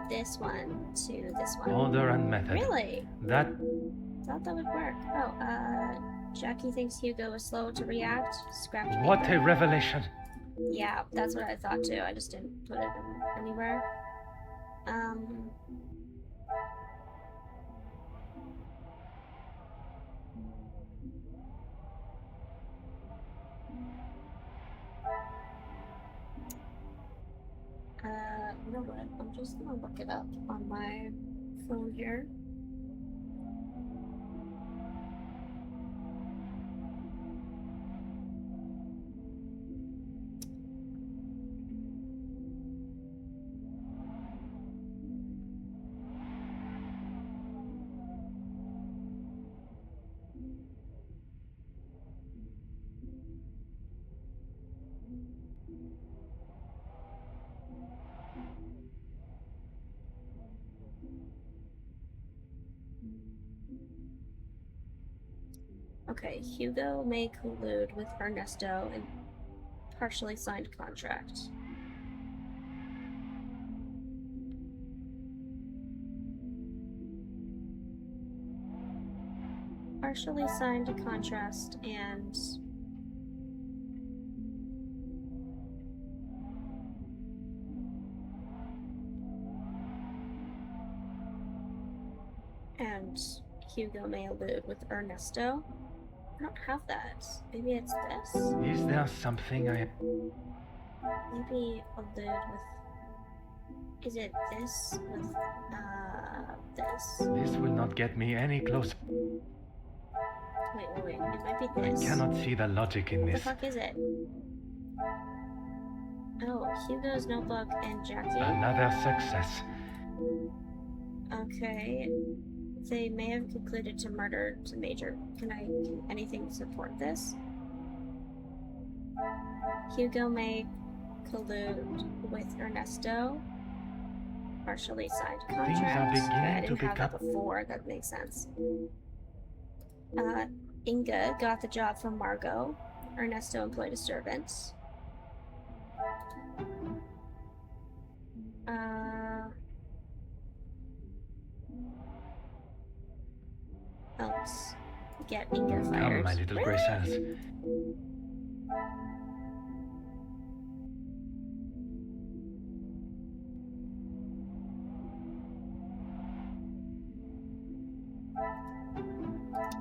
Speaker 1: This one to this one.
Speaker 3: Order and method.
Speaker 1: Really?
Speaker 3: That...
Speaker 1: Thought that would work. Oh, Jackie thinks Hugo was slow to react. Scrapped
Speaker 3: What
Speaker 1: paper.
Speaker 3: a revelation!
Speaker 1: Yeah, that's what I thought too. I just didn't put it anywhere. You know what? I'm just gonna look it up on my phone here. Okay, Hugo may collude with Ernesto in partially signed contract. Partially signed a contract and Hugo may allude with Ernesto. I don't have that. Maybe it's this?
Speaker 3: Is there something I...
Speaker 1: Maybe allude with... Is it this with, this?
Speaker 3: This will not get me any closer.
Speaker 1: Wait. It might be
Speaker 3: I
Speaker 1: this.
Speaker 3: cannot see the logic in
Speaker 1: What the
Speaker 3: this.
Speaker 1: fuck is it? Oh, Hugo's notebook and Jackie.
Speaker 3: Another success.
Speaker 1: Okay. They may have concluded to murder the major. Can anything support this? Hugo may collude with Ernesto. Partially signed contract.
Speaker 3: beginning
Speaker 1: Okay, I
Speaker 3: to
Speaker 1: didn't have that
Speaker 3: become-
Speaker 1: before. That makes sense. Inga got the job from Margot. Ernesto employed a servant. Helps get Inga fired.
Speaker 3: Come, my little grey cells.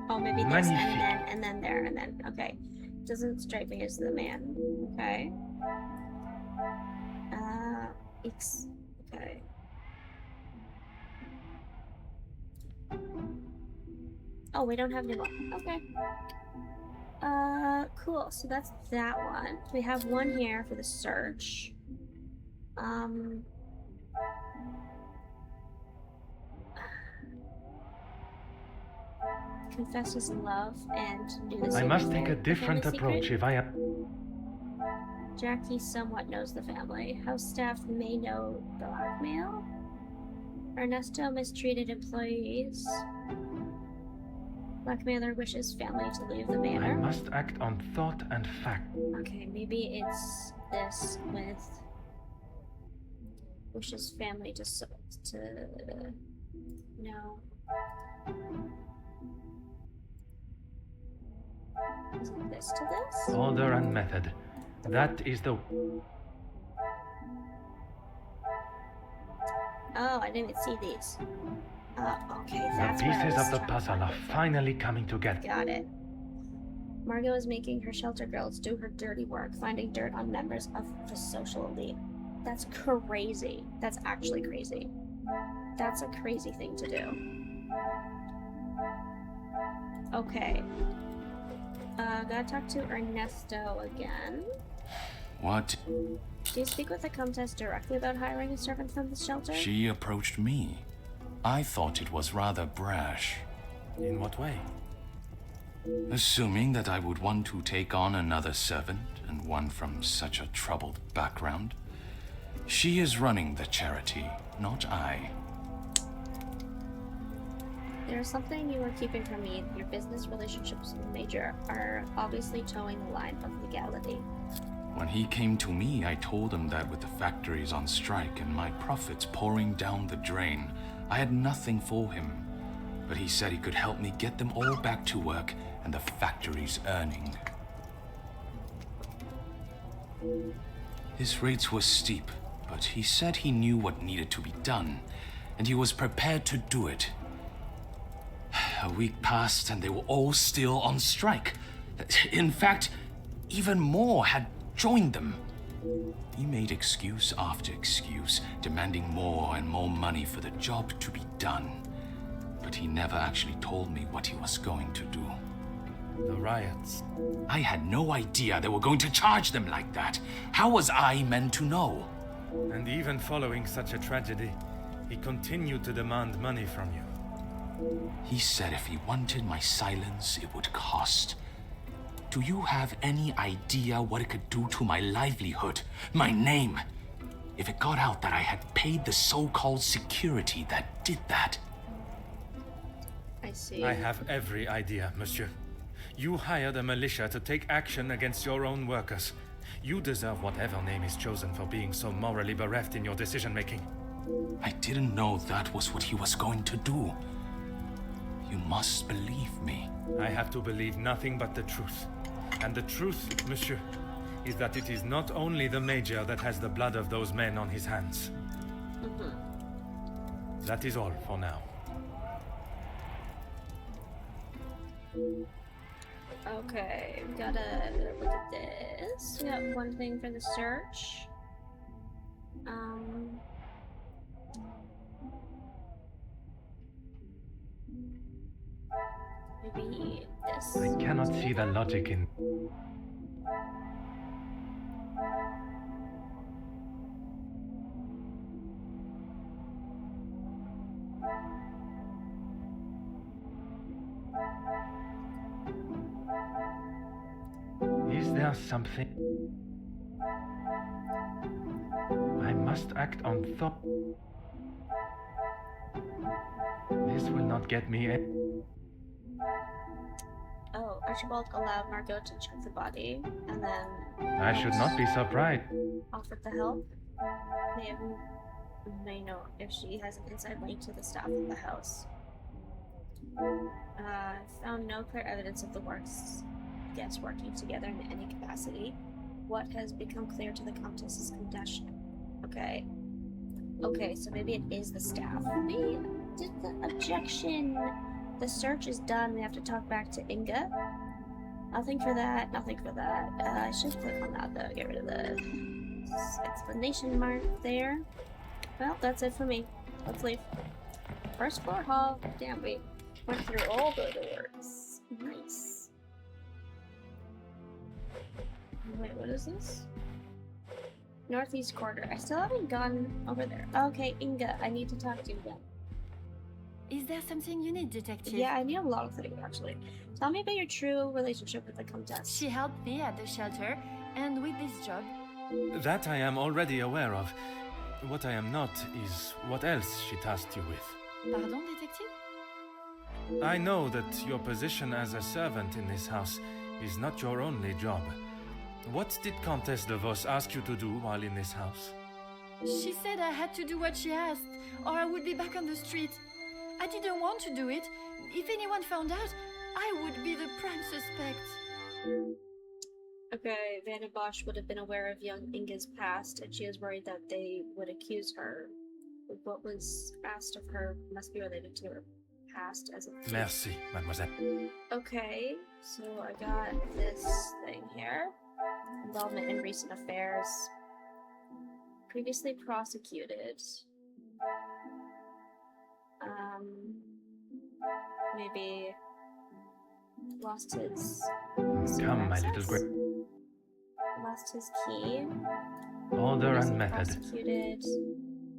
Speaker 1: Oh, maybe this, and then there, and then, okay. Doesn't strike me as the man. Okay. Okay. Oh, we don't have any more. Okay. Cool. So that's that one. We have one here for the search. Confess his love and do the same.
Speaker 3: I must take a different approach if I am.
Speaker 1: Jackie somewhat knows the family. House staff may know blackmail. Ernesto mistreated employees. Blackmailer wishes family to leave the manor.
Speaker 3: I must act on thought and fact.
Speaker 1: Okay, maybe it's this with wishes family to no. Is it this to this?
Speaker 3: Order and method. That is the...
Speaker 1: Oh, I didn't even see these. Okay,
Speaker 3: The
Speaker 1: that's what I
Speaker 3: pieces
Speaker 1: was
Speaker 3: of the
Speaker 1: trying to
Speaker 3: puzzle
Speaker 1: find
Speaker 3: are
Speaker 1: it from.
Speaker 3: finally coming together.
Speaker 1: Got it. Margot is making her shelter girls do her dirty work, finding dirt on members of the social elite. That's crazy. That's actually crazy. That's a crazy thing to do. Okay. Gotta talk to Ernesto again.
Speaker 10: What?
Speaker 1: Do you speak with the Comtesse directly about hiring a servant from the shelter?
Speaker 10: She approached me. I thought it was rather brash.
Speaker 3: In what way?
Speaker 10: Assuming that I would want to take on another servant, and one from such a troubled background. She is running the charity, not I.
Speaker 1: There's something you are keeping from me. Your business relationships with the Major are obviously towing the line of legality.
Speaker 10: When he came to me, I told him that with the factories on strike and my profits pouring down the drain, I had nothing for him. But he said he could help me get them all back to work and the factories earning. His rates were steep, but he said he knew what needed to be done, and he was prepared to do it. A week passed and they were all still on strike. In fact, even more had joined them. He made excuse after excuse, demanding more and more money for the job to be done. But he never actually told me what he was going to do.
Speaker 3: The riots.
Speaker 10: I had no idea they were going to charge them like that. How was I meant to know?
Speaker 3: And even following such a tragedy, he continued to demand money from you.
Speaker 10: He said if he wanted my silence, it would cost. Do you have any idea what it could do to my livelihood, my name? If it got out that I had paid the so-called security that did that.
Speaker 1: I see.
Speaker 3: I have every idea, monsieur. You hired a militia to take action against your own workers. You deserve whatever name is chosen for being so morally bereft in your decision-making.
Speaker 10: I didn't know that was what he was going to do. You must believe me.
Speaker 3: I have to believe nothing but the truth. And the truth, monsieur, is that it is not only the Major that has the blood of those men on his hands. That is all for now.
Speaker 1: Okay, we gotta look at this. We got one thing for the search. Maybe this.
Speaker 3: I cannot see the logic in... Is there something... I must act on thought. This will not get me...
Speaker 1: Oh, Archibald allowed Margot to check the body, and then
Speaker 3: I should not be surprised.
Speaker 1: offered to help. May know if she has an inside link to the staff of the house. Found no clear evidence of the guests working together in any capacity. What has become clear to the Countess's confession? Okay. Okay, so maybe it is the staff. We did the objection. The search is done. We have to talk back to Inga. Nothing for that. Nothing for that. I should click on that though. Get rid of the explanation mark there. Well, that's it for me. Let's leave. First floor hall. Damn, we went through all the doors. Nice. Wait, what is this? Northeast quarter. I still haven't gone over there. Okay, Inga, I need to talk to you again.
Speaker 2: Is there something you need, detective?
Speaker 1: Yeah, I need a lot of things actually. Tell me about your true relationship with the Countess.
Speaker 2: She helped me at the shelter, and with this job.
Speaker 3: That I am already aware of. What I am not is what else she tasked you with.
Speaker 2: Pardon, detective?
Speaker 3: I know that your position as a servant in this house is not your only job. What did Countess de Vos ask you to do while in this house?
Speaker 2: She said I had to do what she asked, or I would be back on the street. I didn't want to do it. If anyone found out, I would be the prime suspect.
Speaker 1: Okay, Vanna Bosch would have been aware of young Inga's past, and she was worried that they would accuse her. What was asked of her must be related to her past as a thief.
Speaker 3: Merci, mademoiselle.
Speaker 1: Okay, so I got this thing here. Involvement in recent affairs. Previously prosecuted. Maybe lost his...
Speaker 3: Come, my little grape.
Speaker 1: Lost his key.
Speaker 3: Order
Speaker 1: Previously
Speaker 3: and method.
Speaker 1: prosecuted.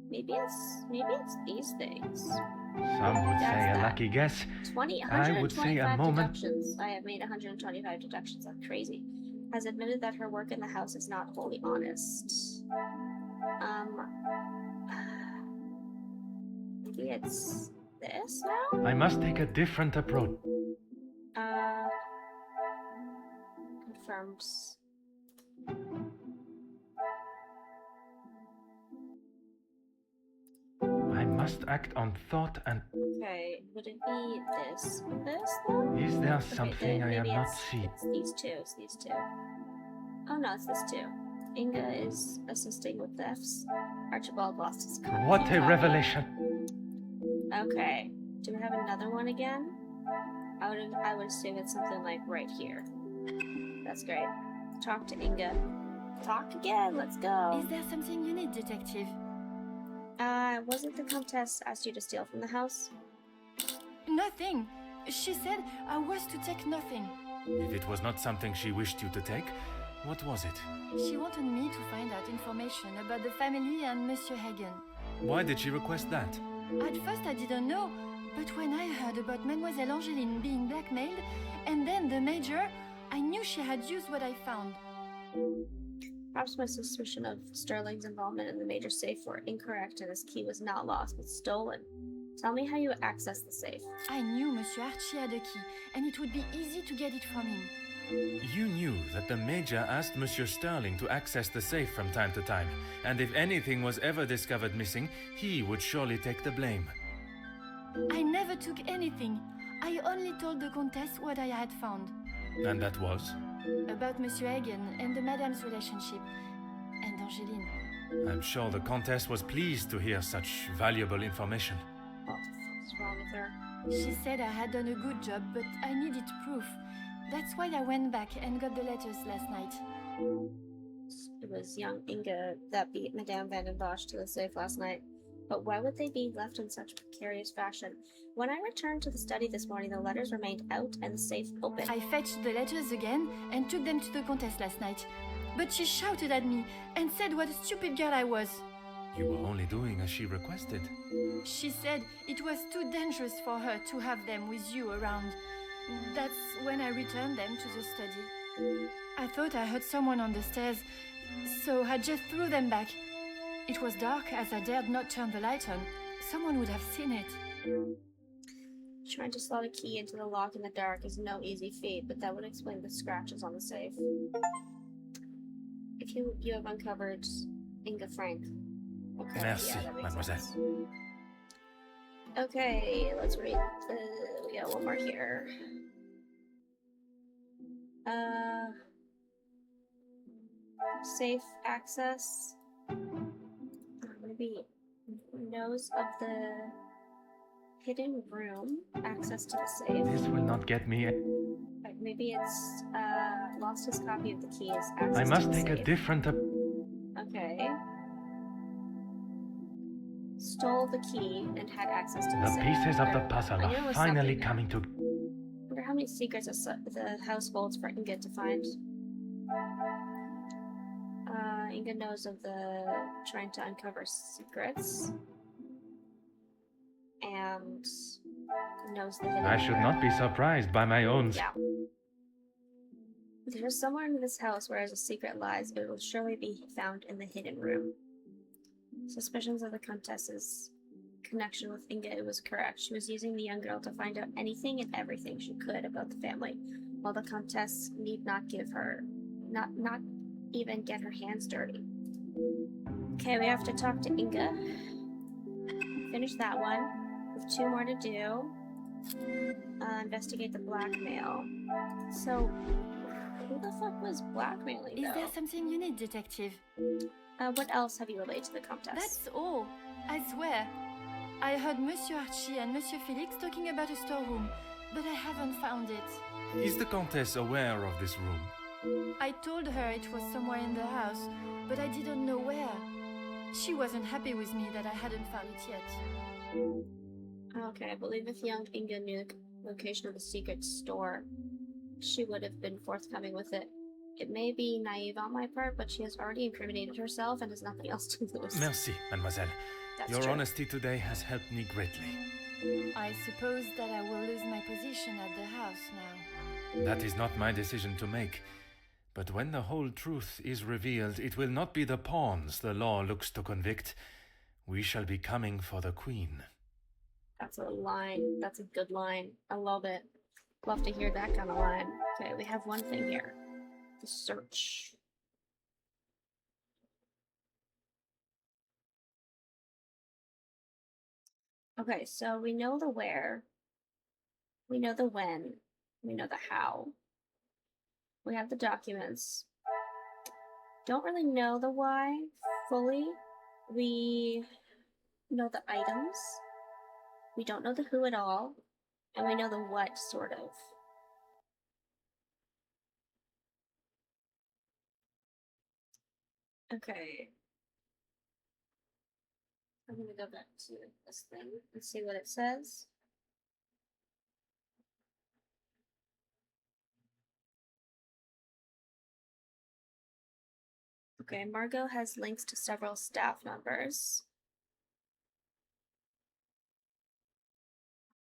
Speaker 1: Maybe it's these things.
Speaker 3: Some would say a lucky guess.
Speaker 1: 125
Speaker 3: I would say a moment.
Speaker 1: deductions. I have made 125 deductions. That's crazy. Has admitted that her work in the house is not wholly honest. Maybe it's this now?
Speaker 3: I must take a different approach.
Speaker 1: Confirms.
Speaker 3: I must act on thought and...
Speaker 1: Okay, would it be this though?
Speaker 3: Is there
Speaker 1: Okay,
Speaker 3: something I have
Speaker 1: maybe
Speaker 3: not
Speaker 1: it's
Speaker 3: seen?
Speaker 1: these two, it's these two. Oh no, it's this two. Inga is assisting with thefts. Archibald lost his car.
Speaker 3: What a revelation!
Speaker 1: Okay, do we have another one again? I would assume it's something like right here. That's great. Talk to Inga. Talk again, let's go.
Speaker 2: Is there something you need, detective?
Speaker 1: Wasn't the Countess asked you to steal from the house?
Speaker 2: Nothing. She said I was to take nothing.
Speaker 3: If it was not something she wished you to take, what was it?
Speaker 2: She wanted me to find out information about the family and Monsieur Hagen.
Speaker 3: Why did she request that?
Speaker 2: At first I didn't know, but when I heard about Mademoiselle Angeline being blackmailed, and then the Major, I knew she had used what I found.
Speaker 1: Perhaps my suspicion of Sterling's involvement in the Major safe were incorrect and his key was not lost but stolen. Tell me how you accessed the safe.
Speaker 2: I knew Monsieur Archie had a key, and it would be easy to get it from him.
Speaker 3: You knew that the Major asked Monsieur Sterling to access the safe from time to time, and if anything was ever discovered missing, he would surely take the blame.
Speaker 2: I never took anything. I only told the Countess what I had found.
Speaker 3: And that was?
Speaker 2: About Monsieur Hagen and the Madame's relationship, and Angeline.
Speaker 3: I'm sure the Countess was pleased to hear such valuable information.
Speaker 1: What the fuck is wrong with her?
Speaker 2: She said I had done a good job, but I needed proof. That's why I went back and got the letters last night.
Speaker 1: It was young Inga that beat Madame Van den Bosch to the safe last night. But why would they be left in such precarious fashion? When I returned to the study this morning, the letters remained out and the safe open.
Speaker 2: I fetched the letters again and took them to the Countess last night. But she shouted at me and said what a stupid girl I was.
Speaker 3: You were only doing as she requested.
Speaker 2: She said it was too dangerous for her to have them with you around. That's when I returned them to the study. I thought I heard someone on the stairs, so I just threw them back. It was dark as I dared not turn the light on. Someone would have seen it.
Speaker 1: Trying to slot a key into the lock in the dark is no easy feat, but that would explain the scratches on the safe. If you have uncovered Inga Frank. Okay,
Speaker 3: Merci,
Speaker 1: yeah, that makes
Speaker 3: mademoiselle.
Speaker 1: sense. Okay, let's read the... We got one more here. Safe access. Maybe knows of the hidden room, access to the safe.
Speaker 3: This will not get me.
Speaker 1: Right, maybe it's lost his copy of the keys. Access
Speaker 3: I must
Speaker 1: to the
Speaker 3: take a
Speaker 1: safe.
Speaker 3: different.
Speaker 1: Okay. Stole the key and had access to the
Speaker 3: The
Speaker 1: safe.
Speaker 3: pieces of the
Speaker 1: Or-
Speaker 3: puzzle
Speaker 1: I knew it
Speaker 3: are
Speaker 1: was
Speaker 3: finally
Speaker 1: something
Speaker 3: coming to.
Speaker 1: I wonder how many secrets the house holds for Inga to find. Inga knows of the trying to uncover secrets. And knows the hidden
Speaker 3: I should not be surprised by my own.
Speaker 1: Yeah. There's somewhere in this house where a secret lies, but it will surely be found in the hidden room. Suspicions of the Countess's connection with Inga was correct. She was using the young girl to find out anything and everything she could about the family, while the Countess need not give her, not even get her hands dirty. Okay, we have to talk to Inga. Finish that one. With 2 more to do. Investigate the blackmail. So, who the fuck was blackmailing,
Speaker 2: Is
Speaker 1: though?
Speaker 2: there something you need, detective?
Speaker 1: What else have you relayed to the Countess?
Speaker 2: That's all. I swear. I heard Monsieur Archie and Monsieur Felix talking about a storeroom, but I haven't found it.
Speaker 3: Is the Countess aware of this room?
Speaker 2: I told her it was somewhere in the house, but I didn't know where. She wasn't happy with me that I hadn't found it yet.
Speaker 1: Okay, I believe if young Inga knew the location of the secret store, she would have been forthcoming with it. It may be naive on my part, but she has already incriminated herself and has nothing else to lose.
Speaker 3: Merci, mademoiselle.
Speaker 1: That's
Speaker 3: Your
Speaker 1: true.
Speaker 3: honesty today has helped me greatly.
Speaker 2: I suppose that I will lose my position at the house now.
Speaker 3: That is not my decision to make. But when the whole truth is revealed, it will not be the pawns the law looks to convict. We shall be coming for the queen.
Speaker 1: That's a line. That's a good line. I love it. Love to hear that kind of line. Okay, we have one thing here. The search. Okay, so we know the where. We know the when. We know the how. We have the documents. Don't really know the why fully. We know the items. We don't know the who at all. And we know the what, sort of. Okay. I'm gonna go back to this thing and see what it says. Okay, Margot has links to several staff members.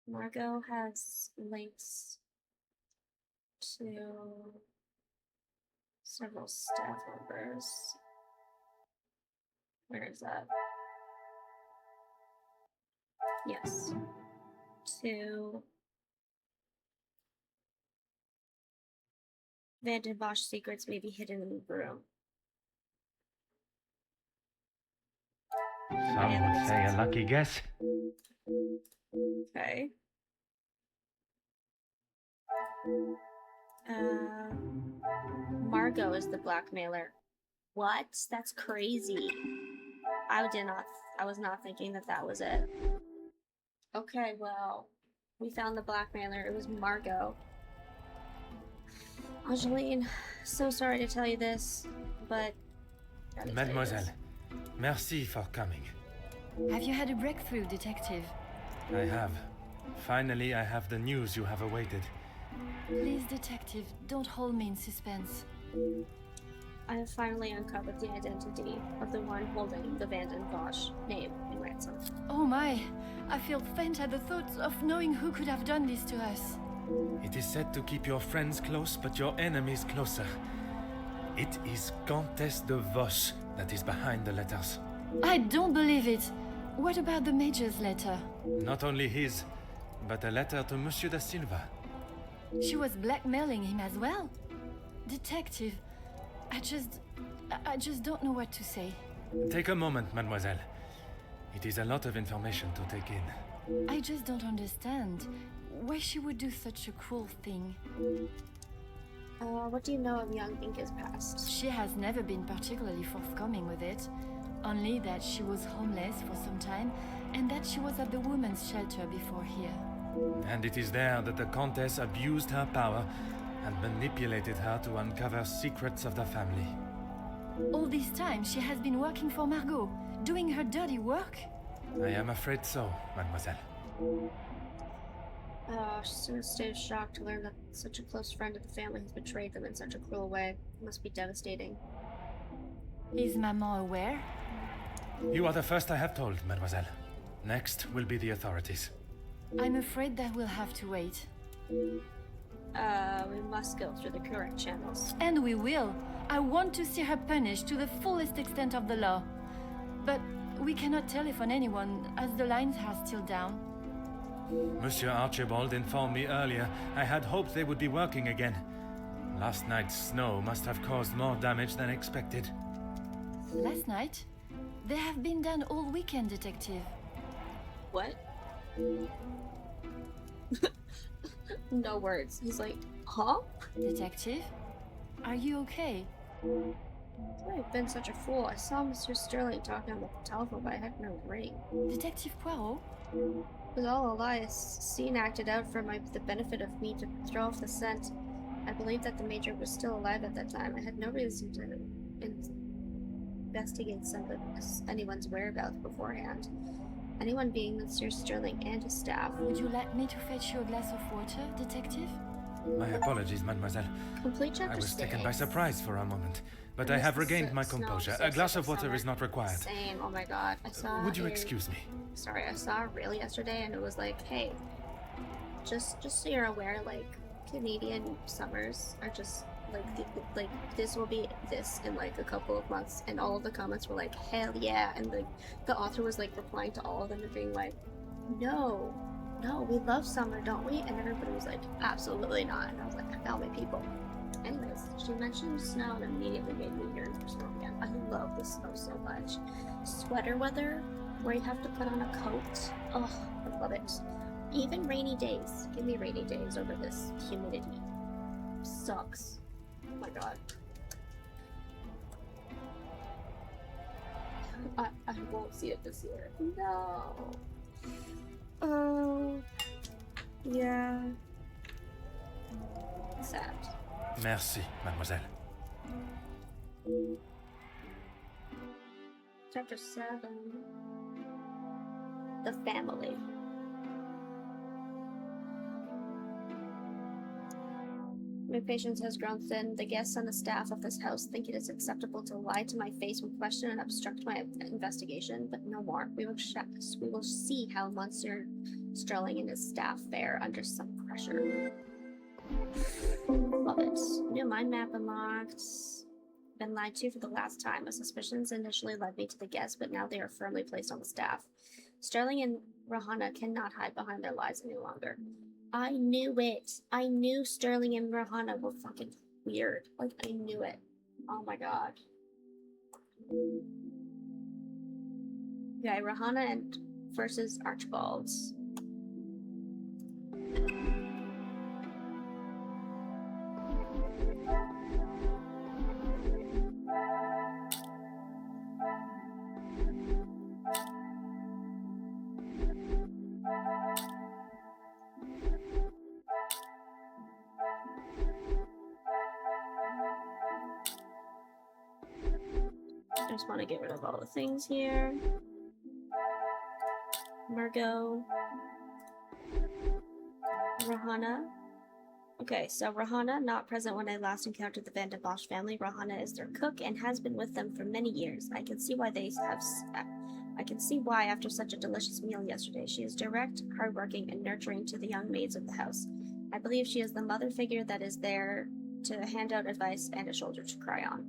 Speaker 1: Margot has links to several staff members. Where is that? Yes. To Van den Bosch secrets may be hidden in the room.
Speaker 3: Some would say a lucky guess.
Speaker 1: Okay. Margot is the blackmailer. What? That's crazy. I was not thinking that was it. Okay, well, we found the blackmailer. It was Margot. Angeline, so sorry to tell you this, but... gotta tell you
Speaker 3: Mademoiselle,
Speaker 1: this.
Speaker 3: merci for coming.
Speaker 2: Have you had a breakthrough, detective?
Speaker 3: I have. Finally, I have the news you have awaited.
Speaker 2: Please, detective, don't hold me in suspense.
Speaker 1: I have finally uncovered the identity of the one holding the Van den Bosch name in ransom.
Speaker 2: Oh my! I feel faint at the thought of knowing who could have done this to us.
Speaker 3: It is said to keep your friends close, but your enemies closer. It is Countess de Vos that is behind the letters.
Speaker 2: I don't believe it! What about the Major's letter?
Speaker 3: Not only his, but a letter to Monsieur da Silva.
Speaker 2: She was blackmailing him as well? Detective, I just don't know what to say.
Speaker 3: Take a moment, mademoiselle. It is a lot of information to take in.
Speaker 2: I just don't understand why she would do such a cruel thing.
Speaker 1: What do you know of young Inca's past?
Speaker 2: She has never been particularly forthcoming with it. Only that she was homeless for some time, and that she was at the women's shelter before here.
Speaker 3: And it is there that the Countess abused her power and manipulated her to uncover secrets of the family.
Speaker 2: All this time, she has been working for Margot, doing her dirty work?
Speaker 3: I am afraid so, mademoiselle.
Speaker 1: She's in a state of shock to learn that such a close friend of the family has betrayed them in such a cruel way. It must be devastating.
Speaker 2: Is Maman aware?
Speaker 3: You are the first I have told, mademoiselle. Next will be the authorities.
Speaker 2: I'm afraid that we'll have to wait.
Speaker 1: We must go through the correct channels.
Speaker 2: And we will. I want to see her punished to the fullest extent of the law. But we cannot telephone anyone, as the lines are still down.
Speaker 3: Monsieur Archibald informed me earlier I had hoped they would be working again. Last night's snow must have caused more damage than expected.
Speaker 2: Last night? They have been done all weekend, Detective.
Speaker 1: What? No words. He's like, huh?
Speaker 2: Detective? Are you okay?
Speaker 1: I've been such a fool. I saw Mr. Sterling talking on the telephone, but I had no ring.
Speaker 2: Detective Poirot?
Speaker 1: It was all a lie. A scene acted out for the benefit of me to throw off the scent. I believed that the Major was still alive at that time. I had no reason to investigate anyone's whereabouts beforehand. Anyone being Mr. Sterling and his staff.
Speaker 2: Would you like me to fetch you a glass of water, Detective?
Speaker 3: My apologies, mademoiselle.
Speaker 1: Complete chapter
Speaker 3: I was
Speaker 1: 6.
Speaker 3: taken by surprise for a moment, but I have regained my composure. A glass of water is not required.
Speaker 1: Same. Oh my god. I saw.
Speaker 3: Would you excuse me?
Speaker 1: Sorry, I saw a reel yesterday, and it was like, hey, just so you're aware, like Canadian summers are just like this will be this in like a couple of months, and all of the comments were like, hell yeah, and like the author was like replying to all of them and being like, no, we love summer, don't we? And everybody was like, absolutely not. And I was like, I found my people. Anyways, she mentioned snow and immediately made me yearn for snow again. I love the snow so much. Sweater weather, where you have to put on a coat. Oh, I love it. Even rainy days. Give me rainy days over this humidity. Sucks. Oh my god. I won't see it this year. No. Oh. Yeah. Sad.
Speaker 3: Merci, mademoiselle.
Speaker 1: Chapter 7. The family. My patience has grown thin. The guests and the staff of this house think it is acceptable to lie to my face when questioned and obstruct my investigation, but no more. We will see how Monsieur Sterling and his staff fare under some pressure. Love it. New mind map unlocked. Been lied to for the last time. My suspicions initially led me to the guests, but now they are firmly placed on the staff. Sterling and Rahana cannot hide behind their lies any longer. I knew it. I knew Sterling and Rahana were fucking weird. Like, I knew it. Oh my god. Okay, Rahana and versus Archibald. I just want to get rid of all the things here. Margot. Rahana. Okay, so Rahana, not present when I last encountered the Van de Bosch family. Rahana is their cook and has been with them for many years. I can see why after such a delicious meal yesterday. She is direct, hardworking, and nurturing to the young maids of the house. I believe she is the mother figure that is there to hand out advice and a shoulder to cry on.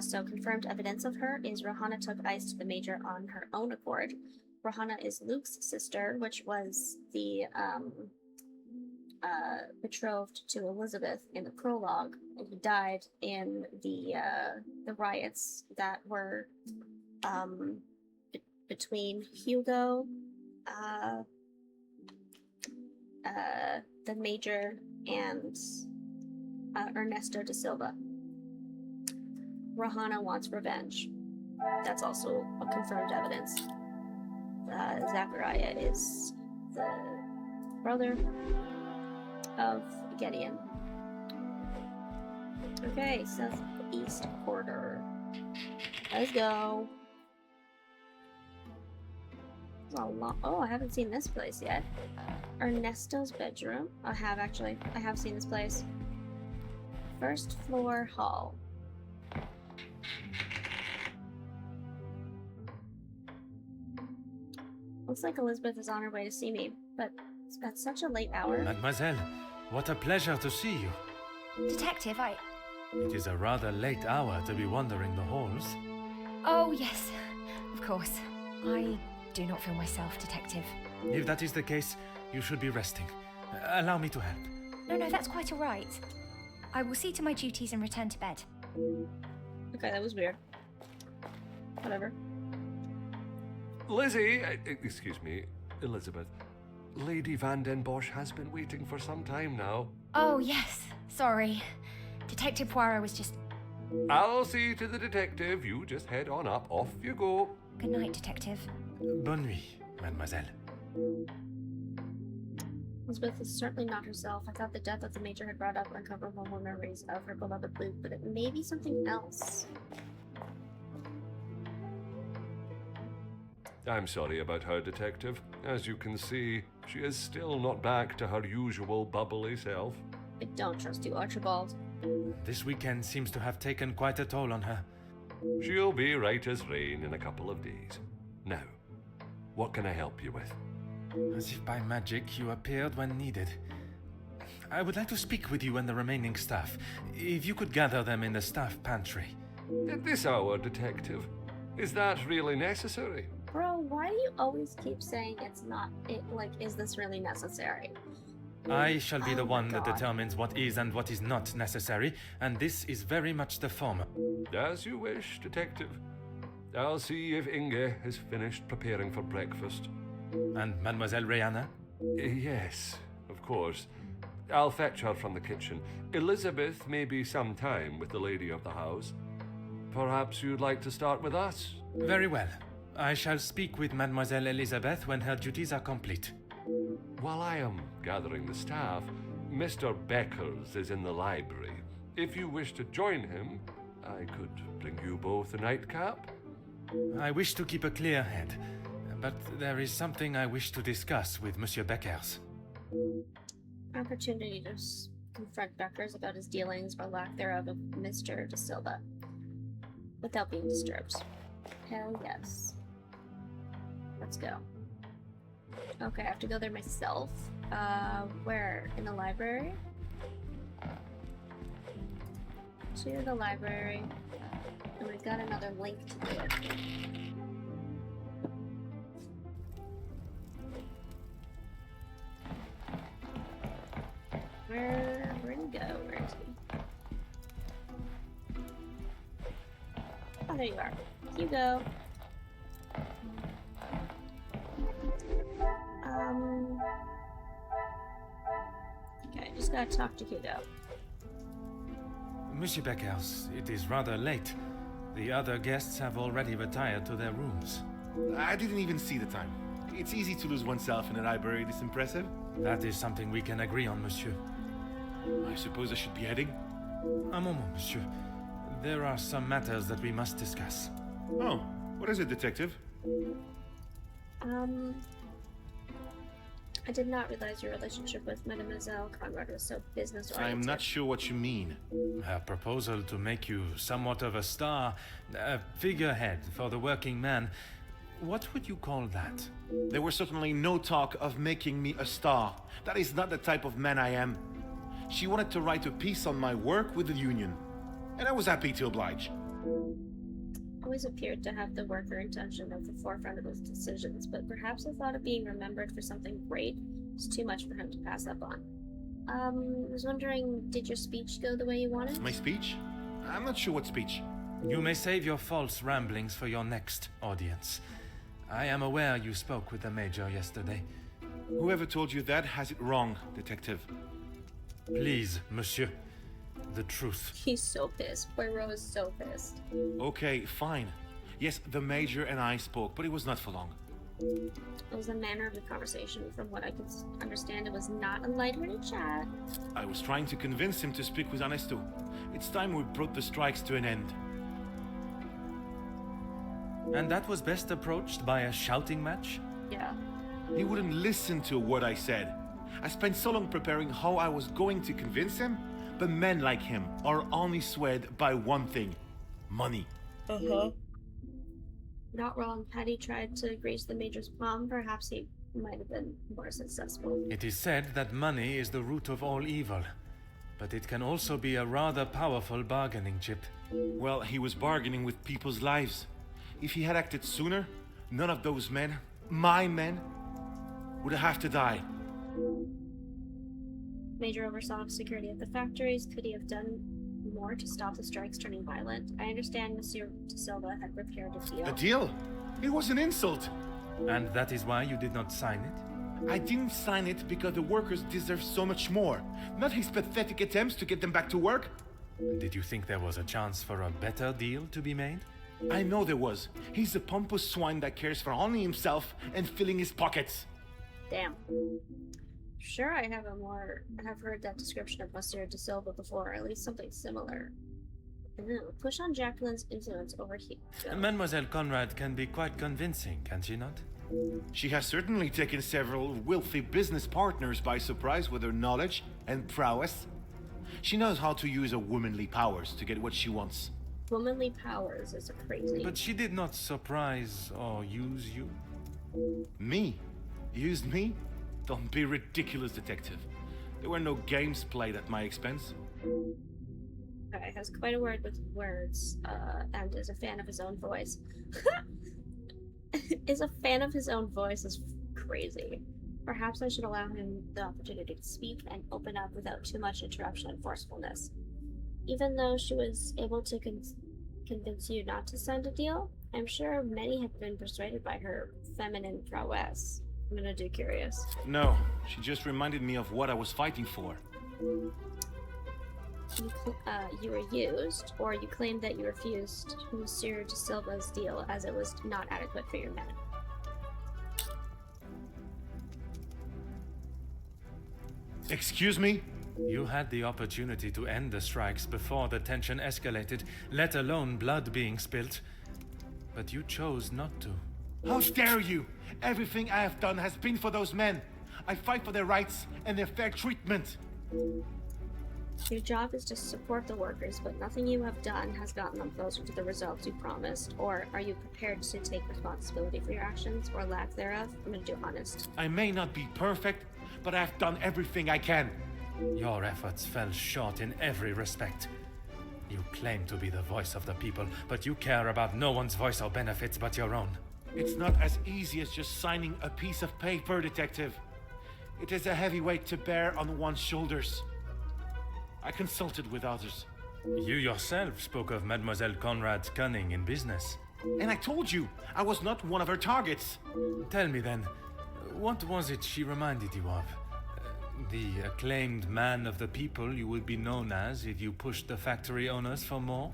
Speaker 1: So confirmed evidence of her is Rahana took ice to the Major on her own accord. Rohanna is Luke's sister, which was the betrothed to Elizabeth in the prologue, and he died in the riots that were between Hugo, the Major, and Ernesto da Silva. Rohanna wants revenge. That's also a confirmed evidence. Zachariah is the brother of Gideon. Okay, southeast quarter. Let's go. Oh, I haven't seen this place yet. Ernesto's bedroom. I have seen this place. First floor hall. Looks like Elizabeth is on her way to see me, but it's at such a late hour.
Speaker 3: Mademoiselle, what a pleasure to see you.
Speaker 8: Detective,
Speaker 3: It is a rather late hour to be wandering the halls.
Speaker 8: Oh, yes, of course. I do not feel myself, Detective.
Speaker 3: If that is the case, you should be resting. Allow me to help.
Speaker 8: No, that's quite all right. I will see to my duties and return to bed.
Speaker 1: Okay, that was weird. Whatever.
Speaker 4: Lizzie, excuse me, Elizabeth. Lady Van den Bosch has been waiting for some time now.
Speaker 8: Oh, yes. Sorry. Detective Poirot was just...
Speaker 4: I'll see to the detective. You just head on up. Off you go.
Speaker 8: Good night, Detective.
Speaker 3: Bonne nuit, mademoiselle.
Speaker 1: Elizabeth is certainly not herself. I thought the death of the Major had brought up uncoverable memories of her beloved Luke, but it may be something else.
Speaker 4: I'm sorry about her, Detective. As you can see, she is still not back to her usual bubbly self.
Speaker 1: I don't trust you, Archibald.
Speaker 3: This weekend seems to have taken quite a toll on her.
Speaker 4: She'll be right as rain in a couple of days. Now, what can I help you with?
Speaker 3: As if by magic you appeared when needed. I would like to speak with you and the remaining staff. If you could gather them in the staff pantry.
Speaker 4: At this hour, Detective? Is that really necessary?
Speaker 1: Bro, why do you always keep saying it's not, is this really necessary?
Speaker 3: I shall be the one
Speaker 1: God.
Speaker 3: that determines what is and what is not necessary, and this is very much the former.
Speaker 4: As you wish, Detective. I'll see if Inge has finished preparing for breakfast.
Speaker 3: And Mademoiselle Rihanna?
Speaker 4: Yes, of course. I'll fetch her from the kitchen. Elizabeth may be some time with the lady of the house. Perhaps you'd like to start with us?
Speaker 3: Very well. I shall speak with Mademoiselle Elizabeth when her duties are complete.
Speaker 4: While I am gathering the staff, Mr. Beckers is in the library. If you wish to join him, I could bring you both a nightcap.
Speaker 3: I wish to keep a clear head, but there is something I wish to discuss with Monsieur Beckers.
Speaker 1: Opportunity to confront Beckers about his dealings or lack thereof with Mr. Da Silva without being disturbed. Hell yes. Let's go. Okay, I have to go there myself. Where? In the library? To the library. And we've got another link to do it. Where'd he go? Where is he? Oh, there you are. Hugo. Okay, I just gotta talk to Hugo.
Speaker 3: Monsieur Beckers, it is rather late. The other guests have already retired to their rooms.
Speaker 11: I didn't even see the time. It's easy to lose oneself in a library this impressive.
Speaker 3: That is something we can agree on, monsieur.
Speaker 11: I suppose I should be heading?
Speaker 3: Un moment, monsieur. There are some matters that we must discuss.
Speaker 11: Oh, what is it, Detective?
Speaker 1: I did not realize your relationship with Mademoiselle Conrad was so business-oriented.
Speaker 11: I'm not sure what you mean.
Speaker 3: Her proposal to make you somewhat of a star, a figurehead for the working man. What would you call that?
Speaker 11: There was certainly no talk of making me a star. That is not the type of man I am. She wanted to write a piece on my work with the union, and I was happy to oblige.
Speaker 1: always appeared to have the worker intention at the forefront of his decisions, but perhaps the thought of being remembered for something great was too much for him to pass up on. I was wondering, did your speech go the way you wanted?
Speaker 11: My speech? I'm not sure what speech.
Speaker 3: You may save your false ramblings for your next audience. I am aware you spoke with the Major yesterday.
Speaker 11: Whoever told you that has it wrong, Detective.
Speaker 3: Please, monsieur. The truth.
Speaker 1: He's so pissed. Poirot is so pissed.
Speaker 11: Okay, fine. Yes, the Major and I spoke, but it was not for long.
Speaker 1: It was the manner of the conversation. From what I could understand, it was not a lighthearted chat.
Speaker 11: I was trying to convince him to speak with Ernesto. It's time we brought the strikes to an end.
Speaker 3: And that was best approached by a shouting match?
Speaker 1: Yeah.
Speaker 11: He wouldn't listen to a word I said. I spent so long preparing how I was going to convince him, but men like him are only swayed by one thing: money.
Speaker 1: Not wrong. Had he tried to graze the Major's palm, perhaps he might have been more successful.
Speaker 3: It is said that money is the root of all evil, but it can also be a rather powerful bargaining chip.
Speaker 11: Well, he was bargaining with people's lives. If he had acted sooner, none of those men, my men, would have to die.
Speaker 1: Major oversaw security at the factories. Could he have done more to stop the strikes turning violent? I understand Monsieur De Silva had prepared a deal.
Speaker 11: A deal? It was an insult.
Speaker 3: And that is why you did not sign it?
Speaker 11: I didn't sign it because the workers deserve so much more, not his pathetic attempts to get them back to work.
Speaker 3: Did you think there was a chance for a better deal to be made?
Speaker 11: I know there was. He's a pompous swine that cares for only himself and filling his pockets.
Speaker 1: Damn. Sure, I have heard that description of Monsieur De Silva before, or at least something similar. Ew, push on Jacqueline's influence over here.
Speaker 3: Mademoiselle Conrad can be quite convincing, can she not?
Speaker 11: She has certainly taken several wealthy business partners by surprise with her knowledge and prowess. She knows how to use her womanly powers to get what she wants.
Speaker 1: Womanly powers is crazy.
Speaker 3: But she did not surprise or use you.
Speaker 11: Me? Used me? Don't be ridiculous, Detective. There were no games played at my expense.
Speaker 1: Okay, has quite a word with words, and is a fan of his own voice. Is a fan of his own voice is crazy. Perhaps I should allow him the opportunity to speak and open up without too much interruption and forcefulness. Even though she was able to convince you not to send a deal, I'm sure many have been persuaded by her feminine prowess. I'm gonna do curious.
Speaker 11: No, she just reminded me of what I was fighting for.
Speaker 1: You were used, or you claimed that you refused Monsieur De Silva's deal as it was not adequate for your men.
Speaker 11: Excuse me?
Speaker 3: You had the opportunity to end the strikes before the tension escalated, let alone blood being spilt. But you chose not to.
Speaker 11: How dare you! Everything I have done has been for those men. I fight for their rights and their fair treatment.
Speaker 1: Your job is to support the workers, but nothing you have done has gotten them closer to the results you promised. Or are you prepared to take responsibility for your actions, or lack thereof? I'm gonna do honest.
Speaker 11: I may not be perfect, but I have done everything I can.
Speaker 3: Your efforts fell short in every respect. You claim to be the voice of the people, but you care about no one's voice or benefits but your own.
Speaker 11: It's not as easy as just signing a piece of paper, Detective. It is a heavy weight to bear on one's shoulders. I consulted with others.
Speaker 3: You yourself spoke of Mademoiselle Conrad's cunning in business.
Speaker 11: And I told you, I was not one of her targets.
Speaker 3: Tell me then, what was it she reminded you of? The acclaimed man of the people you would be known as if you pushed the factory owners for more?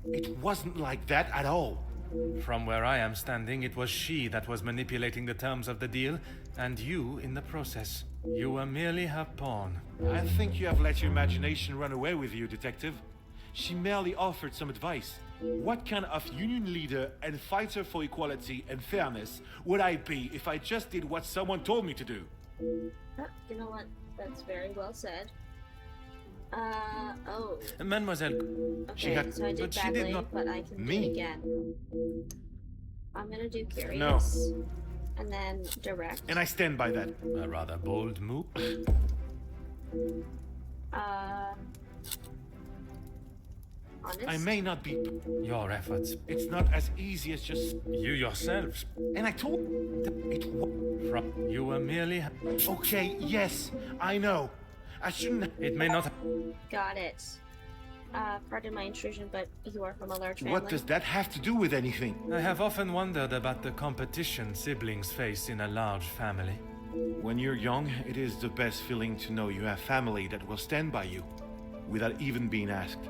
Speaker 11: It wasn't like that at all.
Speaker 3: From where I am standing, it was she that was manipulating the terms of the deal, and you in the process. You were merely her pawn.
Speaker 11: I think you have let your imagination run away with you, Detective. She merely offered some advice. What kind of union leader and fighter for equality and fairness would I be if I just did what someone told me to do?
Speaker 1: You know what? That's very well said. Oh.
Speaker 3: Mademoiselle...
Speaker 1: Okay, so I did badly, but I can do it again. I'm gonna do curious.
Speaker 11: No.
Speaker 1: And then direct.
Speaker 11: And I stand by that.
Speaker 3: A rather bold move.
Speaker 1: honest.
Speaker 11: I may not be.
Speaker 3: Your efforts.
Speaker 11: It's not as easy as just.
Speaker 3: You yourselves.
Speaker 11: And I told. It.
Speaker 3: You were merely.
Speaker 11: Okay, yes, I know. I shouldn't.
Speaker 3: It may not.
Speaker 1: Got it. Pardon my intrusion, but you are from a large family.
Speaker 11: What does that have to do with anything?
Speaker 3: I have often wondered about the competition siblings face in a large family.
Speaker 11: When you're young, it is the best feeling to know you have family that will stand by you, without even being asked.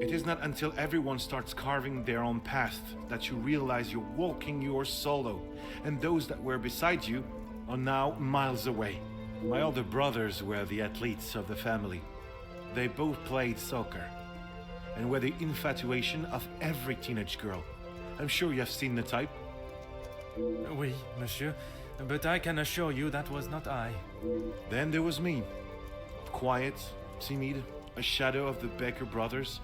Speaker 11: It is not until everyone starts carving their own path that you realize you're walking yours solo, and those that were beside you are now miles away. My older brothers were the athletes of the family. They both played soccer, and were the infatuation of every teenage girl. I'm sure you have seen the type.
Speaker 3: Oui, monsieur. But I can assure you that was not I.
Speaker 11: Then there was me. Quiet, timid, a shadow of the Baker brothers.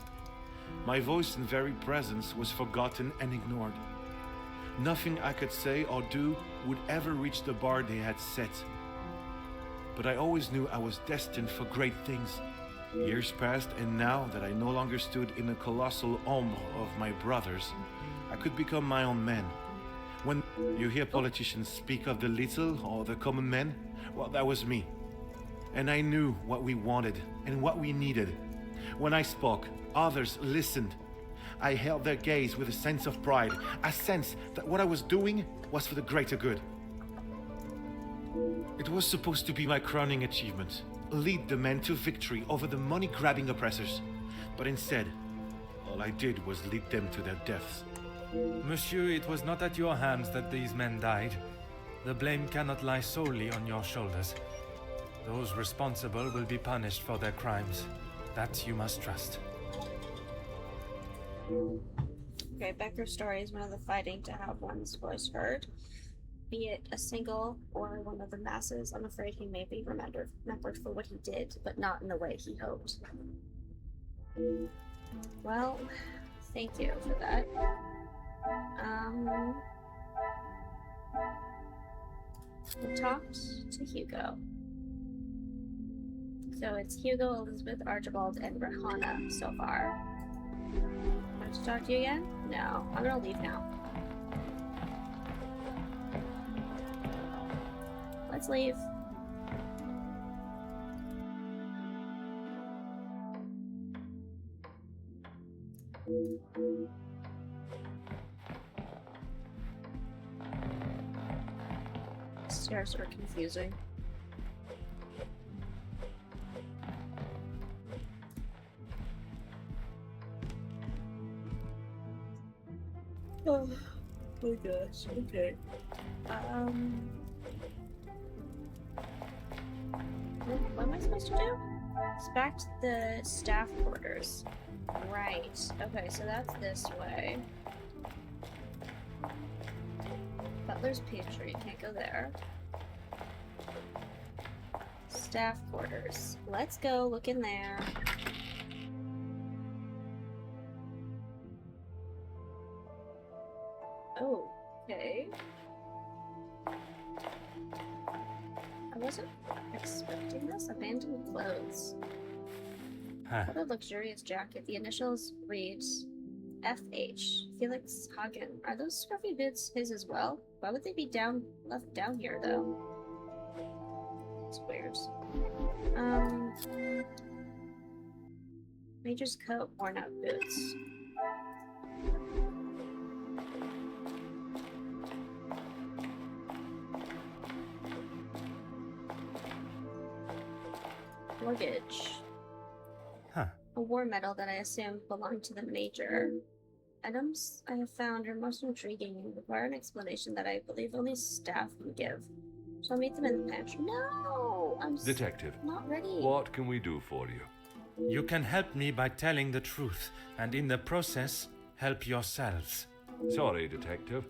Speaker 11: My voice and very presence was forgotten and ignored. Nothing I could say or do would ever reach the bar they had set. But I always knew I was destined for great things. Years passed, and now that I no longer stood in the colossal ombre of my brothers, I could become my own man. When you hear politicians speak of the little or the common man, well, that was me. And I knew what we wanted and what we needed. When I spoke, others listened. I held their gaze with a sense of pride, a sense that what I was doing was for the greater good. It was supposed to be my crowning achievement, lead the men to victory over the money-grabbing oppressors. But instead, all I did was lead them to their deaths.
Speaker 3: Monsieur, it was not at your hands that these men died. The blame cannot lie solely on your shoulders. Those responsible will be punished for their crimes. That you must trust.
Speaker 1: Okay, Becker's story is one of the fighting to have one's voice heard. Be it a single or one of the masses, I'm afraid he may be remembered for what he did, but not in the way he hoped. Well, thank you for that. We talked to Hugo. So it's Hugo, Elizabeth, Archibald, and Rahana so far. Want to talk to you again? No, I'm gonna leave now. Let's leave. Stairs are confusing. Oh my gosh, okay. What am I supposed to do? Inspect the staff quarters. Right. Okay, so that's this way. Butler's pantry, can't go there. Staff quarters. Let's go look in there. Oh, okay. I wasn't expecting this. Abandoned clothes.
Speaker 3: Huh.
Speaker 1: What a luxurious jacket. The initials read FH. Felix Hagen. Are those scruffy bits his as well? Why would they be left down here though? It's weird. Major's coat, worn out boots. Luggage.
Speaker 3: Huh.
Speaker 1: A war medal that I assume belonged to the Major. Items I have found are most intriguing and require an explanation that I believe only staff can give. Shall I meet them in the pantry? No! I'm
Speaker 4: Detective,
Speaker 1: not ready.
Speaker 4: what can we do for you?
Speaker 3: You can help me by telling the truth, and in the process, help yourselves.
Speaker 4: Sorry, Detective.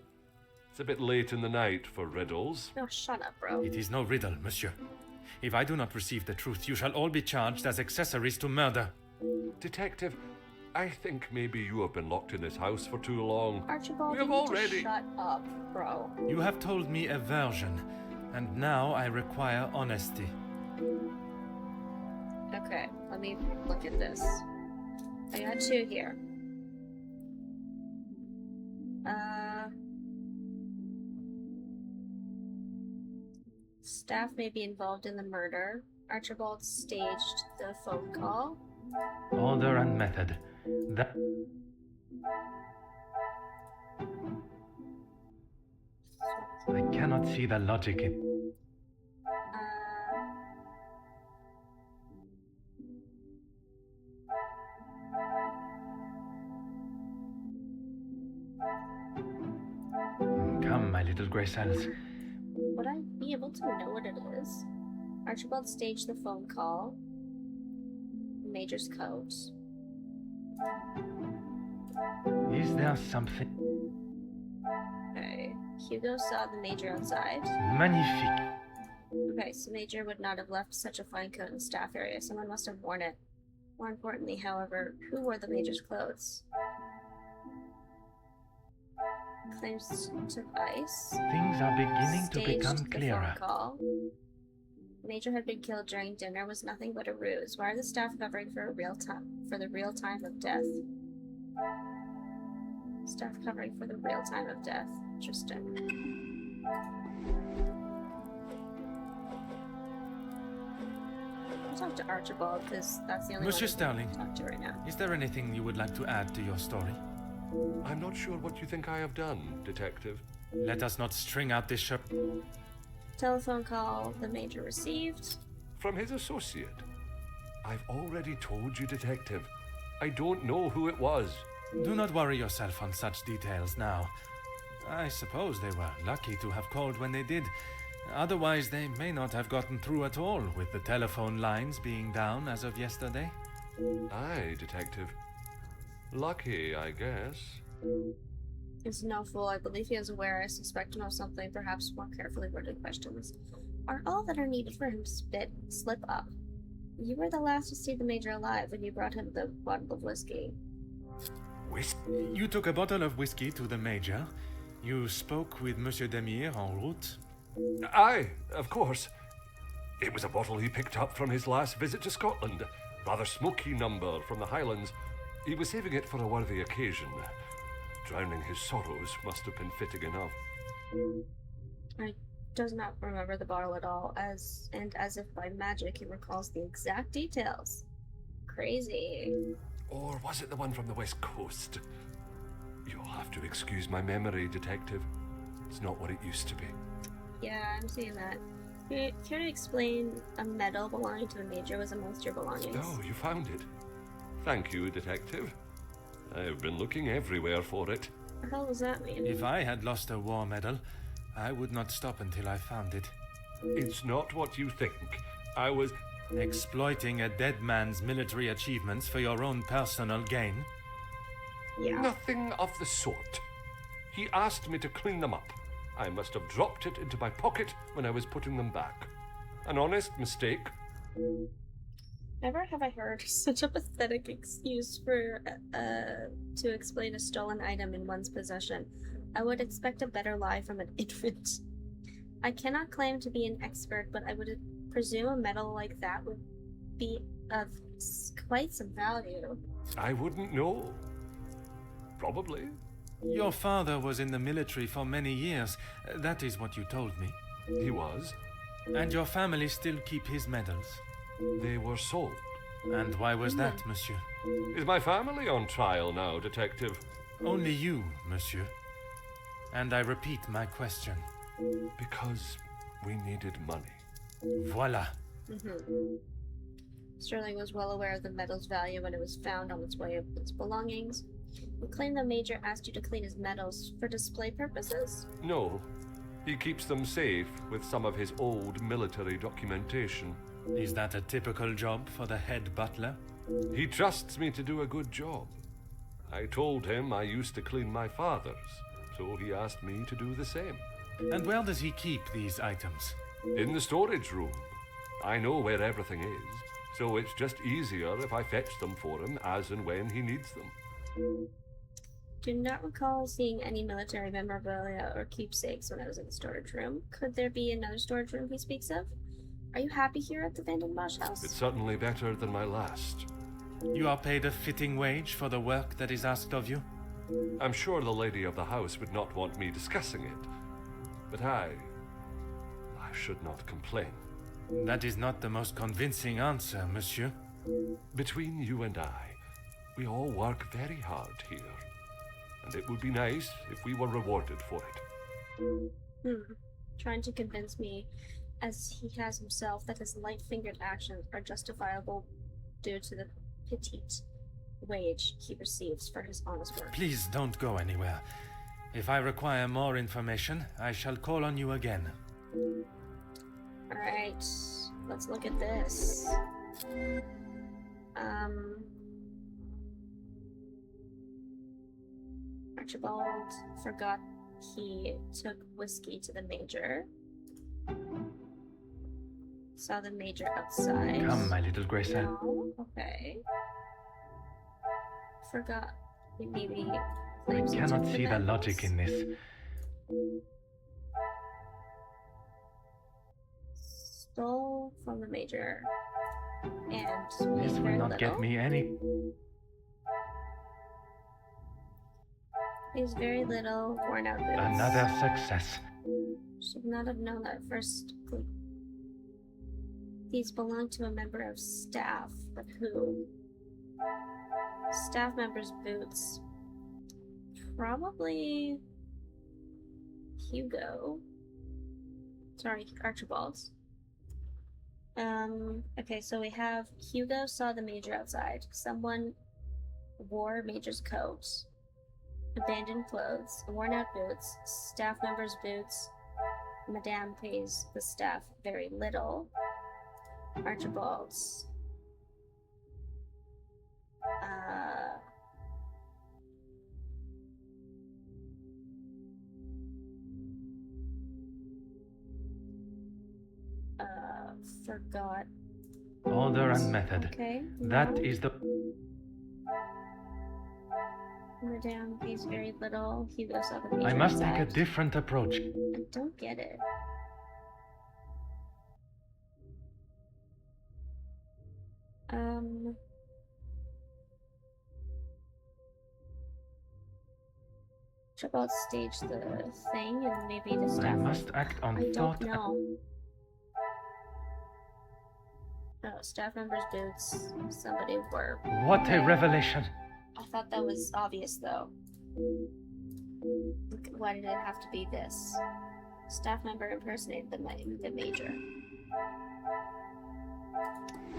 Speaker 4: It's a bit late in the night for riddles.
Speaker 1: No, shut up, bro.
Speaker 3: It is no riddle, monsieur. If I do not receive the truth, you shall all be charged as accessories to murder.
Speaker 4: Detective, I think maybe you have been locked in this house for too long.
Speaker 1: Archibald,
Speaker 4: We
Speaker 1: you
Speaker 4: have
Speaker 1: need
Speaker 4: already...
Speaker 1: to shut up, bro.
Speaker 3: You have told me a version, and now I require honesty.
Speaker 1: Okay, let me look at this. I got 2 here. Staff may be involved in the murder. Archibald staged the phone call.
Speaker 3: Order and method. That. I cannot see the logic in. Come, my little grey cells.
Speaker 1: Would I be able to know what it is? Archibald staged the phone call. Major's coat.
Speaker 3: Is there something?
Speaker 1: Okay. Hugo saw the Major outside.
Speaker 3: Magnifique.
Speaker 1: Okay, so Major would not have left such a fine coat in the staff area. Someone must have worn it. More importantly, however, who wore the Major's clothes? Claims took ice.
Speaker 3: Things are beginning to become
Speaker 1: Staged the
Speaker 3: clearer.
Speaker 1: phone call. Major had been killed during dinner was nothing but a ruse. Why are the staff covering for the real time of death? Staff covering for the real time of death. Interesting. I'll talk to Archibald because that's the only
Speaker 3: Monsieur
Speaker 1: one I
Speaker 3: Sterling,
Speaker 1: can talk to right now.
Speaker 3: is there anything you would like to add to your story?
Speaker 4: I'm not sure what you think I have done, Detective.
Speaker 3: Let us not string out this ship.
Speaker 1: Telephone call the Major received.
Speaker 4: From his associate. I've already told you, Detective. I don't know who it was.
Speaker 3: Do not worry yourself on such details now. I suppose they were lucky to have called when they did. Otherwise, they may not have gotten through at all, with the telephone lines being down as of yesterday.
Speaker 4: Aye, Detective. Lucky, I guess.
Speaker 1: Is no fool. I believe he is aware. I suspect to know something, perhaps more carefully worded questions are all that are needed for him to slip up. You were the last to see the Major alive when you brought him the bottle of whiskey.
Speaker 4: Whiskey?
Speaker 3: You took a bottle of whiskey to the Major. You spoke with Monsieur Demire en route.
Speaker 4: Aye, of course. It was a bottle he picked up from his last visit to Scotland. Rather smoky number from the Highlands. He was saving it for a worthy occasion. Drowning his sorrows must have been fitting enough.
Speaker 1: I does not remember the bottle at all, as if by magic he recalls the exact details. Crazy.
Speaker 4: Or was it the one from the West Coast? You'll have to excuse my memory, Detective. It's not what it used to be.
Speaker 1: Yeah, I'm seeing that. Care to explain a medal belonging to the Major was amongst your belongings?
Speaker 4: Oh, you found it. Thank you, Detective. I've been looking everywhere for it.
Speaker 1: What the hell does that mean?
Speaker 3: If I had lost a war medal, I would not stop until I found it.
Speaker 4: It's not what you think. I was
Speaker 3: exploiting a dead man's military achievements for your own personal gain?
Speaker 1: Yeah.
Speaker 4: Nothing of the sort. He asked me to clean them up. I must have dropped it into my pocket when I was putting them back. An honest mistake.
Speaker 1: Never have I heard such a pathetic excuse for to explain a stolen item in one's possession. I would expect a better lie from an infant. I cannot claim to be an expert, but I would presume a medal like that would be of quite some value.
Speaker 4: I wouldn't know. Probably.
Speaker 3: Your father was in the military for many years. That is what you told me.
Speaker 4: He was.
Speaker 3: And your family still keep his medals?
Speaker 4: They were sold.
Speaker 3: And why was that, monsieur?
Speaker 4: Is my family on trial now, Detective?
Speaker 3: Only you, monsieur. And I repeat my question.
Speaker 4: Because we needed money.
Speaker 3: Voila.
Speaker 1: Sterling was well aware of the medal's value when it was found on its way of its belongings. You claim the Major asked you to clean his medals for display purposes?
Speaker 4: No. He keeps them safe with some of his old military documentation.
Speaker 3: Is that a typical job for the head butler?
Speaker 4: He trusts me to do a good job. I told him I used to clean my father's, so he asked me to do the same.
Speaker 3: And where does he keep these items?
Speaker 4: In the storage room. I know where everything is, so it's just easier if I fetch them for him as and when he needs them.
Speaker 1: Do not recall seeing any military memorabilia or keepsakes when I was in the storage room. Could there be another storage room he speaks of? Are you happy here at the Vandenbosch house?
Speaker 4: It's certainly better than my last.
Speaker 3: You are paid a fitting wage for the work that is asked of you?
Speaker 4: I'm sure the lady of the house would not want me discussing it, but I should not complain.
Speaker 3: That is not the most convincing answer, monsieur.
Speaker 4: Between you and I, we all work very hard here, and it would be nice if we were rewarded for it.
Speaker 1: Trying to convince me, as he has himself, that his light-fingered actions are justifiable due to the petite wage he receives for his honest work.
Speaker 3: Please don't go anywhere. If I require more information, I shall call on you again.
Speaker 1: Alright, let's look at this. Archibald forgot he took whiskey to the Major. Saw the Major outside.
Speaker 3: Come, my little Grayson.
Speaker 1: No? Okay. Forgot he maybe
Speaker 3: I
Speaker 1: claims he
Speaker 3: cannot
Speaker 1: took
Speaker 3: see the
Speaker 1: medals.
Speaker 3: logic in this.
Speaker 1: Stole from the Major. And
Speaker 3: This will
Speaker 1: very
Speaker 3: not get
Speaker 1: little.
Speaker 3: me any...
Speaker 1: He's very little, worn out boots.
Speaker 3: Another success.
Speaker 1: Should not have known that at first. These belong to a member of staff, but who? Staff member's boots. Probably Hugo. Sorry, Archibald's. Okay, so we have Hugo saw the Major outside. Someone wore Major's coat. Abandoned clothes, worn out boots, staff member's boots. Madame pays the staff very little. Archibald's. Forgot.
Speaker 3: Order and method.
Speaker 1: Okay.
Speaker 3: That
Speaker 1: no.
Speaker 3: is the...
Speaker 1: Madame pays very little. Hugo saw the Major
Speaker 3: I must take a
Speaker 1: outside.
Speaker 3: different approach.
Speaker 1: I don't get it. Archibald staged the thing and maybe the staff.
Speaker 3: I must act on
Speaker 1: I
Speaker 3: thought.
Speaker 1: don't know. Oh, staff members' boots. Somebody wore.
Speaker 3: What a revelation!
Speaker 1: I thought that was obvious, though. Why did it have to be this? Staff member impersonated the Major.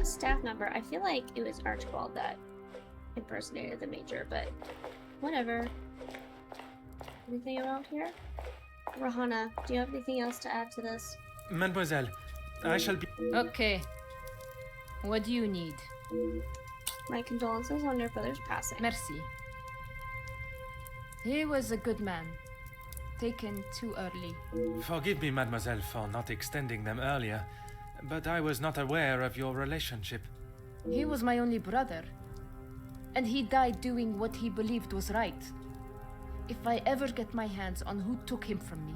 Speaker 1: Staff member, I feel like it was Archibald that impersonated the Major, but whatever. Anything around here? Rahana, do you have anything else to add to this?
Speaker 3: Mademoiselle, I shall be...
Speaker 8: Okay. What do you need?
Speaker 1: My condolences on your brother's passing.
Speaker 8: Merci. He was a good man. Taken too early.
Speaker 3: Forgive me, mademoiselle, for not extending them earlier, but I was not aware of your relationship.
Speaker 8: He was my only brother. And he died doing what he believed was right. If I ever get my hands on who took him from me.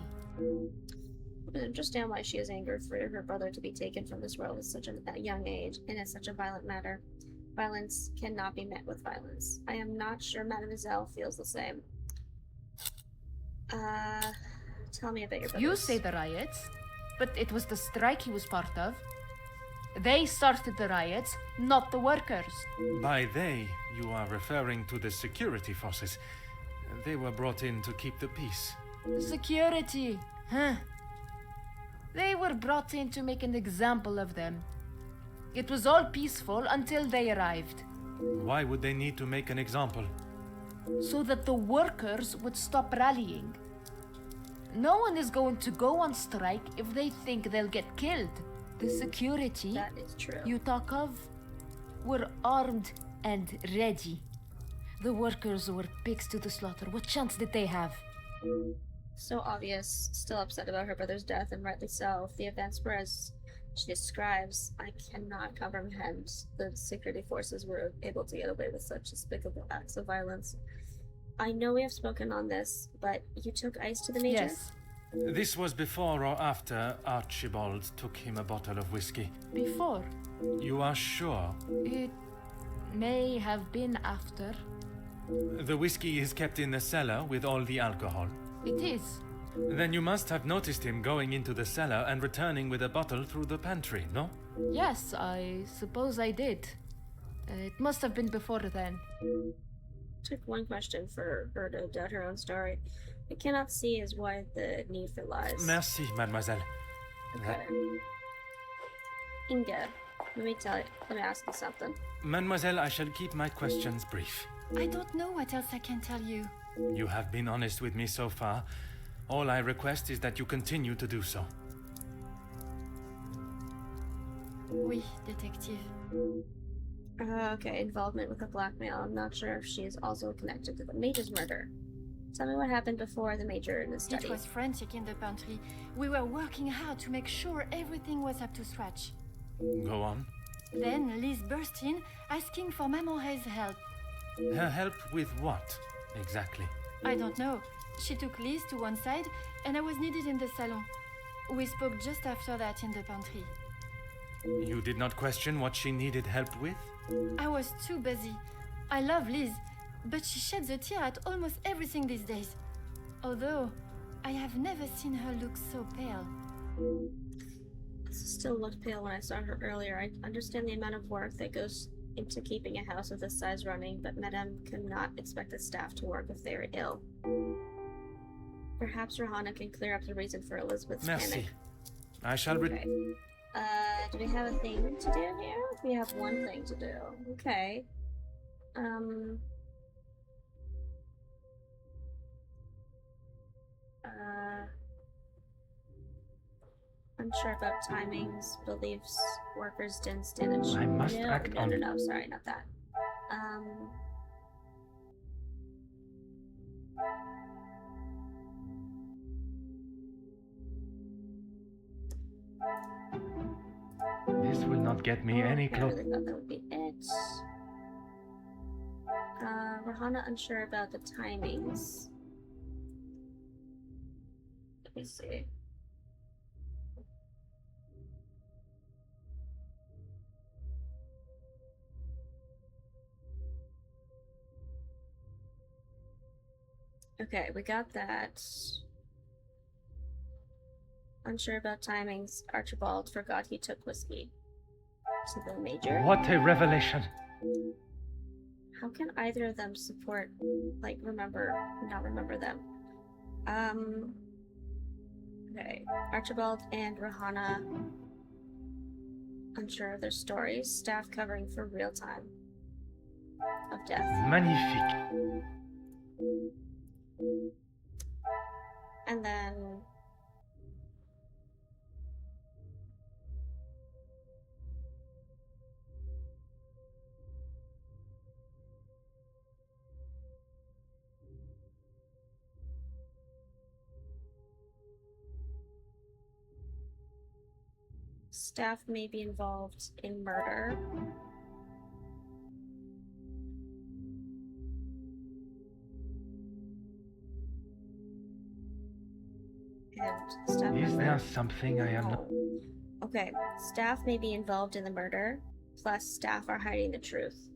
Speaker 1: I can understand why she is angered for her brother to be taken from this world at such a young age and in such a violent manner. Violence cannot be met with violence. I am not sure Mademoiselle feels the same. Tell me about your brothers.
Speaker 8: You say the riots, but it was the strike he was part of. They started the riots, not the workers.
Speaker 3: By they, you are referring to the security forces. They were brought in to keep the peace.
Speaker 8: Security, huh? They were brought in to make an example of them. It was all peaceful until they arrived.
Speaker 3: Why would they need to make an example?
Speaker 8: So that the workers would stop rallying. No one is going to go on strike if they think they'll get killed. The security
Speaker 1: That is true.
Speaker 8: you talk of were armed and ready. The workers were pigs to the slaughter. What chance did they have?
Speaker 1: So obvious, still upset about her brother's death, and rightly so. If the events were as she describes, I cannot comprehend the security forces were able to get away with such despicable acts of violence. I know we have spoken on this, but you took ice to the Major?
Speaker 8: Yes,
Speaker 3: This was before or after Archibald took him a bottle of whiskey.
Speaker 8: before.
Speaker 3: You are sure?
Speaker 6: may have been after.
Speaker 3: The whiskey is kept in the cellar with all the alcohol.
Speaker 6: It is.
Speaker 3: Then you must have noticed him going into the cellar and returning with a bottle through the pantry, no?
Speaker 6: Yes, I suppose I did. It must have been before then.
Speaker 1: Took one question for her to doubt her own story. I cannot see as why the need for lies.
Speaker 3: Merci, mademoiselle.
Speaker 1: Okay. Inga, let me ask you something.
Speaker 3: Mademoiselle, I shall keep my questions brief.
Speaker 2: I don't know what else I can tell you.
Speaker 3: You have been honest with me so far. All I request is that you continue to do so.
Speaker 2: Oui, detective.
Speaker 1: Okay, involvement with the blackmail. I'm not sure if she is also connected to the Major's murder. Tell me what happened before the Major in the study.
Speaker 2: It was frantic in the pantry. We were working hard to make sure everything was up to scratch.
Speaker 3: Go on.
Speaker 2: Then Liz burst in, asking for Maman help.
Speaker 3: Her help with what, exactly?
Speaker 2: I don't know. She took Liz to one side, and I was needed in the salon. We spoke just after that in the pantry.
Speaker 3: You did not question what she needed help with?
Speaker 2: I was too busy. I love Liz, but she sheds a tear at almost everything these days. Although, I have never seen her look so pale.
Speaker 1: Still looked pale when I saw her earlier. I understand the amount of work that goes into keeping a house of this size running, but Madame cannot expect the staff to work if they are ill. Perhaps Rahana can clear up the reason for Elizabeth's
Speaker 3: Merci.
Speaker 1: panic.
Speaker 3: I shall
Speaker 1: Okay. Do we have a thing to do here? We have one thing to do. Okay. Unsure about timings, believes workers didn't stand a chance.
Speaker 3: I must act on...
Speaker 1: No, sorry, not that.
Speaker 3: This will not get me any
Speaker 1: I
Speaker 3: closer.
Speaker 1: really thought that would be it. Rahana unsure about the timings. Let me see. Okay, we got that. Unsure about timings, Archibald forgot he took whiskey. To the Major.
Speaker 3: What a revelation!
Speaker 1: How can either of them support, not remember them? Okay. Archibald and Rahana unsure of their stories. Staff covering for real time of death.
Speaker 3: Magnifique.
Speaker 1: And then staff may be involved in murder. And staff
Speaker 3: Is
Speaker 1: member-
Speaker 3: there something I am not...
Speaker 1: Okay, staff may be involved in the murder, plus staff are hiding the truth.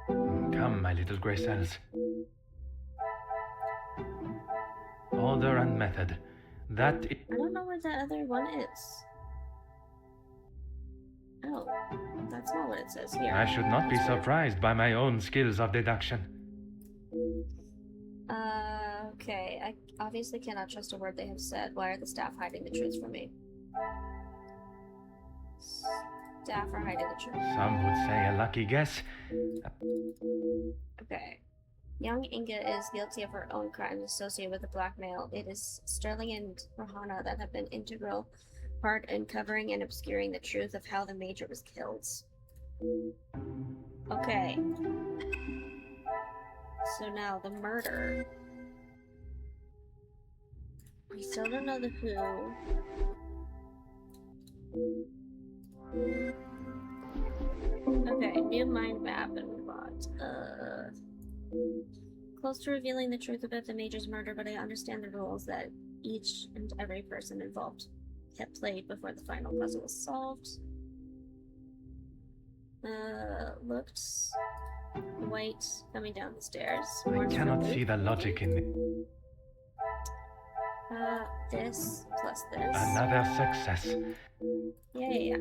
Speaker 3: Come, my little grey cells. Order and method. That is...
Speaker 1: I don't know where that other one is. Oh, that's not what it says here.
Speaker 3: I should not be surprised by my own skills of deduction.
Speaker 1: Okay. I obviously cannot trust a word they have said. Why are the staff hiding the truth from me? Staff are hiding the truth.
Speaker 3: Some would say a lucky guess.
Speaker 1: Okay. Young Inga is guilty of her own crimes associated with the blackmail. It is Sterling and Rahana that have been integral part in covering and obscuring the truth of how the Major was killed. Okay. So now the murder. We still don't know the who. Okay, new mind map and what? Close to revealing the truth about the Major's murder, but I understand the rules that each and every person involved had played before the final puzzle was solved. Looked white coming down the stairs.
Speaker 3: I cannot see the logic in it.
Speaker 1: This plus this.
Speaker 3: Another success.
Speaker 1: Yeah.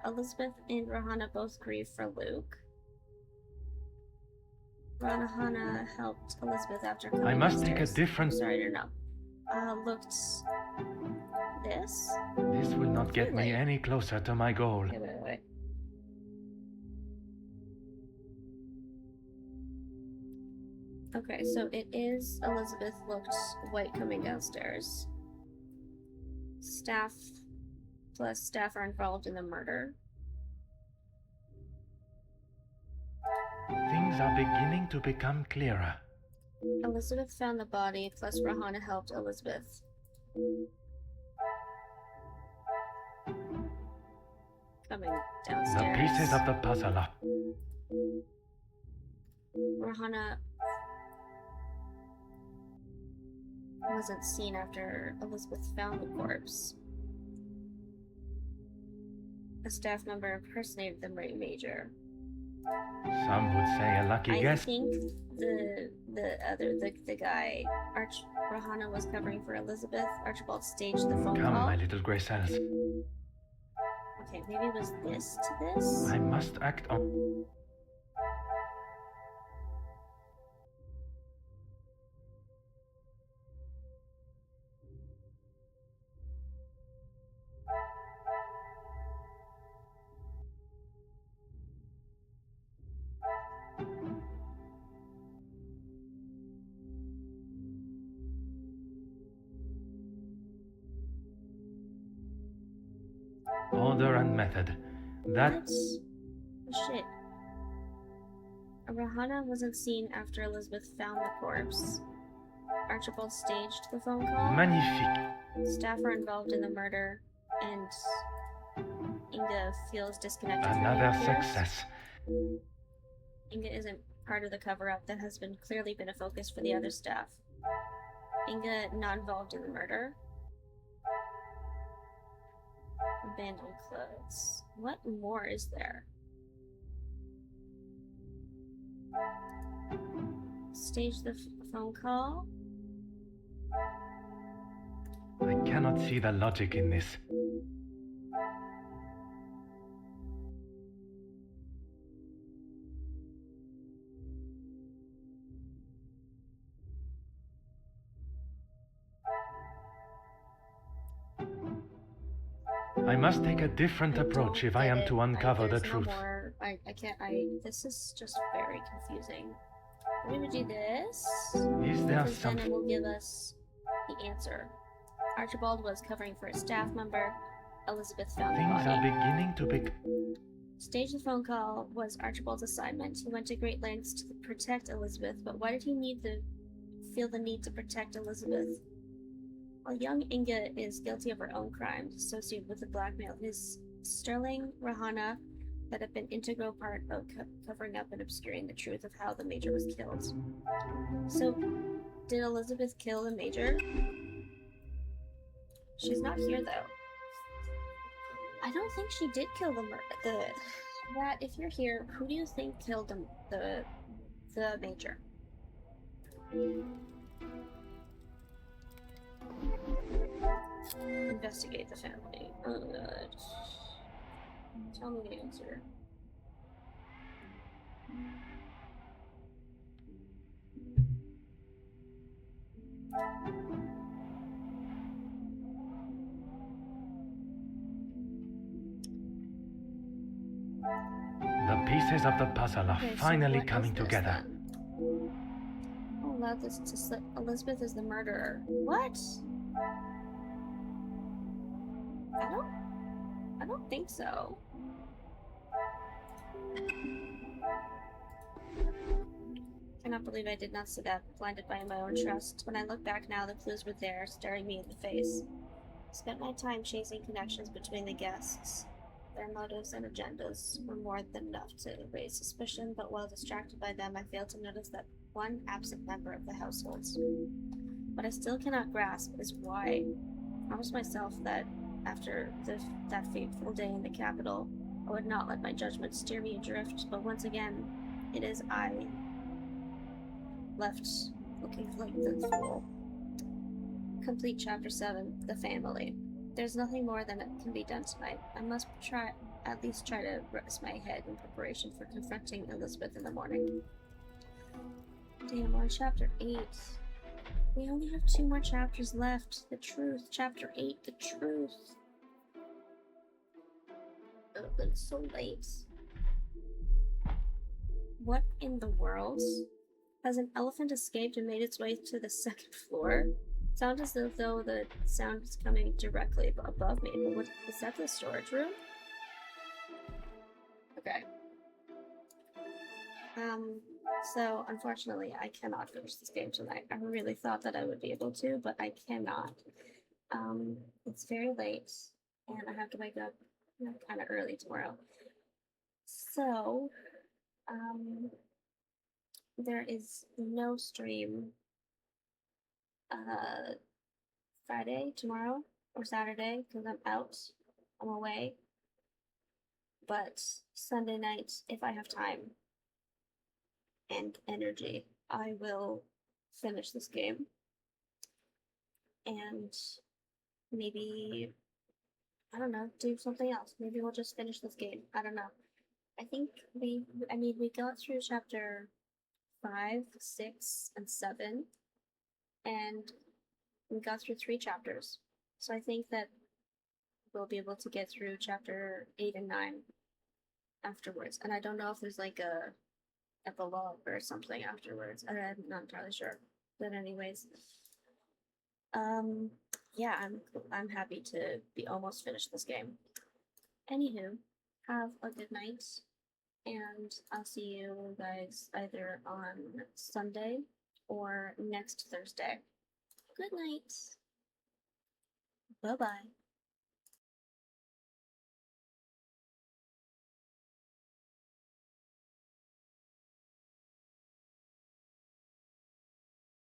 Speaker 1: Elizabeth and Rahana both grieve for Luke. Rahana helped Elizabeth after coming
Speaker 3: I must take a
Speaker 1: upstairs.
Speaker 3: different...
Speaker 1: Sorry, no. Looked this.
Speaker 3: This will not get me any closer to my goal.
Speaker 1: Okay, wait. Okay, so it is Elizabeth looked white coming downstairs. Staff plus staff are involved in the murder.
Speaker 3: Things are beginning to become clearer.
Speaker 1: Elizabeth found the body, plus Rahana helped Elizabeth. Coming downstairs.
Speaker 3: The pieces of the puzzle are...
Speaker 1: Rahana wasn't seen after Elizabeth found the corpse. A staff member impersonated the Major.
Speaker 3: Some would say a lucky guess.
Speaker 1: I think the guy Rahana was covering for Elizabeth. Archibald staged the phone
Speaker 3: Come,
Speaker 1: call.
Speaker 3: my little grey cells.
Speaker 1: Okay, maybe it was this to this.
Speaker 3: I must act on... Order and method. That...
Speaker 1: What? Oh, shit. Rahana wasn't seen after Elizabeth found the corpse. Archibald staged the phone call.
Speaker 3: Magnifique.
Speaker 1: Staff are involved in the murder, and Inga feels disconnected from
Speaker 3: Another
Speaker 1: the affairs.
Speaker 3: success.
Speaker 1: Inga isn't part of the cover-up that has clearly been a focus for the other staff. Inga not involved in the murder. Abandoned clothes. What more is there? Stage the phone call.
Speaker 3: I cannot see the logic in this. I must take a different approach if I am to uncover the truth.
Speaker 1: I can't. This is just very confusing. We're gonna do this.
Speaker 3: Is there
Speaker 1: because then it
Speaker 3: something?
Speaker 1: will give us the answer. Archibald was covering for a staff member. Elizabeth found the
Speaker 3: Things are
Speaker 1: body.
Speaker 3: beginning to be...
Speaker 1: Stage the phone call was Archibald's assignment. He went to great lengths to protect Elizabeth, but why did he feel the need to protect Elizabeth? While young Inga is guilty of her own crimes associated with the blackmail, his Sterling Rahana that have been integral part of covering up and obscuring the truth of how the Major was killed. So, did Elizabeth kill the Major? She's not here though. I don't think she did kill Rat, if you're here, who do you think killed the Major? Investigate the family. Oh god. Tell me the answer.
Speaker 3: The pieces of the puzzle are
Speaker 1: Okay, so
Speaker 3: finally
Speaker 1: what
Speaker 3: coming
Speaker 1: is this
Speaker 3: together.
Speaker 1: then? Oh, allowed this to slip. Elizabeth is the murderer. What? I don't think so. Cannot believe I did not see that, blinded by my own trust. When I look back now, the clues were there, staring me in the face. Spent my time chasing connections between the guests. Their motives and agendas were more than enough to raise suspicion, but while distracted by them, I failed to notice that one absent member of the household. What I still cannot grasp is why. I promised myself that after that fateful day in the capital, I would not let my judgment steer me adrift, but once again, it is I left looking like the fool. Complete Chapter 7, The Family. There's nothing more than can be done tonight. I must at least try to rest my head in preparation for confronting Elizabeth in the morning. Damn, we're on Chapter 8. We only have 2 more chapters left. The Truth, Chapter 8, The Truth. Oh, but it's so late. What in the world? Has an elephant escaped and made its way to the 2nd floor? Sounds as though the sound is coming directly above me, but what is that, the storage room? Okay. So unfortunately I cannot finish this game tonight. I really thought that I would be able to, but I cannot. It's very late, and I have to wake up kind of early tomorrow. So, there is no stream Friday, tomorrow, or Saturday, because I'm out. I'm away. But Sunday night, if I have time and energy, I will finish this game. And maybe, I don't know, do something else. Maybe we'll just finish this game. I don't know. I think we got through chapter 5, 6, and 7, and we got through 3 chapters. So I think that we'll be able to get through chapter 8 and 9 afterwards. And I don't know if there's like a epilogue or something afterwards. I'm not entirely sure. But anyways, yeah, I'm happy to be almost finished this game. Anywho, have a good night, and I'll see you guys either on Sunday or next Thursday. Good night. Bye-bye.